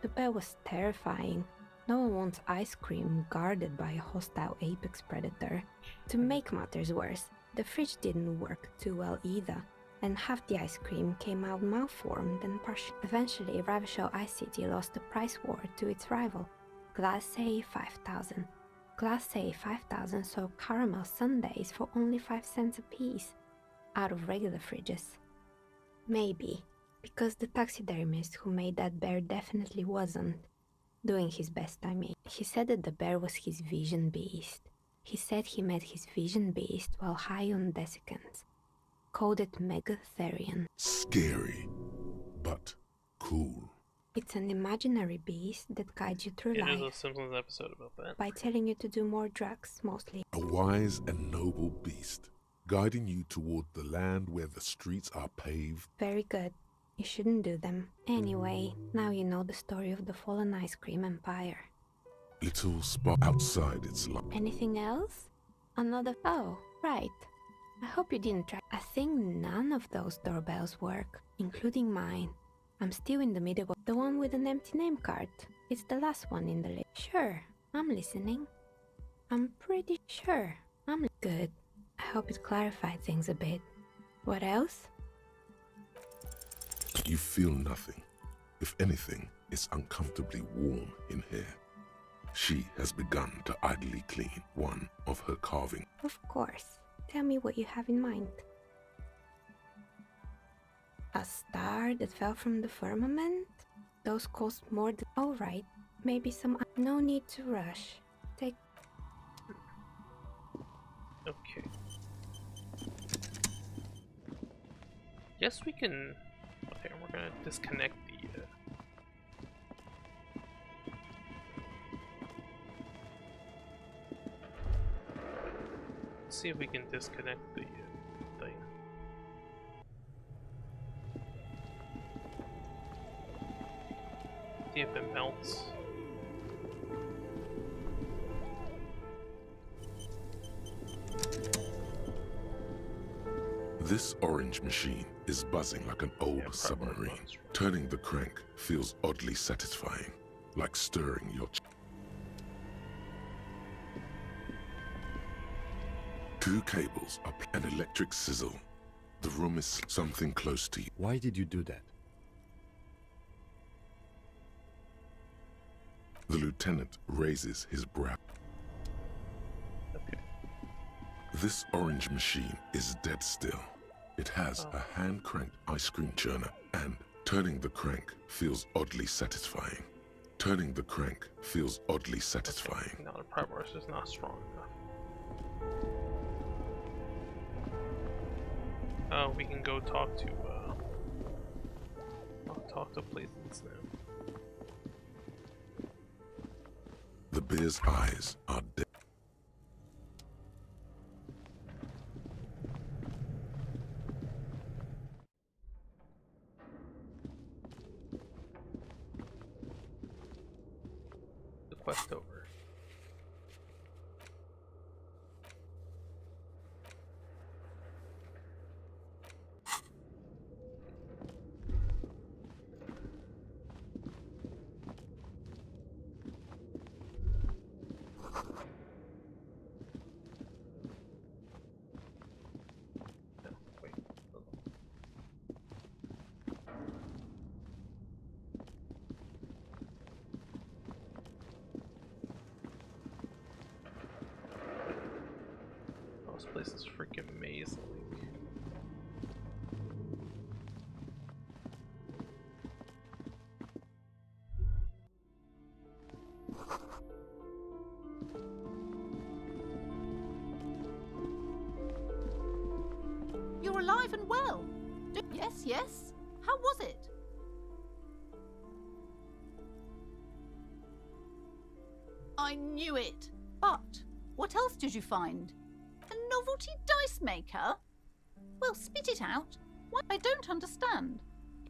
The bear was terrifying. No one wants ice cream guarded by a hostile apex predator. To make matters worse, the fridge didn't work too well either, and half the ice cream came out malformed and partial. Eventually, Revachol ICT lost the price war to its rival, Glacé 5000. Glacé 5000 sold caramel sundaes for only 5 cents a piece, out of regular fridges. Maybe, because the taxidermist who made that bear definitely wasn't doing his best, I mean. He said that the bear was his vision beast. He said he met his vision beast while high on desiccants. Called it Megatherion. Scary, but cool. It's an imaginary beast that guides you through life. There's a Simpsons episode about that. By telling you to do more drugs, mostly. A wise and noble beast, guiding you toward the land where the streets are paved. Very good. You shouldn't do them. Anyway, now you know the story of the fallen ice cream empire. Little spot outside its light. Anything else? Another. Oh, right. I hope you didn't try. I think none of those doorbells work, including mine. I'm still in the middle of the one with an empty name card. It's the last one in the list. Sure, I'm listening. I'm pretty sure. I'm good. I hope it clarified things a bit. What else? You feel nothing. If anything, it's uncomfortably warm in here. She has begun to idly clean one of her carving. Of course. Tell me what you have in mind. A star that fell from the firmament? Those cost more than... Alright, maybe some... No need to rush. Take... Okay. Yes, we can... Okay, we're gonna disconnect the... Let's see if we can disconnect the thing. See if it melts. This orange machine is buzzing like an old submarine. Turning the crank feels oddly satisfying, like stirring your... Two cables up an electric sizzle. The room is something close to you. Why did you do that? The lieutenant raises his brow. Okay. This orange machine is dead still. It has a hand-cranked ice cream churner, and turning the crank feels oddly satisfying. Turning the crank feels oddly satisfying. Okay. No, the prep force is not strong enough. Oh, we can go talk to, I'll talk to Plaisance now. The bear's eyes are dead. The quest over. This place is freaking maze-like. You're alive and well. Yes, yes. How was it? I knew it. But what else did you find? A novelty dice maker? Well, spit it out. Why? I don't understand.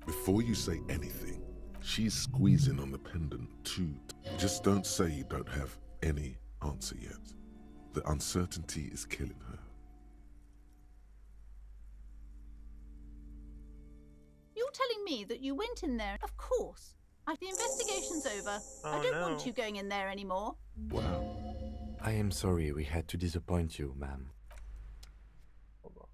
Before you say anything, she's squeezing on the pendant too. Just don't say you don't have any answer yet. The uncertainty is killing her. You're telling me that you went in there? Of course. The investigation's over. Oh, I don't want you going in there anymore. Wow. I am sorry we had to disappoint you, ma'am. Hold on.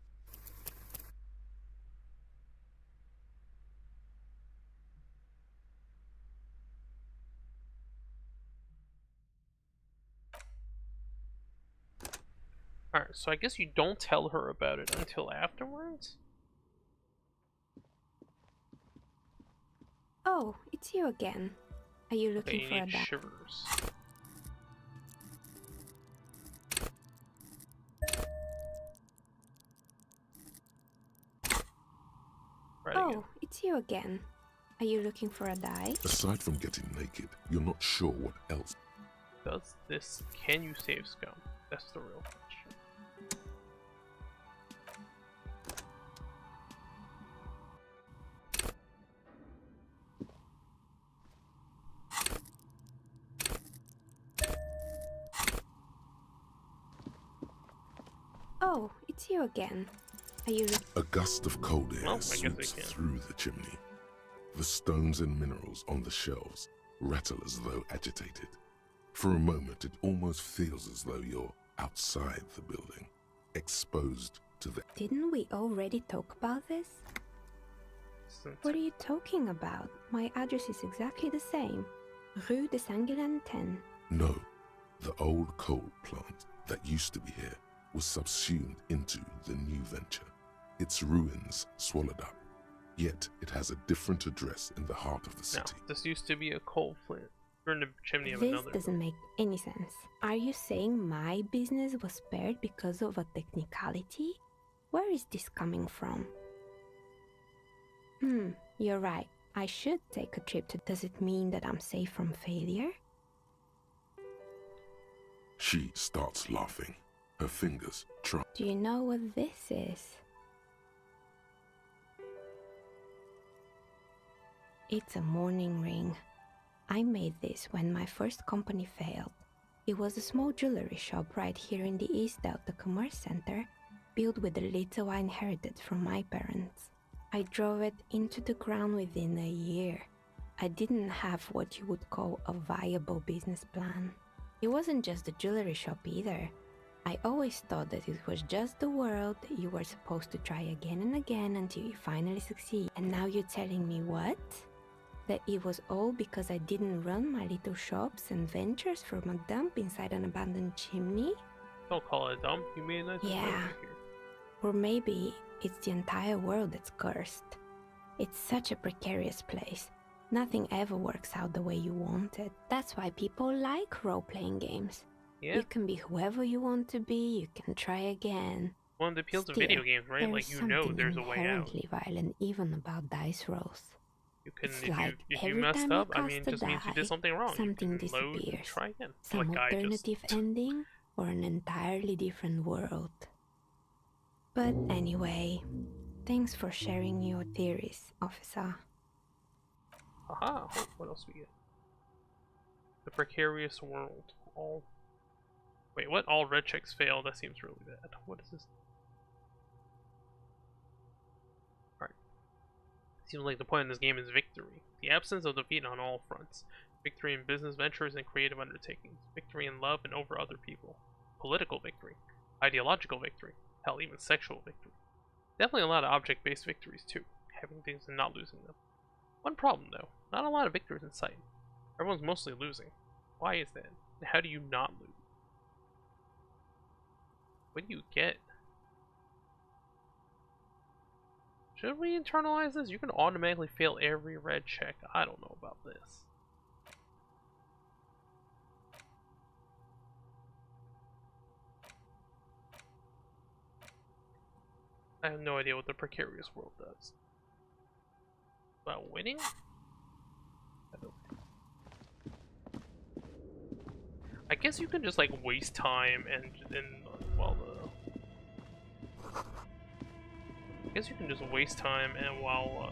Alright, so I guess you don't tell her about it until afterwards? Oh, it's you again. Are you looking for a dad? Shivers. Oh, it's you again. Are you looking for a die? Aside from getting naked, you're not sure what else. Does this... Can you save scum? That's the real question. Oh, it's you again. Are you... A gust of cold air Well, I guess I sweeps can. through the chimney. The stones and minerals on the shelves rattle as though agitated. For a moment, it almost feels as though you're outside the building, exposed to the... Didn't we already talk about this? What are you talking about? My address is exactly the same. Rue de Saint-Guilain 10. No, the old coal plant that used to be here was subsumed into the new venture. Its ruins swallowed up. Yet it has a different address in the heart of the city. No, this used to be a coal plant. We're in the chimney of This another. doesn't make any sense. Are you saying my business was spared because of a technicality? Where is this coming from? You're right. I should take a trip to... Does it mean that I'm safe from failure? She starts laughing. Her fingers try. Do you know what this is? It's a mourning ring. I made this when my first company failed. It was a small jewelry shop right here in the East Delta Commerce Center, built with the little I inherited from my parents. I drove it into the ground within a year. I didn't have what you would call a viable business plan. It wasn't just the jewelry shop either. I always thought that it was just the world that you were supposed to try again and again until you finally succeed. And now you're telling me what? That it was all because I didn't run my little shops and ventures from a dump inside an abandoned chimney? Don't call it a dump. You made a nice Yeah. here. Or maybe it's the entire world that's cursed. It's such a precarious place. Nothing ever works out the way you want it. That's why people like role-playing games. Yeah. You can be whoever you want to be, you can try again. One of the appeals of Still, video games, right? Like, you know there's a way out. inherently violent even about dice rolls. You can, It's if like you every messed time you up, I mean, it cast a just means you did die, something wrong. something You can load and disappears. try again. Some Like I alternative ending or an entirely different world. But anyway, thanks for sharing your theories, officer. Aha! Oh, what else we get? The precarious world. All. Wait, what? All red checks fail. That seems really bad. What is this? Alright. Seems like the point in this game is victory. The absence of defeat on all fronts. Victory in business ventures and creative undertakings. Victory in love and over other people. Political victory. Ideological victory. Hell, even sexual victory. Definitely a lot of object-based victories too. Having things and not losing them. One problem though. Not a lot of victories in sight. Everyone's mostly losing. Why is that? And how do you not lose? What do you get? Should we internalize this? You can automatically fail every red check. I don't know about this. I have no idea what the precarious world does. About winning? I guess you can just like waste time and while I guess you can just waste time and while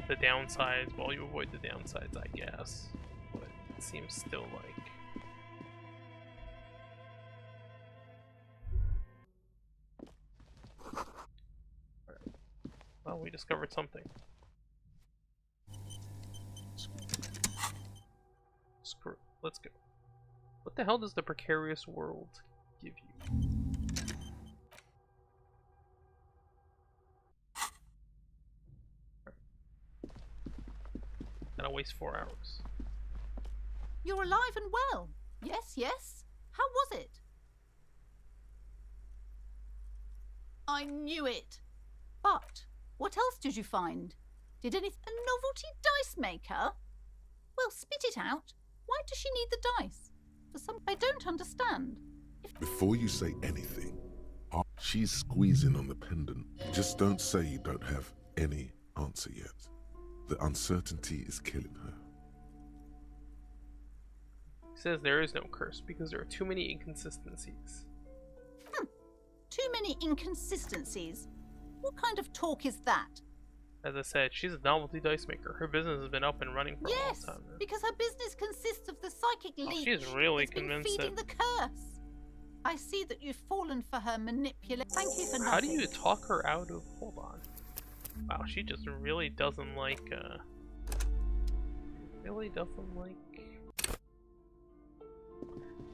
the downsides, while you avoid the downsides, I guess. But it seems still like alright. Well, we discovered something. Screw. Let's go. What the hell does the precarious world give you? Gotta waste 4 hours. You're alive and well. Yes, yes. How was it? I knew it. But what else did you find? Did any... A novelty dice maker? Well, spit it out. Why does she need the dice? For some... I don't understand. Before you say anything, she's squeezing on the pendant. Just don't say you don't have any answer yet. The uncertainty is killing her. He says there is no curse because there are too many inconsistencies. Too many inconsistencies? What kind of talk is that? As I said, she's a novelty dice maker. Her business has been up and running for a long Yes, time now. because her business consists of the psychic leech She's really that's been convinced feeding that the curse. I see that you've fallen for her manipulation. Thank you for nothing. How do you talk her out of... Hold on. Wow, she just really doesn't like, really doesn't like...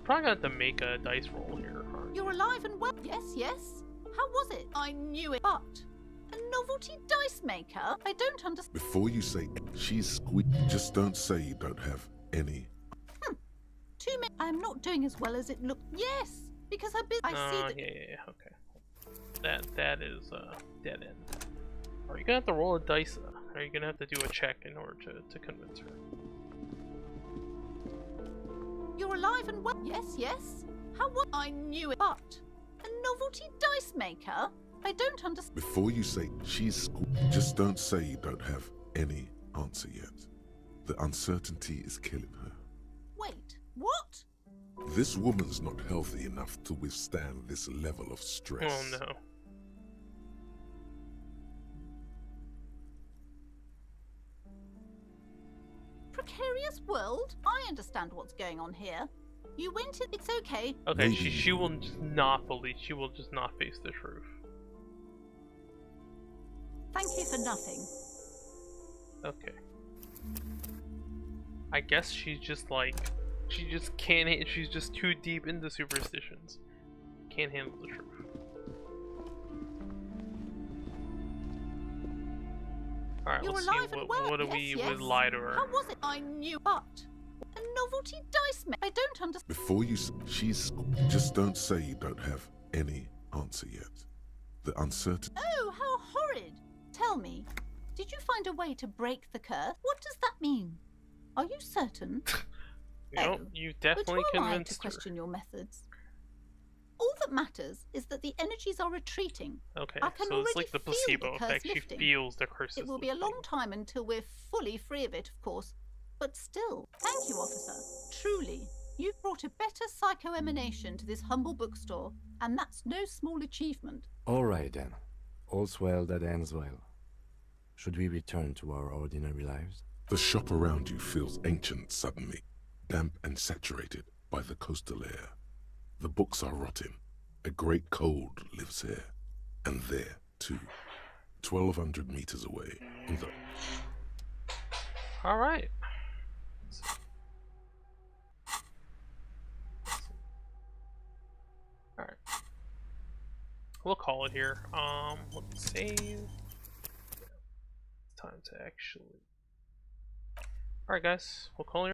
Probably gonna have to make a dice roll here, aren't you? You're alive and well. Yes, yes. How was it? I knew it. But a novelty dice maker? I don't understand. Before you say she's just don't say you don't have any. Too many. I'm not doing as well as it looked. Yes, because I see that. Yeah, okay. That is dead end. Are you gonna have to roll a dice? Are you gonna have to do a check in order to convince her? You're alive and well. Yes, yes. How was I knew it. But a novelty dice maker? I don't understand. Before you say she's just don't say you don't have any answer yet. The uncertainty is killing her. Wait, what? This woman's not healthy enough to withstand this level of stress. Oh no. Precarious world? I understand what's going on here. You went in. It's okay. Okay, she will just not believe. She will just not face the truth. Thank you for nothing. Okay. I guess she's just like, she just can't. She's just too deep into superstitions. Can't handle the truth. All right, let's see. What do we would lie to her? How was it? I knew, but a novelty dice maker. I don't understand. Before you, she's just don't say you don't have any answer yet. The uncertainty. Oh, how horrid! Tell me, did you find a way to break the curse? What does that mean? Are you certain? You definitely but who am I convinced to question her. your methods? All that matters is that the energies are retreating. Okay, I can so it's already like the feel placebo the curse effect. She lifting. feels the curse. It will be a long time until we're fully free of it, of course. But still, thank you, officer. Truly, you've brought a better psycho-emanation to this humble bookstore, and that's no small achievement. All right then. All's well that ends well. Should we return to our ordinary lives? The shop around you feels ancient suddenly, damp and saturated by the coastal air. The books are rotting. A great cold lives here, and there too, 1,200 meters away. On the... All right. All right. We'll call it here. Let's save. Time to actually. All right, guys. We'll call it here.